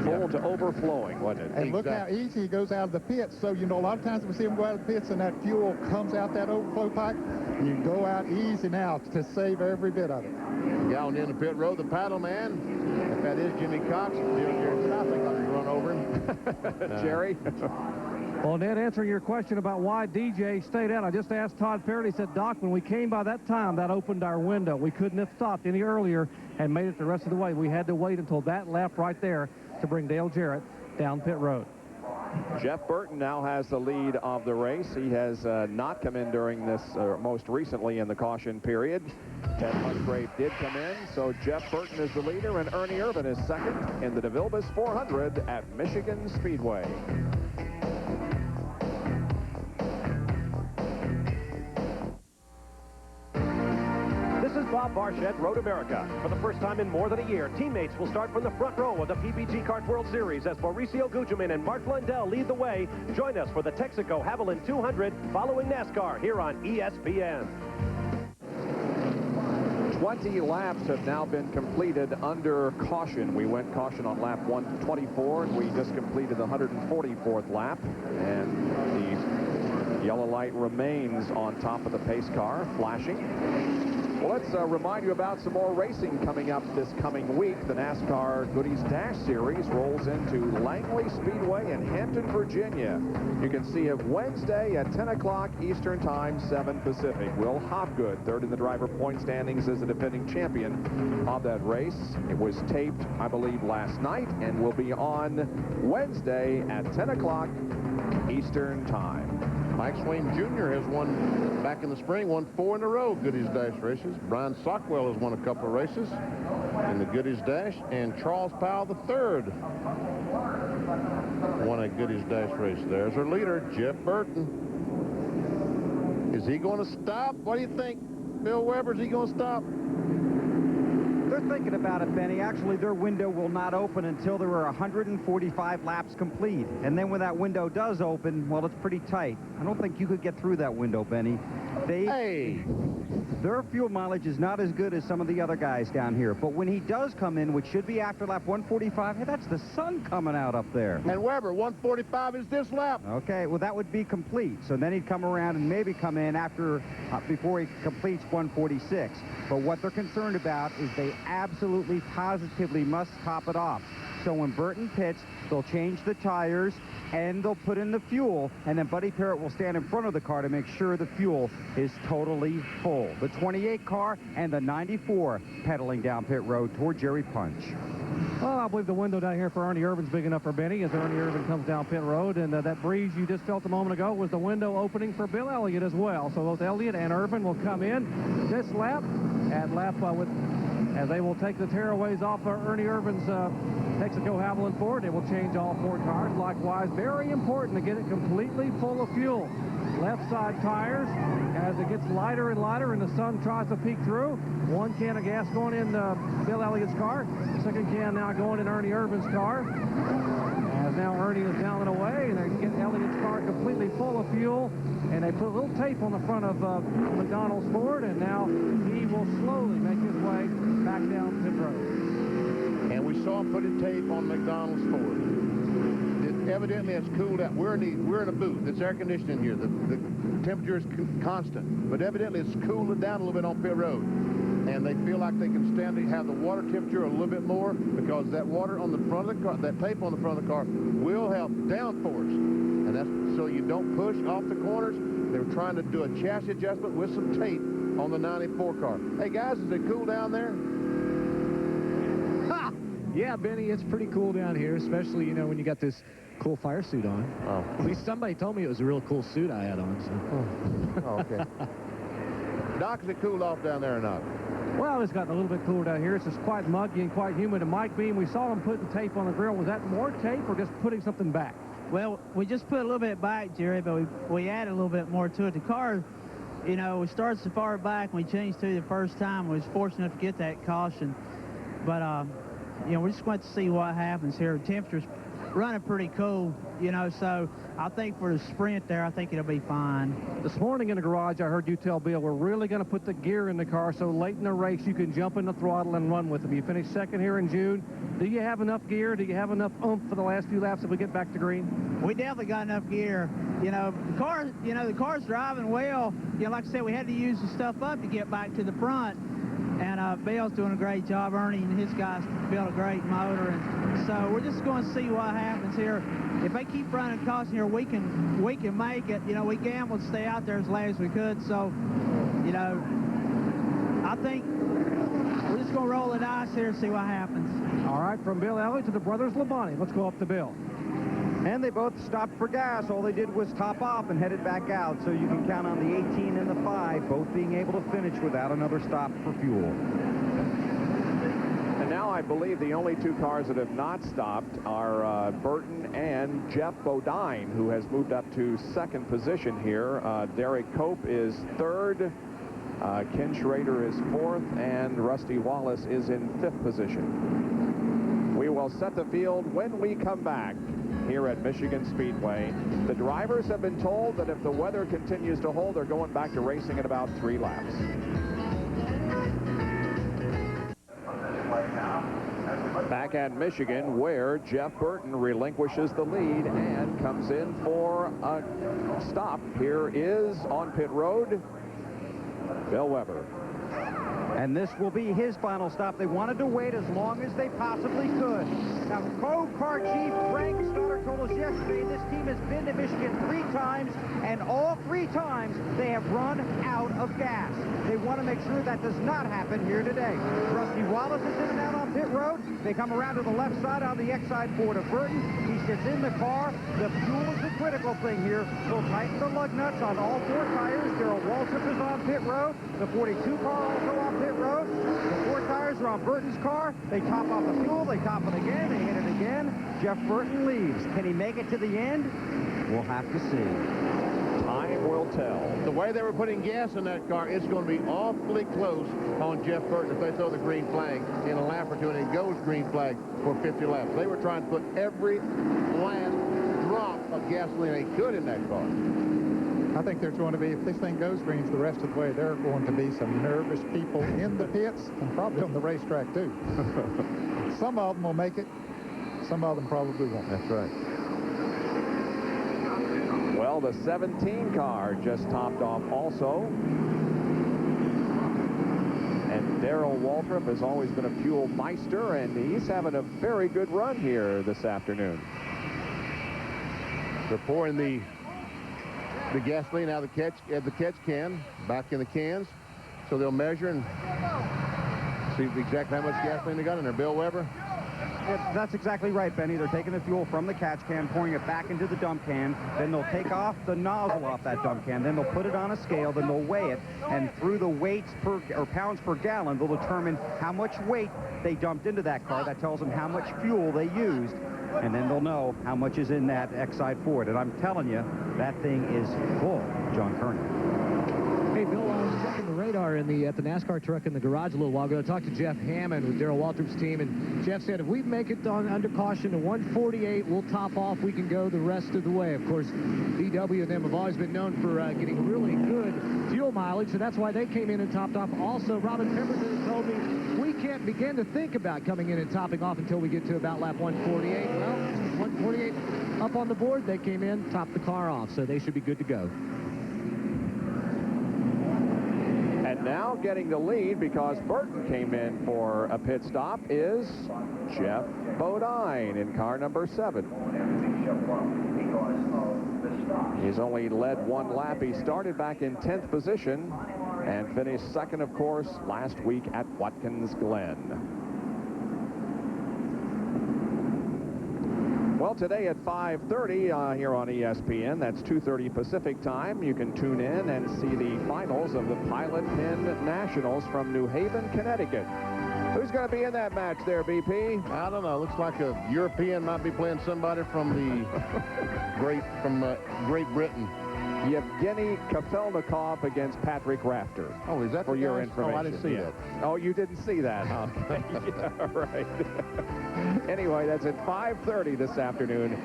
full to overflowing, wasn't it?
And look how easy he goes out of the pits. So, you know, a lot of times we see him go out of the pits and that fuel comes out that overflow pipe. You go out easy now to save every bit of it.
Going in the pit road, the paddle man. If that is Jimmy Cox, I think I'll run over him.
Jerry?
Well, Ned, answering your question about why DJ stayed out, I just asked Todd Perry. He said, Doc, when we came by that time, that opened our window. We couldn't have stopped any earlier and made it the rest of the way. We had to wait until that lap right there to bring Dale Jarrett down pit road.
Jeff Burton now has the lead of the race. He has not come in during this, most recently in the caution period. Ted Musgrave did come in, so Jeff Burton is the leader, and Ernie Irvan is second in the DeVilbiss 400 at Michigan Speedway.
This is Bob Barchett, Road America. For the first time in more than a year, teammates will start from the front row of the PBG Kart World Series as Mauricio Gugelmin and Mark Blundell lead the way. Join us for the Texaco Haviland 200 following NASCAR here on ESPN.
20 laps have now been completed under caution. We went caution on lap 124, and we just completed the 144th lap. And the yellow light remains on top of the pace car, flashing. Well, let's remind you about some more racing coming up this coming week. The NASCAR Goodies Dash Series rolls into Langley Speedway in Hampton, Virginia. You can see it Wednesday at 10 o'clock Eastern Time, 7 Pacific. Will Hopgood, third in the driver point standings, is the defending champion of that race. It was taped, I believe, last night and will be on Wednesday at 10 o'clock Eastern Time.
Mike Swain Jr. has won back in the spring, won 4 in a row Goodies Dash races. Brian Sockwell has won a couple of races in the Goodies Dash, and Charles Powell III won a Goodies Dash race. There's our leader, Jeff Burton. Is he going to stop? What do you think, Bill Weber? Is he going to stop?
They're thinking about it, Benny. Actually, their window will not open until there are 145 laps complete. And then when that window does open, well, it's pretty tight. I don't think you could get through that window, Benny. Their fuel mileage is not as good as some of the other guys down here. But when he does come in, which should be after lap 145, hey, that's the sun coming out up there.
And Weber, 145 is this lap.
Okay, well, that would be complete. So then he'd come around and maybe come in after, before he completes 146. But what they're concerned about is they absolutely, positively must top it off. So when Burton pits, they'll change the tires and they'll put in the fuel, and then Buddy Parrott will stand in front of the car to make sure the fuel is totally full. The 28 car and the 94 pedaling down pit road toward Jerry Punch.
Well, I believe the window down here for Ernie Irvan's big enough for Benny as Ernie Irvan comes down pit road, and that breeze you just felt a moment ago was the window opening for Bill Elliott as well. So both Elliott and Irvan will come in this lap and lap as they will take the tearaways off Ernie Irvan's Texaco Haviland Ford. They will change all 4 cars. Likewise, very important to get it completely full of fuel. Left side tires, as it gets lighter and lighter and the sun tries to peek through. 1 can of gas going in Bill Elliott's car. 2nd can now going in Ernie Irvan's car. As now Ernie is down and away, and they get Elliott's car completely full of fuel. And they put a little tape on the front of McDonald's Ford, and now he will slowly make his way back down pit road.
And we saw him putting tape on McDonald's Ford. Evidently, it's cooled out. We're in a booth. It's air conditioning here. The temperature is constant, but evidently it's cooled down a little bit on pit road. And they feel like they can have the water temperature a little bit more, because that water on the front of the car, that tape on the front of the car, will help downforce. And that's so you don't push off the corners. They were trying to do a chassis adjustment with some tape on the 94 car. Hey, guys, is it cool down there?
Ha! Yeah, Benny, it's pretty cool down here, especially, when you got this cool fire suit on.
Oh.
At least somebody told me it was a real cool suit I had on. So.
Oh, okay. Doc, is it cooled off down there or not?
Well, it's gotten a little bit cooler down here. It's just quite muggy and quite humid. And Mike Beam, we saw him putting tape on the grill. Was that more tape or just putting something back?
Well, we just put a little bit back, Jerry, but we added a little bit more to it. The car, we started so far back and we changed to the first time. We was fortunate enough to get that caution. But, we're just going to see what happens here. The temperature's running pretty cool, so I think for the sprint there, I think it'll be fine.
This morning in the garage, I heard you tell Bill, we're really going to put the gear in the car so late in the race you can jump in the throttle and run with them. You finished 2nd here in June. Do you have enough gear? Do you have enough oomph for the last few laps if we get back to green?
We definitely got enough gear. The car's driving well. Like I said, we had to use the stuff up to get back to the front. And Bill's doing a great job. Ernie and his guys built a great motor. And so we're just going to see what happens here. If they keep running caution here, we can make it. We gambled to stay out there as late as we could. So, I think we're just going to roll the dice here and see what happens.
All right, from Bill Elliott to the brothers Labonte. Let's go up to Bill.
And they both stopped for gas. All they did was top off and headed back out. So you can count on the 18 and the 5 both being able to finish without another stop for fuel.
And now I believe the only 2 cars that have not stopped are Burton and Jeff Bodine, who has moved up to 2nd position here. Derek Cope is 3rd. Ken Schrader is 4th, and Rusty Wallace is in 5th position. We will set the field when we come back here at Michigan Speedway. The drivers have been told that if the weather continues to hold, they're going back to racing in about 3 laps. Back at Michigan, where Jeff Burton relinquishes the lead and comes in for a stop. Here is on pit road Bill Weber.
And this will be his final stop. They wanted to wait as long as they possibly could. Now, co-car chief Frank Stoddard told us yesterday this team has been to Michigan 3 times, and all 3 times they have run out of gas. They want to make sure that does not happen here today. Rusty Wallace is in and out on pit road. They come around to the left side on the X-side Ford of Burton. He sits in the car. The fuel is the critical thing here. We'll tighten the lug nuts on all 4 tires. Darrell Waltrip is on pit road. The 42 car also on pit road. The 4 tires are on Burton's car. They top off the fuel. They top it again. They hit it again. Jeff Burton leaves. Can he make it to the end? We'll have to see.
Time will tell.
The way they were putting gas in that car, it's going to be awfully close on Jeff Burton if they throw the green flag in a lap or 2, and it goes green flag for 50 laps. They were trying to put every last drop of gasoline they could in that car.
I think there's going to be, if this thing goes green the rest of the way, there are going to be some nervous people in the pits and probably on the racetrack too. Some of them will make it. Some of them probably won't.
That's right.
Well, the 17 car just topped off also. And Darrell Waltrip has always been a fuel meister, and he's having a very good run here this afternoon.
They're pouring the gasoline out of the catch can back in the cans, so they'll measure and see exactly how much gasoline they got in there. Bill Weber?
Yeah, that's exactly right, Benny. They're taking the fuel from the catch can, pouring it back into the dump can. Then they'll take off the nozzle off that dump can. Then they'll put it on a scale. Then they'll weigh it. And through the weights per, or pounds per gallon, they'll determine how much weight they dumped into that car. That tells them how much fuel they used. And then they'll know how much is in that X-Side Ford. And I'm telling you, that thing is full, John Kernan.
Hey, Bill, I was checking the radar at the NASCAR truck in the garage a little while ago. I talked to Jeff Hammond with Darrell Waltrip's team, and Jeff said if we make it under caution to 148, we'll top off. We can go the rest of the way. Of course, VW and them have always been known for getting really good fuel mileage, so that's why they came in and topped off. Also, Robin Pemberton told me we can't begin to think about coming in and topping off until we get to about lap 148. Well, 148 up on the board. They came in, topped the car off, so they should be good to go.
And now getting the lead, because Burton came in for a pit stop, is Jeff Bodine in car number 7. He's only led 1 lap. He started back in 10th position and finished 2nd, of course, last week at Watkins Glen. Well, today at 5:30 here on ESPN, that's 2:30 Pacific time, you can tune in and see the finals of the Pilot Pin Nationals from New Haven, Connecticut. Who's going to be in that match there, BP?
I don't know. Looks like a European might be playing somebody from the Great Britain.
Yevgeny Kafelnikov against Patrick Rafter.
Oh, is that
for your information?
Oh, I didn't see that.
Oh, you didn't see that? Okay. Yeah, right. Anyway, that's at 5:30 this afternoon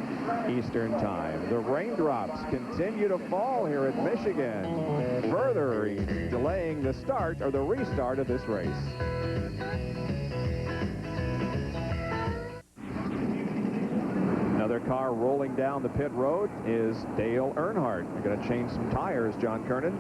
Eastern Time. The raindrops continue to fall here at Michigan, further delaying the start or the restart of this race. Another car rolling down the pit road is Dale Earnhardt. They're going to change some tires, John Kernan.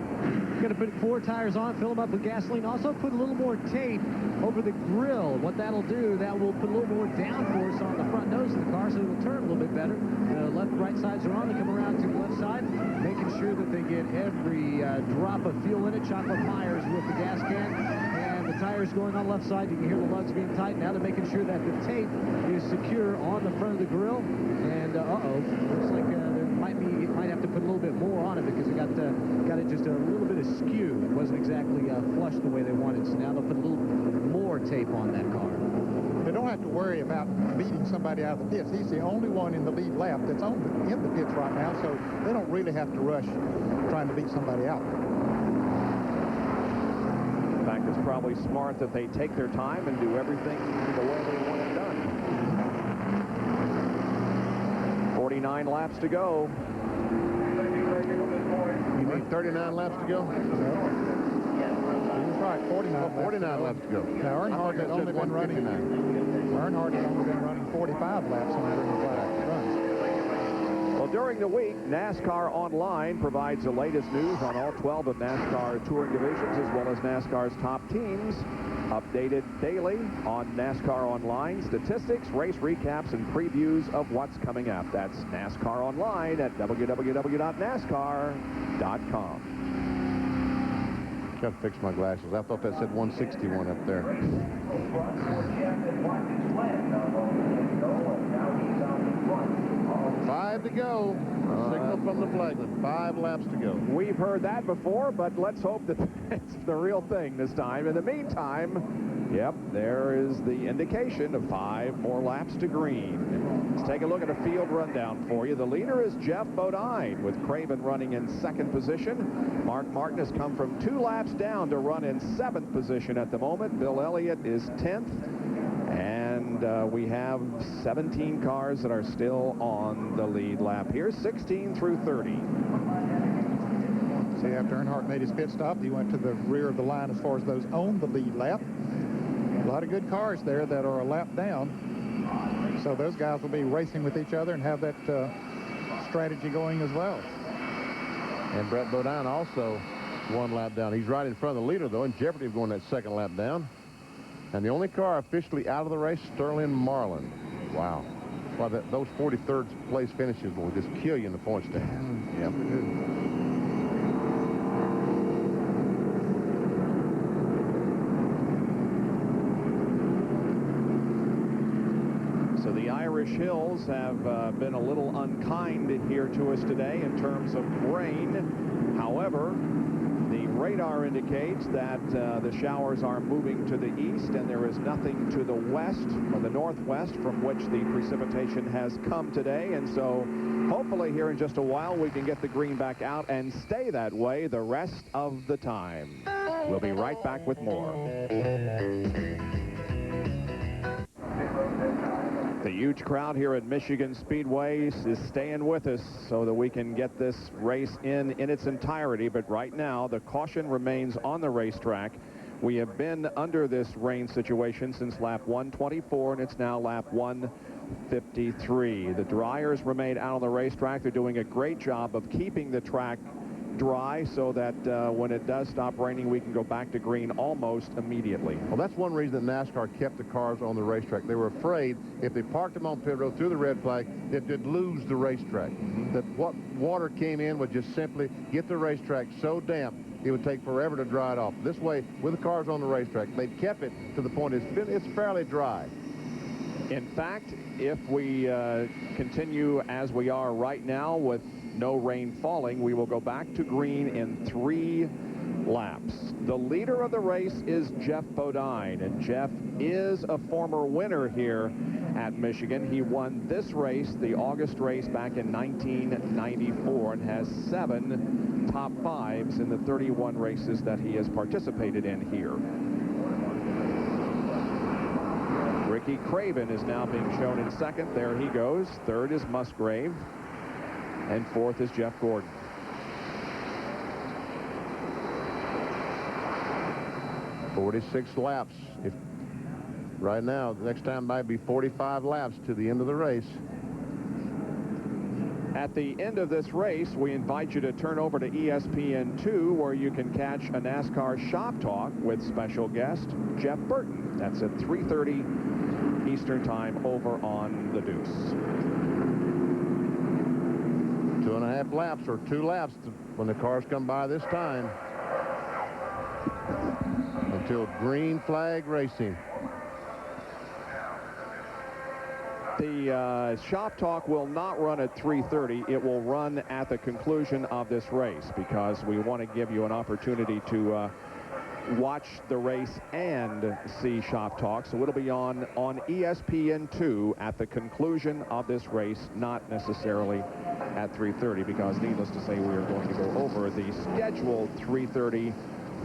Going to put 4 tires on, fill them up with gasoline. Also put a little more tape over the grill. What that'll do, that will put a little more downforce on the front nose of the car, so it'll turn a little bit better. The left and right sides are on. They come around to the left side, making sure that they get every drop of fuel in it. Chocolate Myers with the gas can. And the
tires going on the left side. You can hear the lugs being tight. Now they're making sure that the tape is secure on the front of the grill. And looks like they might have to put a little bit more on it because they got it just a little bit askew. It wasn't exactly flush the way they wanted. So now they'll put a little more tape on that car.
They don't have to worry about beating somebody out of the pits. He's the only one in the lead lap that's in the pits right now, so they don't really have to rush trying to beat somebody out.
In fact, it's probably smart that they take their time and do everything the way they want it done. 49 laps to go.
You mean 39 laps to go?
He's right,
49 laps to go.
Now, Earnhardt had only been running 45 laps on the green flag runs.
Well, during the week, NASCAR Online provides the latest news on all 12 of NASCAR touring divisions, as well as NASCAR's top teams. Updated daily on NASCAR Online, statistics, race recaps, and previews of what's coming up. That's NASCAR Online at www.nascar.com.
Got to fix my glasses. I thought that said 161 up there. 5 to go. Signal from the flagman. 5 laps to go.
We've heard that before, but let's hope that it's the real thing this time. In the meantime, yep, there is the indication of 5 more laps to green. Let's take a look at a field rundown for you. The leader is Jeff Bodine, with Craven running in 2nd position. Mark Martin has come from 2 laps down to run in 7th position at the moment. Bill Elliott is 10th. And we have 17 cars that are still on the lead lap here, 16 through 30.
See, after Earnhardt made his pit stop, he went to the rear of the line as far as those on the lead lap. A lot of good cars there that are a lap down. So those guys will be racing with each other and have that strategy going as well.
And Brett Bodine also 1 lap down. He's right in front of the leader, though, in jeopardy of going that 2nd lap down. And the only car officially out of the race, Sterling Marlin. Wow. Well, those 43rd place finishes will just kill you in the point stand. Yep.
So the Irish Hills have been a little unkind here to us today in terms of rain. However, the radar indicates that the showers are moving to the east, and there is nothing to the west or the northwest from which the precipitation has come today. And so hopefully here in just a while we can get the green back out and stay that way the rest of the time. We'll be right back with more. The huge crowd here at Michigan Speedway is staying with us so that we can get this race in its entirety. But right now, the caution remains on the racetrack. We have been under this rain situation since lap 124, and it's now lap 153. The dryers remain out on the racetrack. They're doing a great job of keeping the track dry so that when it does stop raining, we can go back to green almost immediately.
Well, that's one reason that NASCAR kept the cars on the racetrack. They were afraid if they parked them on pit road through the red flag, that they'd lose the racetrack. That what water came in would just simply get the racetrack so damp it would take forever to dry it off. This way, with the cars on the racetrack, they kept it to the point it's fairly dry.
In fact, if we continue as we are right now with no rain falling, we will go back to green in 3 laps. The leader of the race is Jeff Bodine, and Jeff is a former winner here at Michigan. He won this race, the August race, back in 1994, and has 7 top 5s in the 31 races that he has participated in here. Ricky Craven is now being shown in 2nd. There he goes. 3rd is Musgrave. And 4th is Jeff Gordon.
"46 laps. If right now, the next time might be 45 laps to the end of the race.
At the end of this race, we invite you to turn over to ESPN2, where you can catch a NASCAR Shop Talk with special guest Jeff Burton. That's at 3:30 Eastern Time over on the Deuce.
2.5 laps or 2 laps when the cars come by this time. And until green flag racing.
The Shop Talk will not run at 3:30. It will run at the conclusion of this race because we want to give you an opportunity to watch the race and see Shop Talk. So it'll be on ESPN2 at the conclusion of this race, not necessarily at 3:30, because needless to say, we are going to go over the scheduled 3:30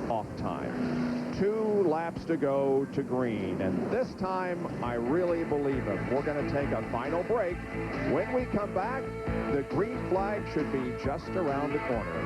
off time. 2 laps to go to green, and this time I really believe it. We're going to take a final break. When we come back, the green flag should be just around the corner.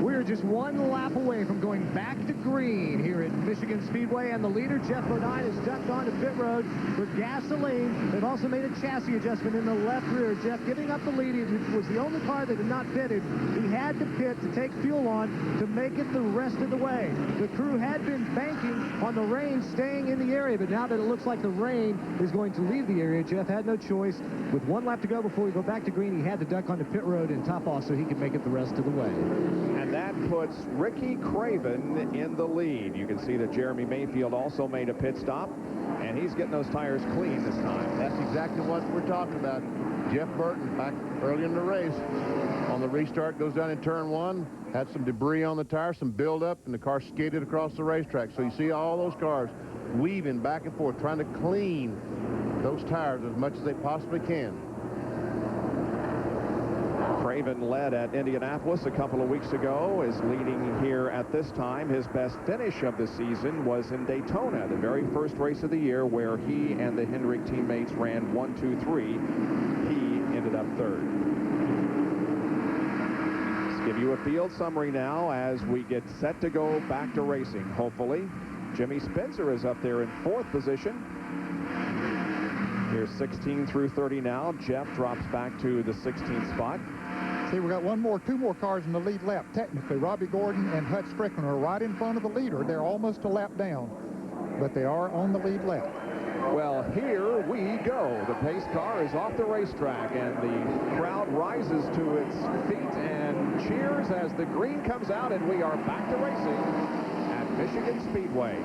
We're just 1 lap away from going back to green here at Michigan Speedway, and the leader, Jeff Bodine, has ducked onto pit road for gasoline. They've also made a chassis adjustment in the left rear. Jeff giving up the lead. He was the only car that had not pitted. He had to pit to take fuel on to make it the rest of the way. The crew had been banking on the rain staying in the area, but now that it looks like the rain is going to leave the area, Jeff had no choice. With 1 lap to go before we go back to green, he had to duck onto pit road and top off so he could make it the rest of the way.
And that puts Ricky Craven in the lead. You can see that Jeremy Mayfield also made a pit stop, and he's getting those tires clean this time.
That's exactly what we're talking about. Jeff Burton, back early in the race, on the restart, goes down in turn 1, had some debris on the tire, some buildup, and the car skidded across the racetrack. So you see all those cars weaving back and forth, trying to clean those tires as much as they possibly can.
Craven led at Indianapolis a couple of weeks ago, is leading here at this time. His best finish of the season was in Daytona, the very first race of the year, where he and the Hendrick teammates ran 1, 2, 3. He ended up 3rd. Let's give you a field summary now as we get set to go back to racing, hopefully. Jimmy Spencer is up there in 4th position. Here's 16 through 30 now. Jeff drops back to the 16th spot.
See, we got 2 more cars in the lead lap. Technically, Robbie Gordon and Hutch Strickland are right in front of the leader. They're almost a lap down, but they are on the lead lap.
Well, here we go. The pace car is off the racetrack, and the crowd rises to its feet and cheers as the green comes out, and we are back to racing at Michigan Speedway.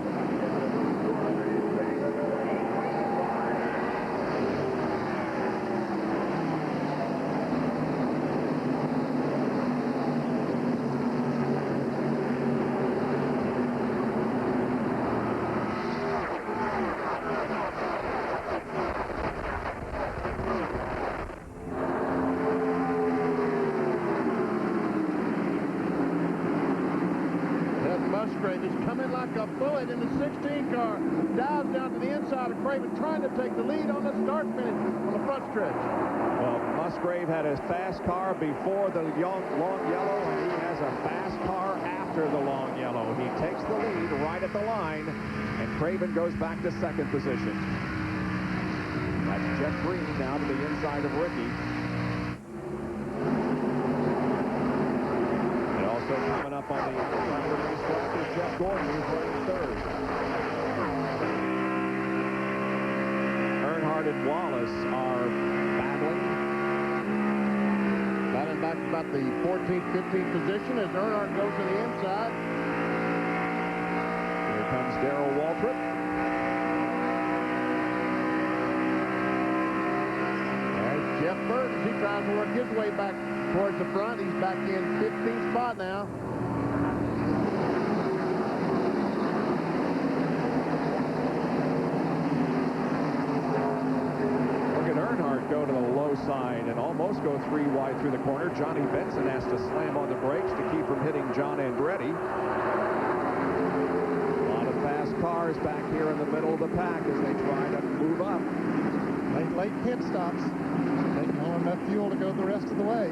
A bullet in the 16 car, dives down to the inside of Craven, trying to take the lead on the start finish on the front stretch.
Well, Musgrave had a fast car before the long yellow, and he has a fast car after the long yellow. He takes the lead right at the line, and Craven goes back to 2nd position. That's Jeff Green now to the inside of Ricky. And also coming up on the outside of the racetrack is Jeff Gordon, who's running 3rd. Earnhardt and Wallace are battling.
Battling back about the 14th, 15th position as Earnhardt goes to the inside.
Here comes Darrell Waltrip.
There's Jeff Burton. He tries to work his way back towards the front. He's back in 15th spot now.
Go to the low side and almost go 3 wide through the corner. Johnny Benson has to slam on the brakes to keep from hitting John Andretti. A lot of fast cars back here in the middle of the pack as they try to move up.
Late pit stops. Taking on enough fuel to go the rest of the way.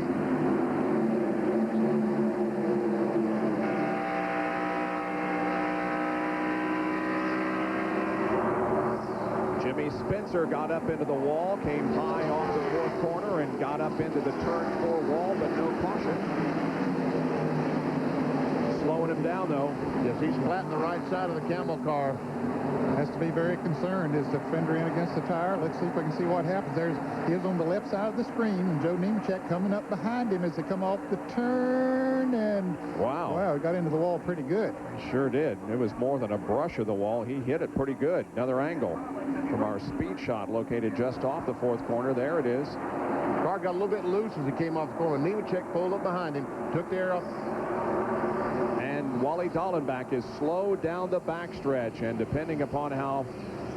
Jimmy Spencer got up into the wall, came high off the 4th corner, and got up into the turn 4 wall, but no caution. Slowing him down, though.
Yes, he's flat on the right side of the camel car.
As has to be very concerned. Is the fender in against the tire? Let's see if we can see what happens. He is on the left side of the screen, and Joe Nemechek coming up behind him as they come off the turn, and wow, he got into the wall pretty good.
Sure did. It was more than a brush of the wall. He hit it pretty good. Another angle from our speed shot located just off the fourth corner. There it is.
Car got a little bit loose as he came off the corner. Nemechek pulled up behind him, took the air off.
And Wally Dallenbach is slow down the backstretch, and depending upon how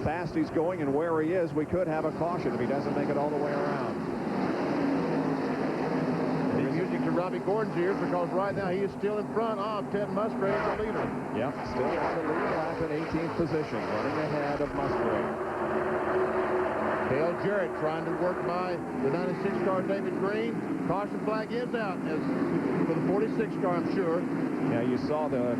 fast he's going and where he is, we could have a caution if he doesn't make it all the way around.
He's music to Robbie Gordon's ears, because right now he is still in front of Ted Musgrave, the leader.
Yep, still on the lead lap in 18th position, running ahead of Musgrave.
Dale Jarrett trying to work by the 96 car, David Green. Caution flag is out as for the 46 car, I'm sure.
Yeah, you saw the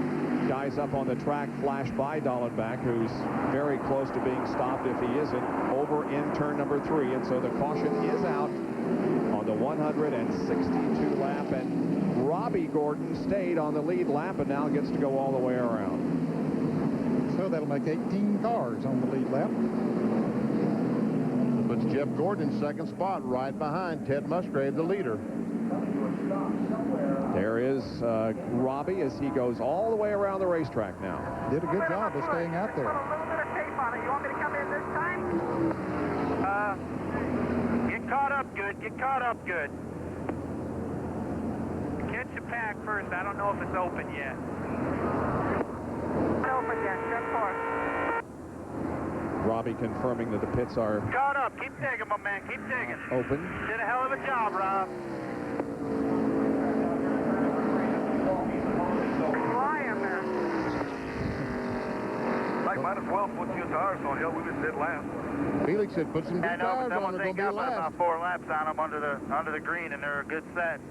guys up on the track flash by Dallenbach, who's very close to being stopped if he isn't, over in turn number 3. And so the caution is out on the 162 lap. And Robbie Gordon stayed on the lead lap and now gets to go all the way around.
So that'll make 18 cars on the lead lap.
Puts Jeff Gordon in second spot, right behind Ted Musgrave, the leader.
There is Robbie as he goes all the way around the racetrack now.
Did a good job of staying out there.
A little bit of tape on it. You want me to come in this time? Get caught up good. Get caught up good. Catch the pack first. I don't know if it's open yet. It's open yet. Just for it.
Robbie confirming that the pits are
Caught up. Keep digging, my man. Keep digging.
open.
Did a hell of a job, Rob.
Might as well put new tires on. Hell, we just did last.
Felix said put some new tires
but
on. They're going to be
got
last.
about 4 laps on them under the green, and they're a good set.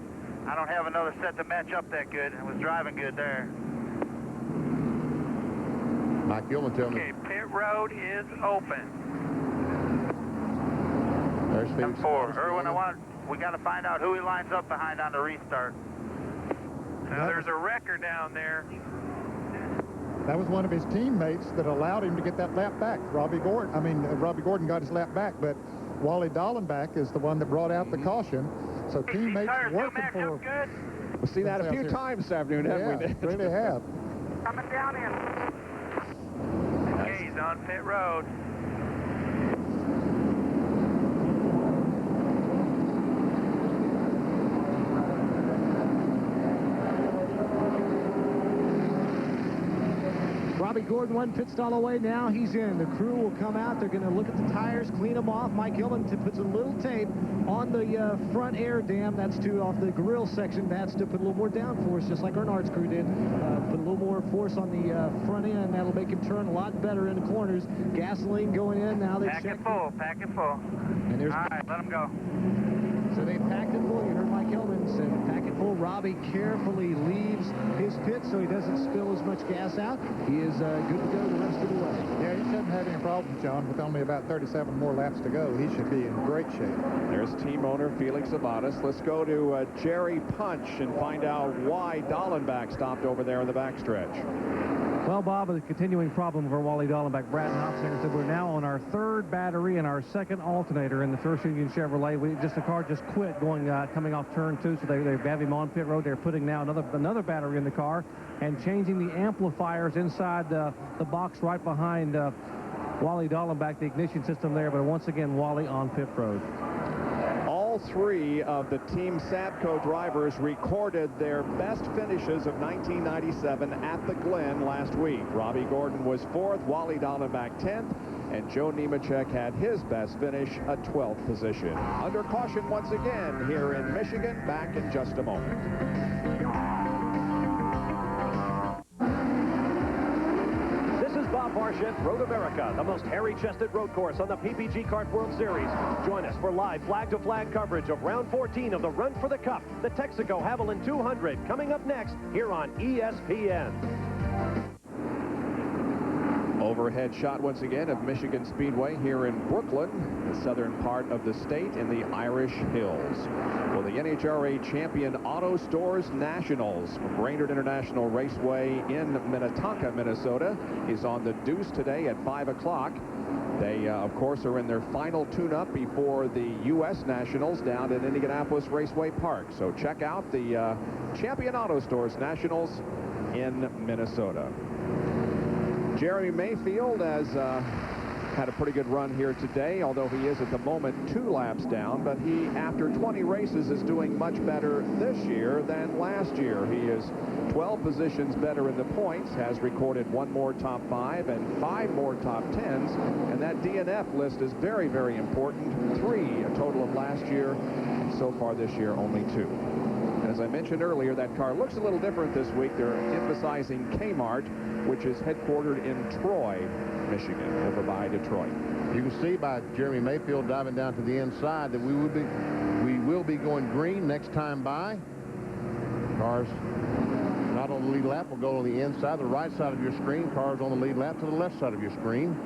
I don't have another set to match up that good. I was driving good there.
Mike Gilman telling me.
Okay, pit road is open.
There's Felix.
4. Erwin, we got to find out who he lines up behind on the restart. Now there's a wrecker down there.
That was one of his teammates that allowed him to get that lap back. Robbie Gordon got his lap back, but Wally Dallenbach is the one that brought out the caution. So teammates working for...
We've seen that a few times this afternoon, haven't we?
Yeah, really have.
Coming down in. Okay, he's on pit road.
Robbie Gordon, one pit stall away. Now he's in. The crew will come out. They're going to look at the tires, clean them off. Mike Hillman puts a little tape on the front air dam. That's off the grill section. That's to put a little more downforce, just like Earnhardt's crew did. Put a little more force on the front end. That'll make him turn a lot better in the corners. Gasoline going in. Now they
pack it full. Pack it full.
And there's...
All right, let him go.
So they packed it full. You heard Mike Hillman say, pack it full. Robbie carefully leaves his pit so he doesn't spill as much gas out. He is good to go the rest of the way.
Yeah, he shouldn't have any problems, John. With only about 37 more laps to go, he should be in great shape.
There's team owner Felix Abatis. Let's go to Jerry Punch and find out why Dallenbach stopped over there in the backstretch.
Well, Bob, a continuing problem for Wally Dallenbach. Brad Knopfsinger said we're now on our 3rd battery and our 2nd alternator in the First Union Chevrolet. The car just quit coming off turn 2, so they have him on pit road. They're putting now another battery in the car and changing the amplifiers inside the box right behind Wally Dallenbach, the ignition system there. But once again, Wally on pit road.
All 3 of the Team Sabco drivers recorded their best finishes of 1997 at the Glen last week. Robbie Gordon was 4th, Wally Dallenbach 10th, and Joe Nemechek had his best finish, a 12th position. Under caution once again here in Michigan. Back in just a moment.
Bob Barchett, Road America, the most hairy-chested road course on the PPG Kart World Series. Join us for live flag-to-flag coverage of round 14 of the Run for the Cup, the Texaco Haviland 200, coming up next here on ESPN.
Over overhead shot once again of Michigan Speedway here in Brooklyn, the southern part of the state in the Irish Hills. Well, the NHRA Champion Auto Stores Nationals from Brainerd International Raceway in Minnetonka, Minnesota is on the deuce today at 5 o'clock. They, of course, are in their final tune-up before the U.S. Nationals down at Indianapolis Raceway Park. So check out the Champion Auto Stores Nationals in Minnesota. Jeremy Mayfield has had a pretty good run here today, although he is at the moment 2 laps down, but he, after 20 races, is doing much better this year than last year. He is 12 positions better in the points, has recorded 1 more top 5 and 5 more top 10s, and that DNF list is very, very important. 3 a total of last year, and so far this year only 2. And as I mentioned earlier, that car looks a little different this week. They're emphasizing Kmart, which is headquartered in Troy, Michigan, over by Detroit.
You can see by Jeremy Mayfield diving down to the inside that we will be going green next time by. Cars not on the lead lap will go on the inside, the right side of your screen. Cars on the lead lap to the left side of your screen.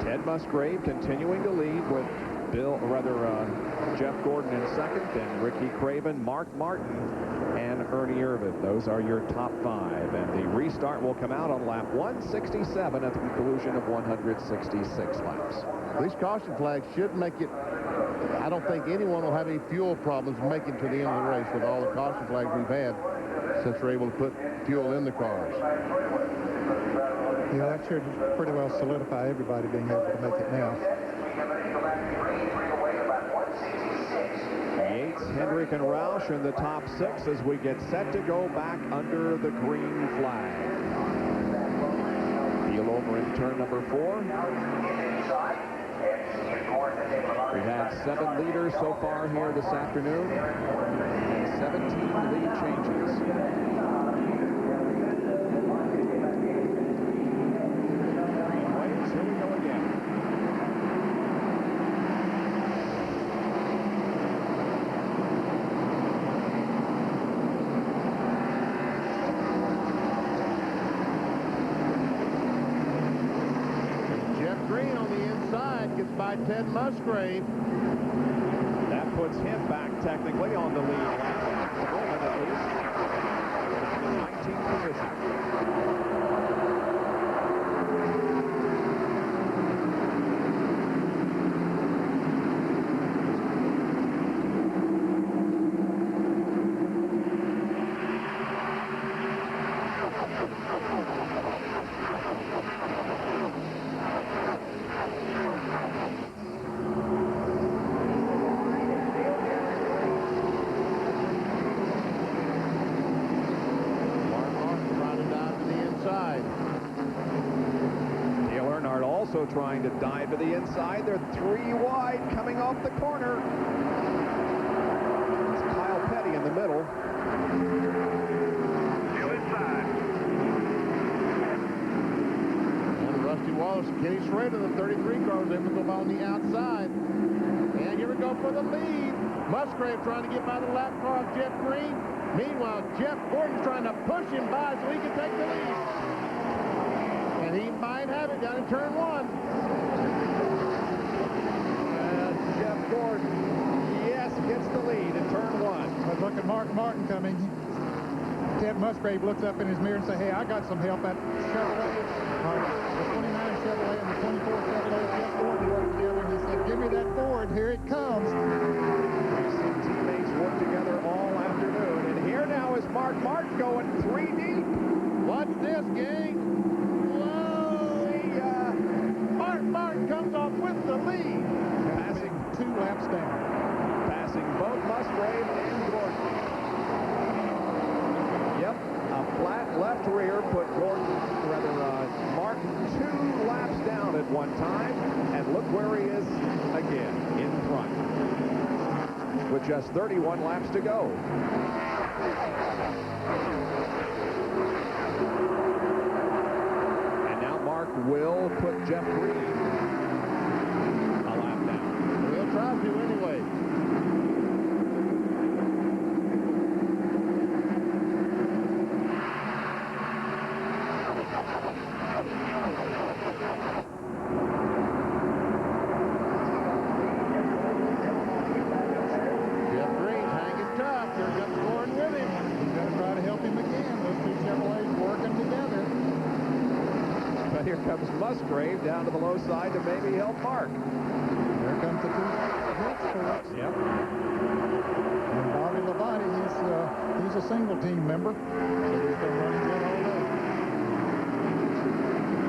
Ted Musgrave continuing to lead with Jeff Gordon in second, and Ricky Craven, Mark Martin, and Ernie Irvin. Those are your top 5, and the restart will come out on lap 167 at the conclusion of 166 laps.
These caution flags should make it. I don't think anyone will have any fuel problems making to the end of the race with all the caution flags we've had since we're able to put fuel in the cars.
Yeah, that should pretty well solidify everybody being able to make it now.
Yates, Hendrick, and Roush in the top 6 as we get set to go back under the green flag. Peel over in turn number 4. We've had 7 leaders so far here this afternoon. 17 lead changes. Here we go again.
Green on the inside gets by Ted Musgrave.
That puts him back technically on the lead lap, at the moment at least, in 19th position. Trying to dive to the inside. They're 3 wide coming off the corner. It's Kyle Petty in the middle.
Still inside.
And Rusty Wallace, Kenny Schrader, the 33 car, was able to go on the outside. And here we go for the lead. Musgrave trying to get by the lap car of Jeff Green. Meanwhile, Jeff Gordon's trying to push him by so he can take the lead. And he might have it down in turn 1.
And Jeff Gordon, yes, gets the lead in turn 1.
But look at Mark Martin coming. Ted Musgrave looks up in his mirror and says, hey, I got some help. That Chevrolet, the 29 Chevrolet and the 24 Chevrolet, Jeff Gordon worked together. And he said, give me that Ford. Here it comes.
We've seen teammates work together all afternoon. And here now is Mark Martin going 3 deep.
Watch this, gang. Martin comes off with the lead.
Passing 2 laps down.
Passing both Musgrave and Gordon. Yep, a flat left rear put Martin 2 laps down at one time. And look where he is again, in front. With just 31 laps to go. Will put Jeff Green a lap down.
He'll try to anyway.
comes Musgrave down to the low side to maybe help Mark.
There comes the two hits for us.
Yep.
And Bobby Labonte, he's a single team member. So he's been running good all day.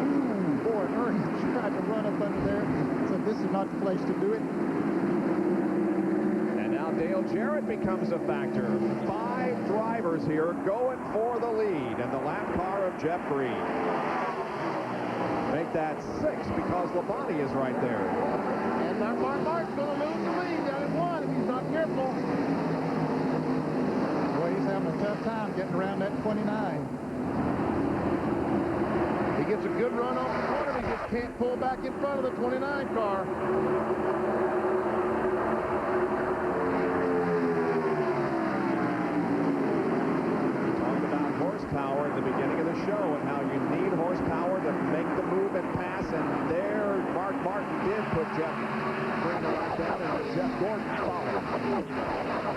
Ooh, boy, Ernie tried to run up under there. So this is not the place to do it.
And now Dale Jarrett becomes a factor. 5 drivers here going for the lead, and the lap car of Jeff Green. Make that 6 because Labonte is right there.
And Mark Martin's going to lose the lead down at 1 if he's not careful.
Boy, he's having a tough time getting around that 29.
He gets a good run off the corner. He just can't pull back in front of the 29 car.
Horsepower at the beginning of the show and how you need horsepower to make the move and pass, and there Mark Martin did put Jeff Green the lap down, and Jeff Gordon followed.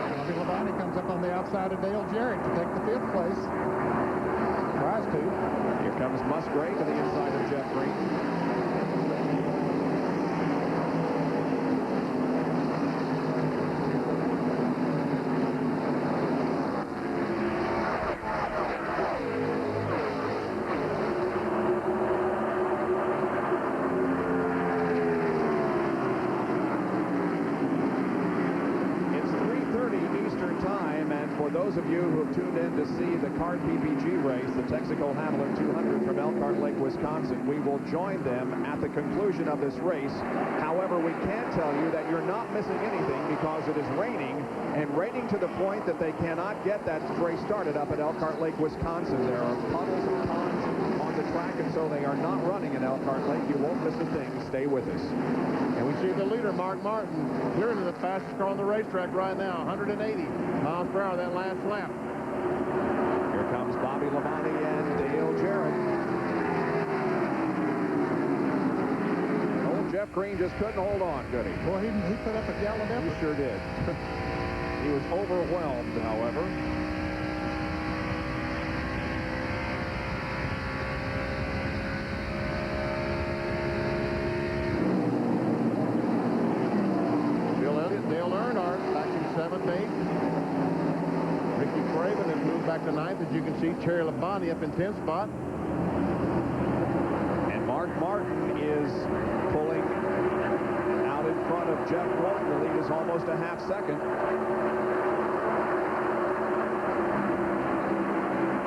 Bobby Labonte comes up on the outside of Dale Jarrett to take the 5th place. Tries to.
Here comes Musgrave to the inside of Jeff Green. For those of you who have tuned in to see the CART PPG race, the Texaco Havoline 200 from Elkhart Lake, Wisconsin, we will join them at the conclusion of this race. However, we can tell you that you're not missing anything because it is raining, and raining to the point that they cannot get that race started up at Elkhart Lake, Wisconsin. There are puddles and ponds on the track, and so they are not running at Elkhart Lake. You won't miss a thing. Stay with us.
And we see the leader, Mark Martin, clearly the fastest car on the racetrack right now, 180 miles per hour that last lap.
Here comes Bobby Labonte and Dale Jarrett. And old Jeff Green just couldn't hold on, could he?
Boy, he put up a gallant effort.
He sure did. He was overwhelmed, however.
Back to 9th, as you can see, Terry Labonte up in 10th spot.
And Mark Martin is pulling out in front of Jeff Gordon. The lead is almost a half second.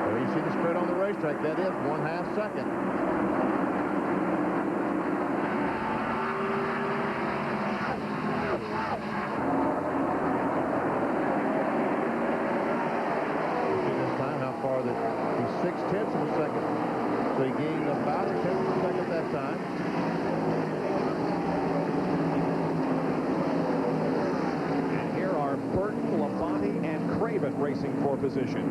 Well, you see the spread on the racetrack. That is 1/2 second. He's 6/10 of a second, so he gained about a 10th of a second that time.
And here are Burton, Labonte, and Craven racing for position.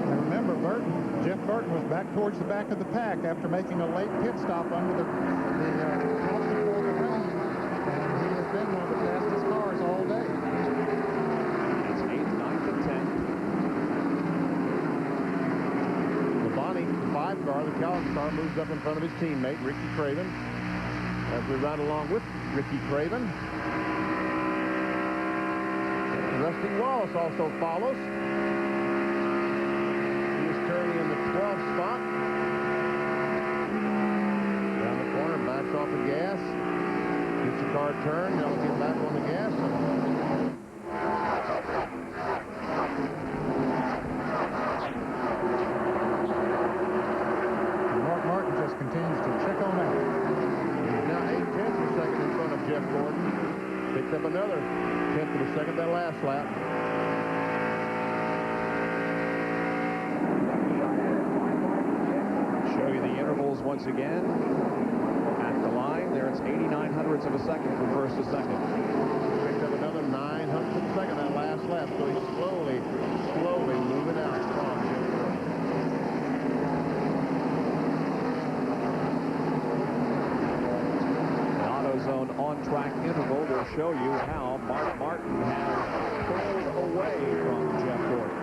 And remember, Jeff Burton was back towards the back of the pack after making a late pit stop under the caution for the rain, and he has been one of the fastest cars all day.
It's 8th, 9th, and 10th.
5 car, the Calvin car, moves up in front of his teammate, Ricky Craven. As we ride along with Ricky Craven. Rusty Wallace also follows. He is turning in the 12th spot. Down the corner, backs off the gas. Gets the car turned, now he'll get back on the gas.
Continues to check on out.
He's now 8/10 of a second in front of Jeff Gordon. Picked up another 10th of a second that last lap.
Show you the intervals once again. At the line, there it's 89 hundredths of a second from first to second.
Picked up another 9 hundredths of a second that last lap, so he's slowly moving out strong.
Zone on-track interval will show you how Mark Martin has pulled away from Jeff Gordon.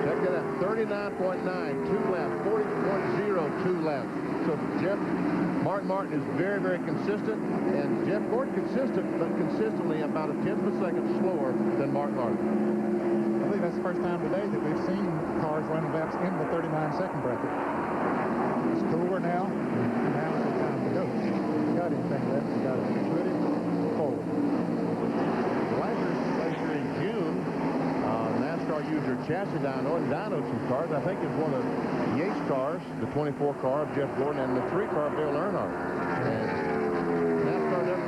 Check it out, 39.9, 2 laps, 40.0, 2 laps. So Mark Martin is very, very consistent, and Jeff Gordon consistent, but consistently about a tenth of a second slower than Mark Martin.
I believe that's the first time today that we've seen cars running laps in the 39-second bracket. It's cooler now. Now it's time to go. If you got anything left, you got to put it forward.
Last year in June, NASCAR used their chassis dyno and dynoed some cars. I think it's one of Yates' cars, the 24 car of Jeff Gordon, and the 3 car of Dale Earnhardt. And NASCAR never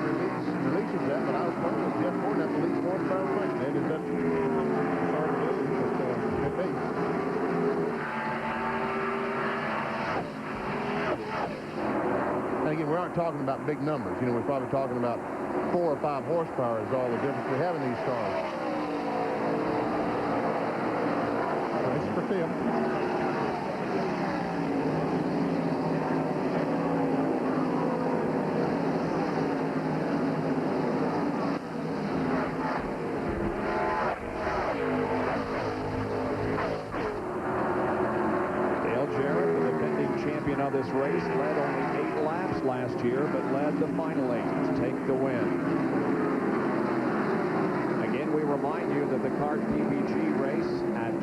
releases that, but I was told that Jeff Gordon had the least horsepower race. Maybe that's hard to believe, but could be. And again, we aren't talking about big numbers. You know, we're probably talking about 4 or 5 horsepower is all the difference we have in these cars.
Race for 5th.
Of this race, led only 8 laps last year, but led the final 8 to take the win. Again, we remind you that the CART PPG race at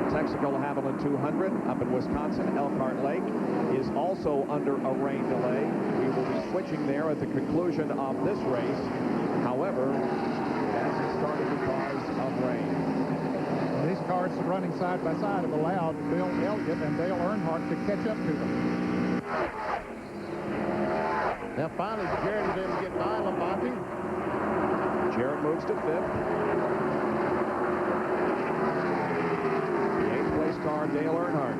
Texaco-Haviland 200 up in Wisconsin, Elkhart Lake, is also under a rain delay. We will be switching there at the conclusion of this race. However, it hasn't started because of rain.
These cars running side by side have allowed Bill Elliott and Dale Earnhardt to catch up to them.
Now finally, Jared is able to get by Labonte.
Jared moves to 5th. The 8th place car, Dale Earnhardt.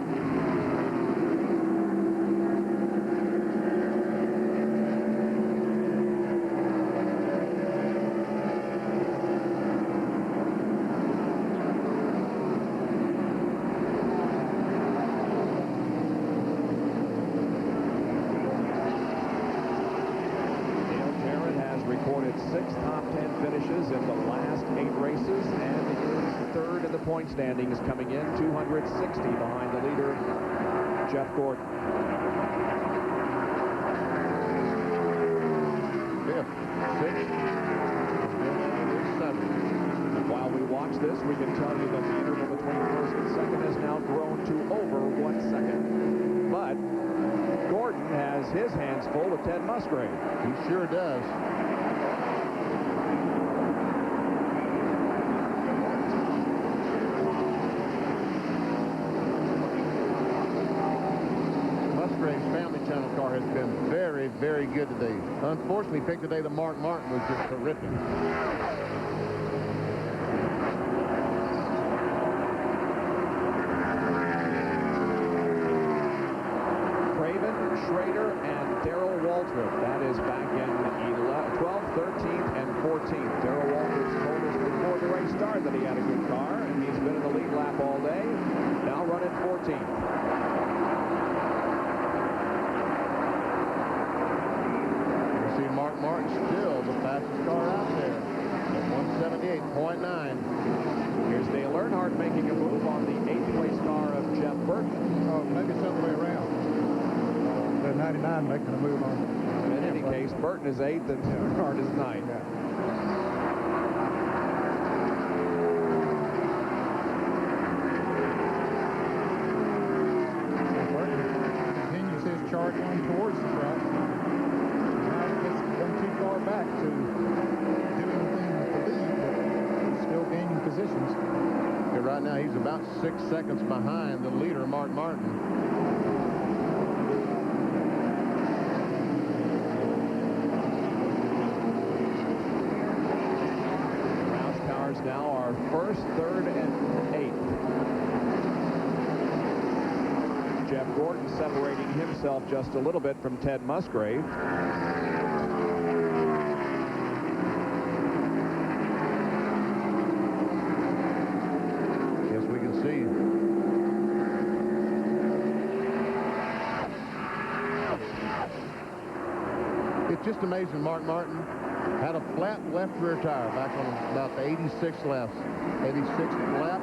Recorded 6 top 10 finishes in the last 8 races and is 3rd in the point standings, coming in 260 behind the leader, Jeff Gordon.
5th, 6th, 7th.
While we watch this, we can tell you that the interval between 1st and 2nd has now grown to over 1 second. But Gordon has his hands full with Ted Musgrave.
He sure does. Musgrave's Family Channel car has been very, very good today. Unfortunately, picked today that Mark Martin was just terrific.
Schrader and Darrell Waltrip. That is back in 12th, 13th, and 14th. Darrell Waltrip told us before the race started that he had a good car, and he's been in the lead lap all day. Now running 14th.
You see Mark Martin still the fastest car out there at 178.9.
Here's Dale Earnhardt making a move on the 8th place car of Jeff Burton.
Oh, maybe it's the other way around. 99 making a move on.
In any case, Burton is 8th and Earnhardt is 9th.
Yeah. Burton continues his charge on towards the track. Now he gets them too far back to do anything with the lead, but he's still gaining positions.
Yeah, right now he's about 6 seconds behind the leader, Mark Martin.
Now are 1st, 3rd, and 8th. Jeff Gordon separating himself just a little bit from Ted Musgrave.
Yes, we can see. It's just amazing. Mark Martin had a flat left rear tire back on about the 86th lap. 86th lap,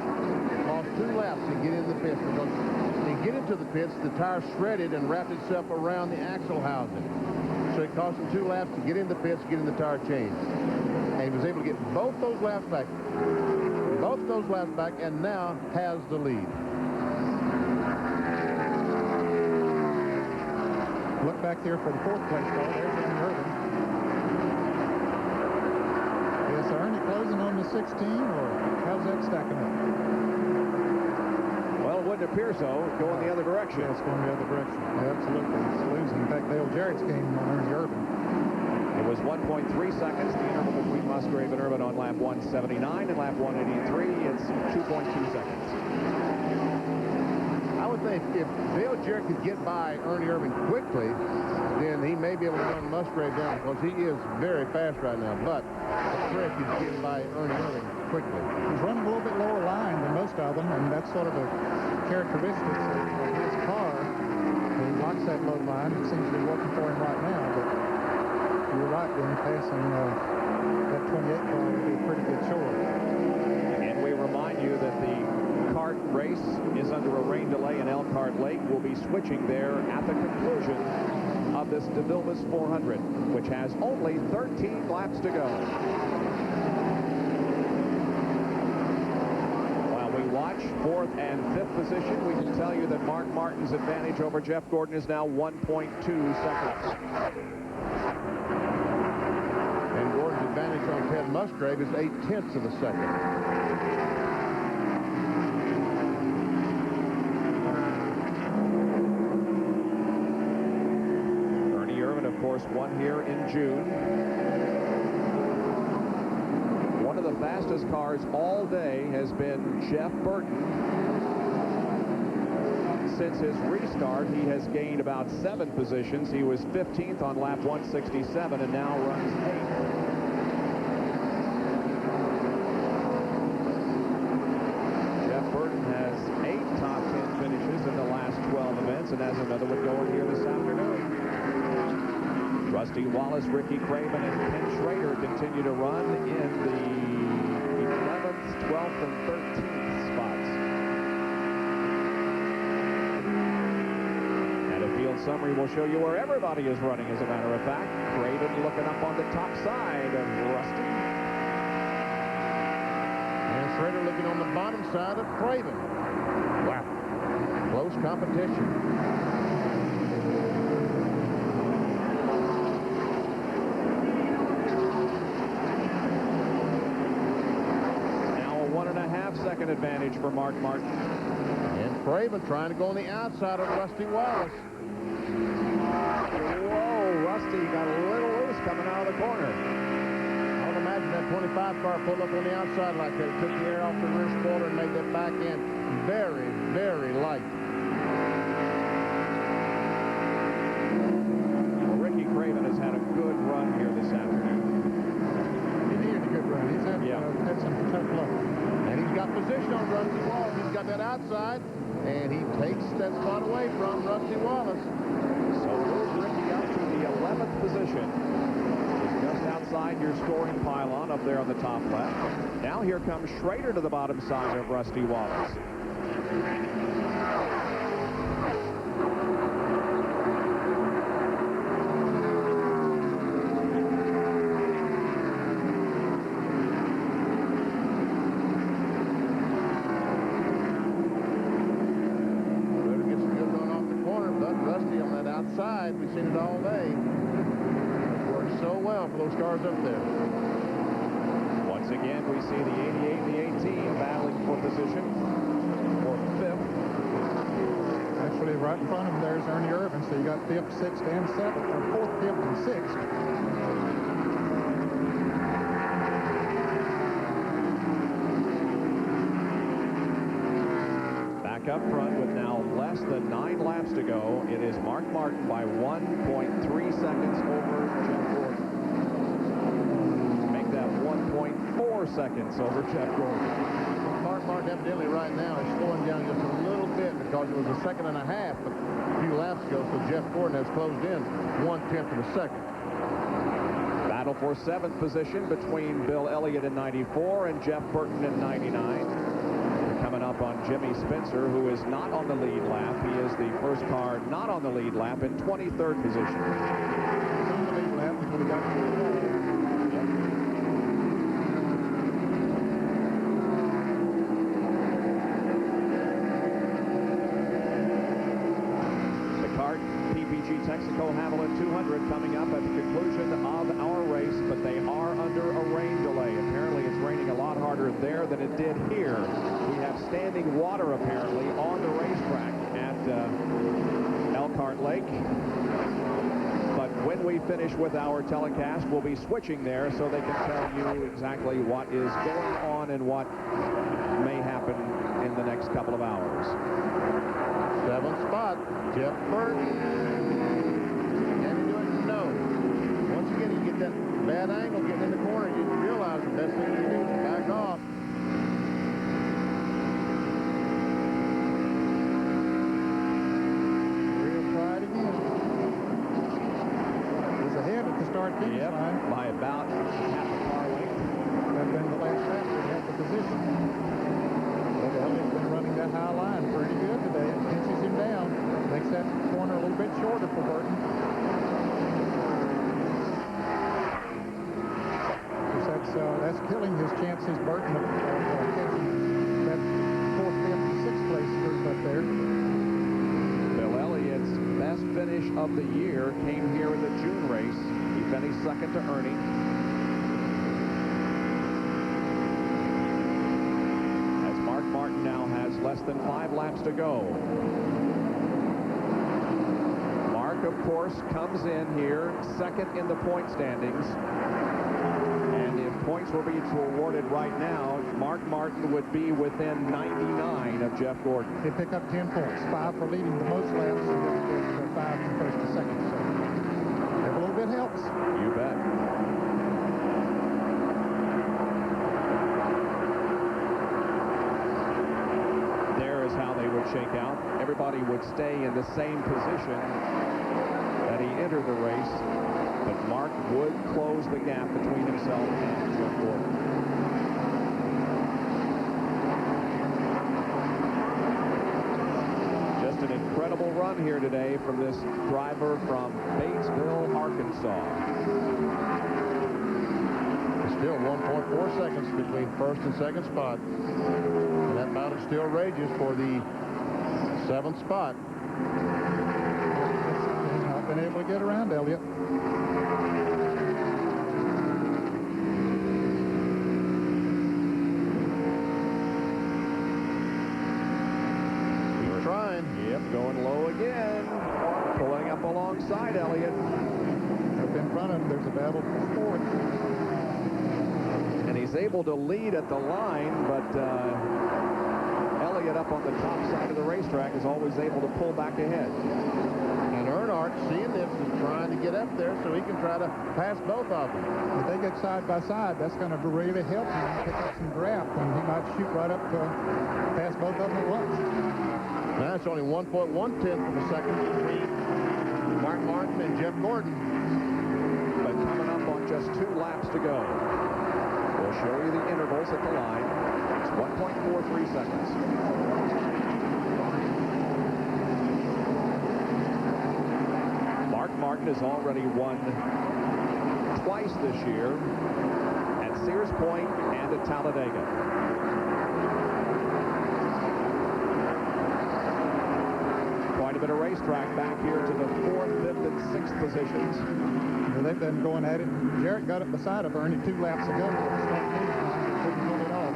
lost 2 laps to get in the pits, because to get into the pits, the tire shredded and wrapped itself around the axle housing. So it cost him 2 laps to get in the pits, get in the tire change. And he was able to get both those laps back. And now has the lead.
Look back there for the 4th place car. There's Ernie Irvin. Is Ernie closing on the 16, or how's that stacking up?
Well, it wouldn't appear so. Going the other direction.
Yeah, it's going the other direction. Absolutely. It's losing. In fact, Dale Jarrett's game on Ernie Irvin.
It was 1.3 seconds, the interval between Musgrave and Irvin on lap 179, and lap 183, it's 2.2 seconds.
I would think if Dale Jarrett could get by Ernie Irvin quickly, then he may be able to run Musgrave down, because he is very fast right now. But the trick is getting by Ernie Irvin quickly.
He's running a little bit lower line than most of them, and that's sort of a characteristic of his car. He likes that low line. It seems to be working for him right now, but you're right, then passing that 28 car would be a pretty good chore.
And we remind you that the kart race is under a rain delay in Elkhart Lake. We'll be switching there at the conclusion of this DeVilbiss 400, which has only 13 laps to go. While we watch 4th and 5th position, we can tell you that Mark Martin's advantage over Jeff Gordon is now 1.2 seconds.
And Gordon's advantage on Ted Musgrave is 0.8 of a second.
Ernie Irvin, of course, won here in June. One of the fastest cars all day has been Jeff Burton. Since his restart, he has gained about 7 positions. He was 15th on lap 167 and now runs 8th. Jeff Burton has 8 top 10 finishes in the last 12 events and has another one going here this afternoon. Rusty Wallace, Ricky Craven, and Ken Schrader continue to run in the 11th, 12th, and 13th spots. Field summary will show you where everybody is running, as a matter of fact. Craven looking up on the top side of Rusty.
And Schrader looking on the bottom side of Craven. Wow. Close competition.
Now a 1.5 second advantage for Mark Martin.
And Craven trying to go on the outside of Rusty Wallace.
Whoa, Rusty got a little loose coming out of the corner.
I would imagine that 25 car pulled up on the outside like that. It took the air off the rear spoiler and made that back end very, very light.
Well, Ricky Craven has had a good run here this afternoon.
He had a good run. He's had some tough luck.
And he's got position on Rusty Wallace. He's got that outside, and he takes that spot away from Rusty Wallace.
So moves Ricky up to the 11th position. He's just outside your scoring pylon up there on the top left. Now here comes Schrader to the bottom side of Rusty Wallace.
We've seen it all day. It's worked so well for those cars up there.
Once again, we see the 88 and the 18 battling for position for 5th.
Actually, right in front of him, there's Ernie Irvin. So you got 5th, 6th, and 7th, or 4th, 5th, and 6th.
Up front with now less than 9 laps to go. It is Mark Martin by 1.3 seconds over Jeff Gordon. Make that 1.4 seconds over Jeff Gordon.
Mark Martin evidently right now is slowing down just a little bit because it was a 1.5 seconds a few laps ago, so Jeff Gordon has closed in 1/10 of a second.
Battle for 7th position between Bill Elliott in 94 and Jeff Burton in 99. Coming up on Jimmy Spencer, who is not on the lead lap. He is the first car not on the lead lap in 23rd position.
On the lead lap until we got to the wall.
Texaco Haviland 200 coming up at the conclusion of our race, but they are under a rain delay. Apparently it's raining a lot harder there than it did here. We have standing water apparently on the racetrack at Elkhart Lake. But when we finish with our telecast, we'll be switching there so they can tell you exactly what is going on and what may happen in the next couple of hours.
7th spot, Jeff Burton. You get that bad angle getting in the corner, you realize the best thing you do is back off. Real try it again.
He's ahead at the start finish line.
By about half a car length.
That's been the last lap to have the position. But Elliott's been running that high line pretty good today. It pinches him down. Makes that corner a little bit shorter for Burton. That's killing his chances, Burton, of catching that 4th, 5th, and 6th place group up there.
Bill Elliott's best finish of the year came here in the June race. He finished second to Ernie. As Mark Martin now has less than 5 laps to go. Mark, of course, comes in here second in the point standings. Points were being awarded right now. Mark Martin would be within 99 of Jeff Gordon.
They pick up 10 points, 5 for leading the most laps, and 5 from first to second. So every little bit helps.
You bet. There is how they would shake out. Everybody would stay in the same position that he entered the race. But Mark would close the gap between himself and Jeff Gordon. Just an incredible run here today from this driver from Batesville, Arkansas.
Still 1.4 seconds between first and second spot. And that battle still rages for the 7th spot.
He's not been able to get around Elliott.
Going low again, pulling up alongside Elliott.
Up in front of him, there's a battle for 4th.
And he's able to lead at the line, but Elliott up on the top side of the racetrack is always able to pull back ahead.
And Earnhardt, seeing this, is trying to get up there so he can try to pass both of them.
If they get side by side, that's going to really help him pick up some draft, and he might shoot right up to pass both of them at once.
Now it's only 1.1 of a second between Mark Martin and Jeff Gordon.
But coming up on just 2 laps to go. We'll show you the intervals at the line. It's 1.43 seconds. Mark Martin has already won twice this year at Sears Point and at Talladega. Quite a bit of racetrack back here to the 4th, 5th, and 6th positions.
Well, they've been going at it. Jarrett got it beside of Ernie 2 laps ago. Couldn't pull it off.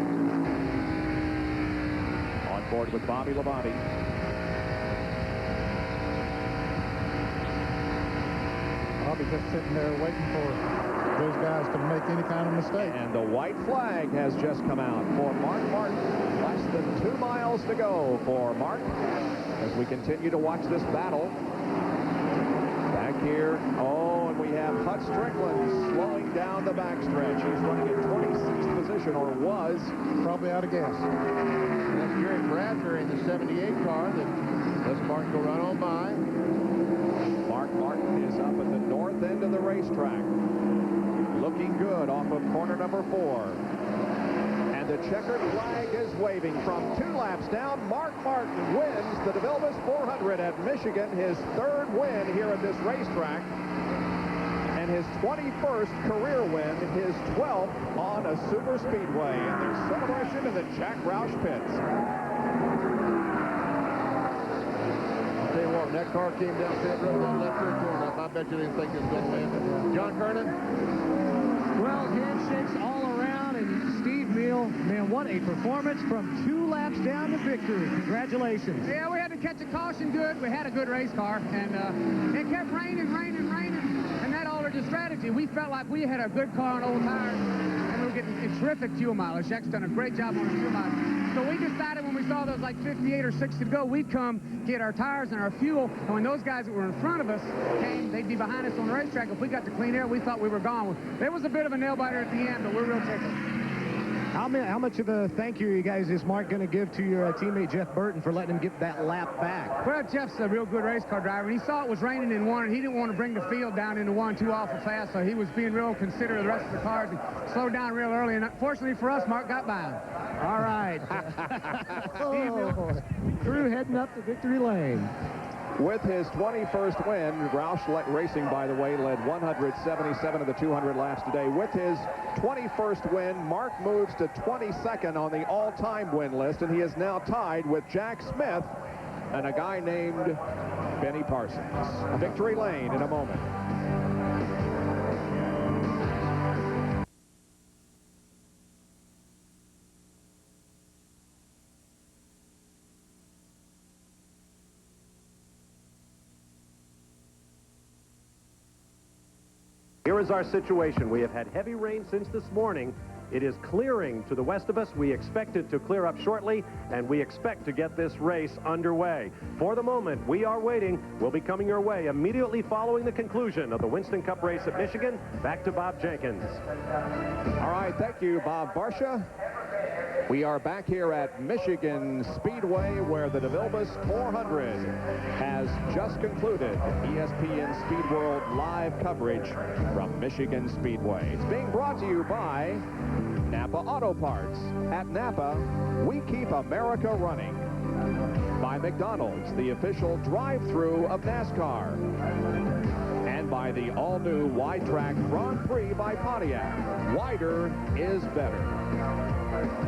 On board with Bobby Labonte.
Bobby just sitting there waiting for those guys to make any kind of mistake.
And the white flag has just come out for Mark Martin. Less than 2 miles to go for Mark as we continue to watch this battle. Back here, and we have Hut Strickland slowing down the backstretch. He's running in 26th position, or was.
Probably out of gas.
And that's Gary Bradbury in the 78 car that lets Martin go right on by.
Mark Martin is up at the north end of the racetrack. Looking good off of corner number 4. And the checkered flag is waving. From 2 laps down, Mark Martin wins the DeVilbiss 400 at Michigan, his 3rd win here at this racetrack, and his 21st career win, his 12th on a super speedway. And there's celebration in the Jack Roush pits.
I'll tell you what, when that car came down pit road on left rear corner, I bet you didn't think it was going to win. John Kernan?
Well, handshakes all around, and Steve Meal, man, what a performance from 2 laps down to victory. Congratulations.
Yeah, we had to catch a caution good. We had a good race car, and it kept raining, and that altered the strategy. We felt like we had a good car on old tires, and we were getting terrific fuel mileage. Jack's done a great job on the fuel mileage. So we decided when we saw those like 58 or 60 to go, we'd come get our tires and our fuel, and when those guys that were in front of us came, they'd be behind us on the racetrack. If we got to clean air, we thought we were gone. There was a bit of a nail-biter at the end, but we're real tickled.
How much of a thank you guys is Mark going to give to your teammate Jeff Burton for letting him get that lap back?
Well, Jeff's a real good race car driver, and he saw it was raining in 1, and he didn't want to bring the field down into 1 too awful fast, so he was being real considerate of the rest of the cars and slowed down real early, and fortunately for us, Mark got by him.
All right. Crew heading up to victory lane.
With his 21st win, Roush Racing, by the way, led 177 of the 200 laps today. With his 21st win, Mark moves to 22nd on the all-time win list, and he is now tied with Jack Smith and a guy named Benny Parsons. Victory lane in a moment.
Here is our situation. We have had heavy rain since this morning. It is clearing to the west of us. We expect it to clear up shortly, and we expect to get this race underway. For the moment, we are waiting. We'll be coming your way immediately following the conclusion of the Winston Cup race at Michigan. Back to Bob Jenkins.
All right, thank you, Bob Barsha. We are back here at Michigan Speedway, where the DeVilbiss 400 has just concluded. ESPN Speed World live coverage from Michigan Speedway. It's being brought to you by Napa Auto Parts. At Napa, we keep America running. By McDonald's, the official drive-through of NASCAR. And by the all-new wide-track Grand Prix by Pontiac. Wider is better.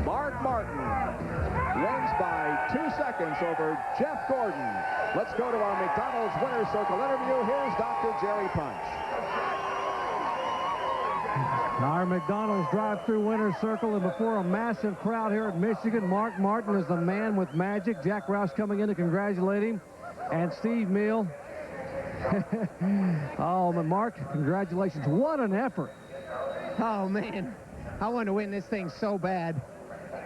Mark Martin wins by 2 seconds over Jeff Gordon. Let's go to our McDonald's Winner's Circle interview. Here's Dr. Jerry Punch.
Our McDonald's drive-through winner's circle, and before a massive crowd here at Michigan, Mark Martin is the man with magic. Jack Roush coming in to congratulate him, and Steve Meal. Oh, but Mark, congratulations. What an effort.
Oh, man. I wanted to win this thing so bad.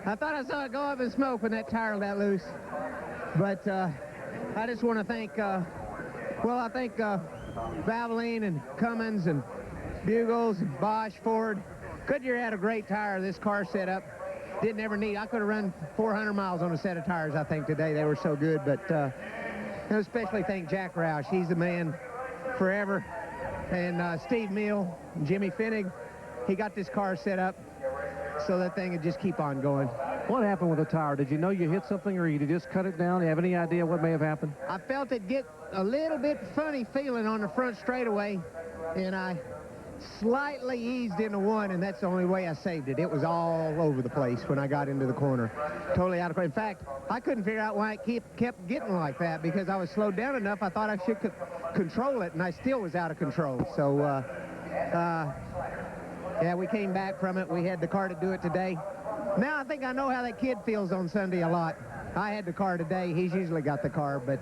I thought I saw it go up in smoke when that tire let loose. But I just want to thank, I thank Valvoline and Cummins and Bugles and Bosch, Ford. Goodyear had a great tire. This car set up. Didn't ever need. I could have run 400 miles on a set of tires, I think, today. They were so good. But I especially thank Jack Roush. He's the man forever. And Steve Meal and Jimmy Finnig. He got this car set up so that thing would just keep on going.
What happened with the tire? Did you know you hit something, or you just cut it down? Do you have any idea what may have happened?
I felt it get a little bit funny feeling on the front straightaway, and I slightly eased into 1, and that's the only way I saved it. It was all over the place when I got into the corner. Totally out of control. In fact, I couldn't figure out why it kept getting like that, because I was slowed down enough. I thought I should control it, and I still was out of control. So, yeah, we came back from it. We had the car to do it today. Now I think I know how that kid feels on Sunday a lot. I had the car today. He's usually got the car, but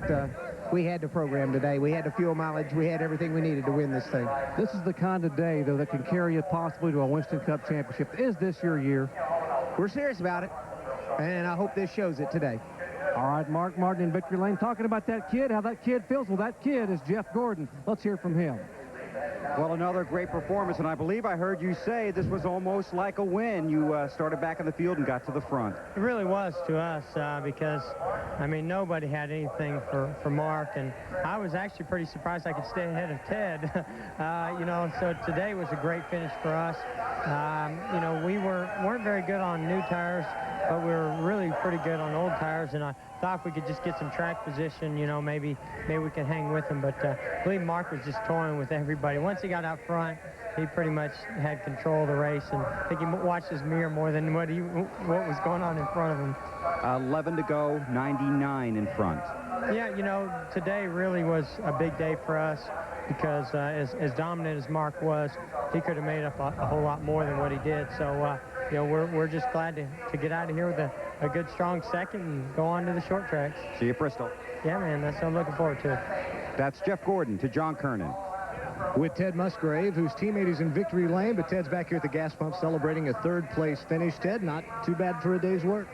we had the program today. We had the fuel mileage. We had everything we needed to win this thing.
This is the kind of day, though, that can carry you possibly to a Winston Cup championship. Is this your year?
We're serious about it, and I hope this shows it today.
All right, Mark Martin in victory lane. Talking about that kid, how that kid feels. Well, that kid is Jeff Gordon. Let's hear from him.
Well, another great performance, and I believe I heard you say this was almost like a win. You started back in the field and got to the front.
It really was to us because, I mean, nobody had anything for Mark, and I was actually pretty surprised I could stay ahead of Ted. You know, so today was a great finish for us. You know, we weren't very good on new tires, but we were really pretty good on old tires, and I thought if we could just get some track position, you know, maybe we could hang with them. But I believe Mark was just toying with everybody. Once he got out front, he pretty much had control of the race, and I think he watched his mirror more than what was going on in front of him.
11 to go, 99 in front.
Yeah, you know, today really was a big day for us because as dominant as Mark was, he could have made up a whole lot more than what he did. So, you know, we're just glad to get out of here with a good, strong second and go on to the short tracks.
See you at Bristol.
Yeah, man, that's what I'm looking forward to.
That's Jeff Gordon to John Kernan.
With Ted Musgrave, whose teammate is in victory lane, but Ted's back here at the gas pump celebrating a third-place finish. Ted, not too bad for a day's work.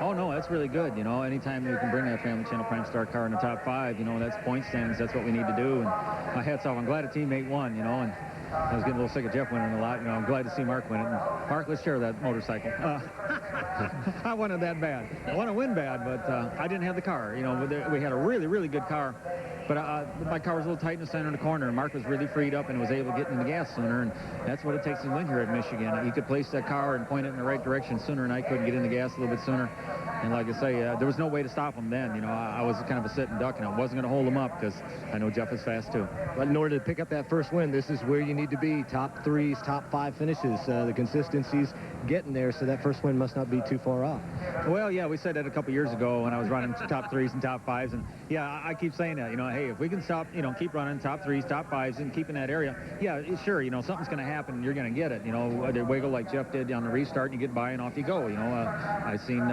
Oh, no, that's really good. You know, anytime you can bring that Family Channel Prime Star car in the top 5, you know, that's point standings. That's what we need to do. And my hat's off. I'm glad a teammate won, you know, and I was getting a little sick of Jeff winning a lot. You know, I'm glad to see Mark win it. And Mark, let's share that motorcycle. I wanted that bad. I want to win bad, but I didn't have the car. You know, we had a really, really good car. But my car was a little tight in the center in the corner, and Mark was really freed up and was able to get in the gas sooner, and that's what it takes to win here at Michigan. He could place that car and point it in the right direction sooner, and I couldn't get in the gas a little bit sooner. And like I say, there was no way to stop him then. You know, I was kind of a sit and duck, and I wasn't going to hold him up because I know Jeff is fast too.
But in order to pick up that first win, this is where you need to be. Top 3s, top 5 finishes. The consistency's getting there, so that first win must not be too far off.
Well, yeah, we said that a couple years ago when I was running top 3s and top 5s, and yeah, I keep saying that. You know, hey, if we can stop, you know, keep running top 3s, top 5s, and keep in that area, yeah, sure, you know, something's going to happen, and you're going to get it. You know, they wiggle like Jeff did on the restart, and you get by, and off you go. You know, I've seen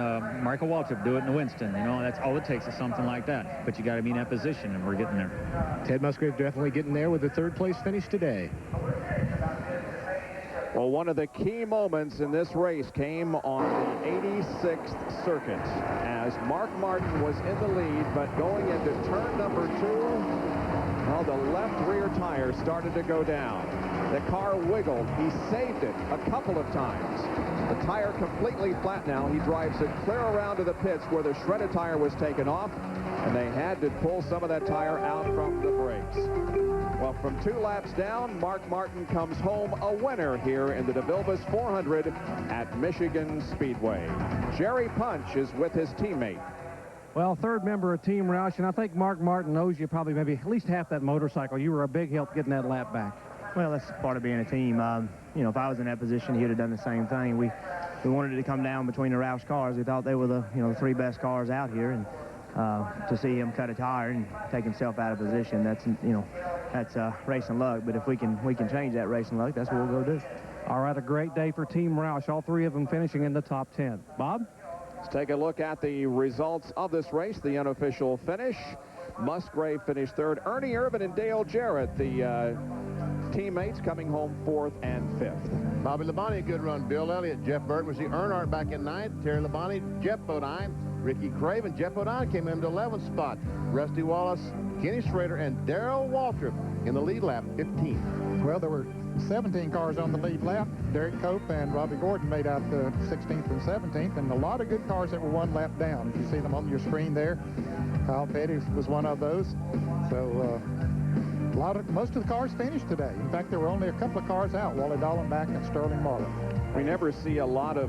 Michael Waltrip do it in the Winston. You know, that's all it takes is something like that. But you got to be in that position, and we're getting there.
Ted Musgrave definitely getting there with the third-place finish today.
Well, one of the key moments in this race came on the 86th circuit as Mark Martin was in the lead, but going into turn number 2, well, the left rear tire started to go down. The car wiggled. He saved it a couple of times. The tire completely flat now. He drives it clear around to the pits where the shredded tire was taken off, and they had to pull some of that tire out from the brakes. Well, from 2 laps down, Mark Martin comes home a winner here in the DeVilbiss 400 at Michigan Speedway. Jerry Punch is with his teammate.
Well, third member of Team Roush, and I think Mark Martin knows you probably maybe at least half that motorcycle. You were a big help getting that lap back.
Well, that's part of being a team. You know, if I was in that position, he would have done the same thing. We wanted it to come down between the Roush cars. We thought they were the 3 best cars out here, and to see him cut a tire and take himself out of position, that's racing luck. But if we can change that racing luck, that's what we'll go do.
All right, a great day for Team Roush. All 3 of them finishing in the top 10. Bob?
Let's take a look at the results of this race, the unofficial finish. Musgrave finished 3rd. Ernie Irvin and Dale Jarrett, the teammates, coming home 4th and 5th.
Bobby Labonte, a good run. Bill Elliott, Jeff Burton was the Earnhardt back in 9th. Terry Labonte, Jeff Bodine, Ricky Craven, Jeff Bodine came in the 11th spot. Rusty Wallace, Kenny Schrader, and Darrell Waltrip in the lead lap, 15.
Well, there were 17 cars on the lead lap. Derek Cope and Robbie Gordon made out the 16th and 17th, and a lot of good cars that were 1 lap down. If you see them on your screen there, Kyle Petty was one of those. So most of the cars finished today. In fact, there were only a couple of cars out, Wally Dallenbach and Sterling Marlin.
We never see a lot of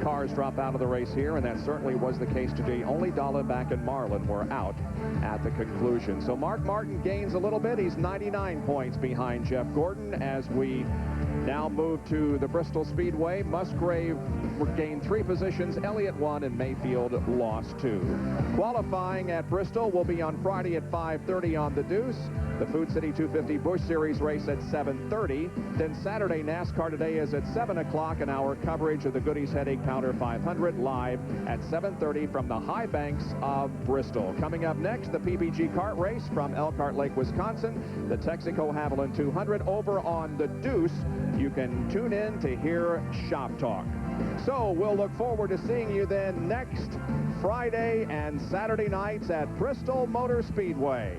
cars drop out of the race here, and that certainly was the case today. Only Dallenbach and Marlin were out at the conclusion. So Mark Martin gains a little bit. He's 99 points behind Jeff Gordon as we now move to the Bristol Speedway. Musgrave gained 3 positions, Elliott 1, and Mayfield lost 2. Qualifying at Bristol will be on Friday at 5:30 on the Deuce. The Food City 250 Busch Series race at 7:30. Then Saturday NASCAR Today is at 7 o'clock, and our coverage of the Goodies Headache Powder 500 live at 7:30 from the high banks of Bristol. Coming up next, the PBG kart race from Elkhart Lake, Wisconsin. The Texaco Haviland 200 over on the Deuce. You can tune in to hear Shop Talk. So we'll look forward to seeing you then next Friday and Saturday nights at Bristol Motor Speedway.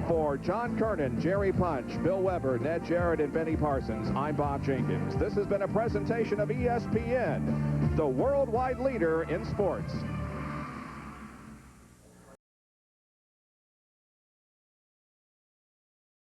For John Kernan, Jerry Punch, Bill Weber, Ned Jarrett, and Benny Parsons, I'm Bob Jenkins. This has been a presentation of ESPN, the worldwide leader in sports.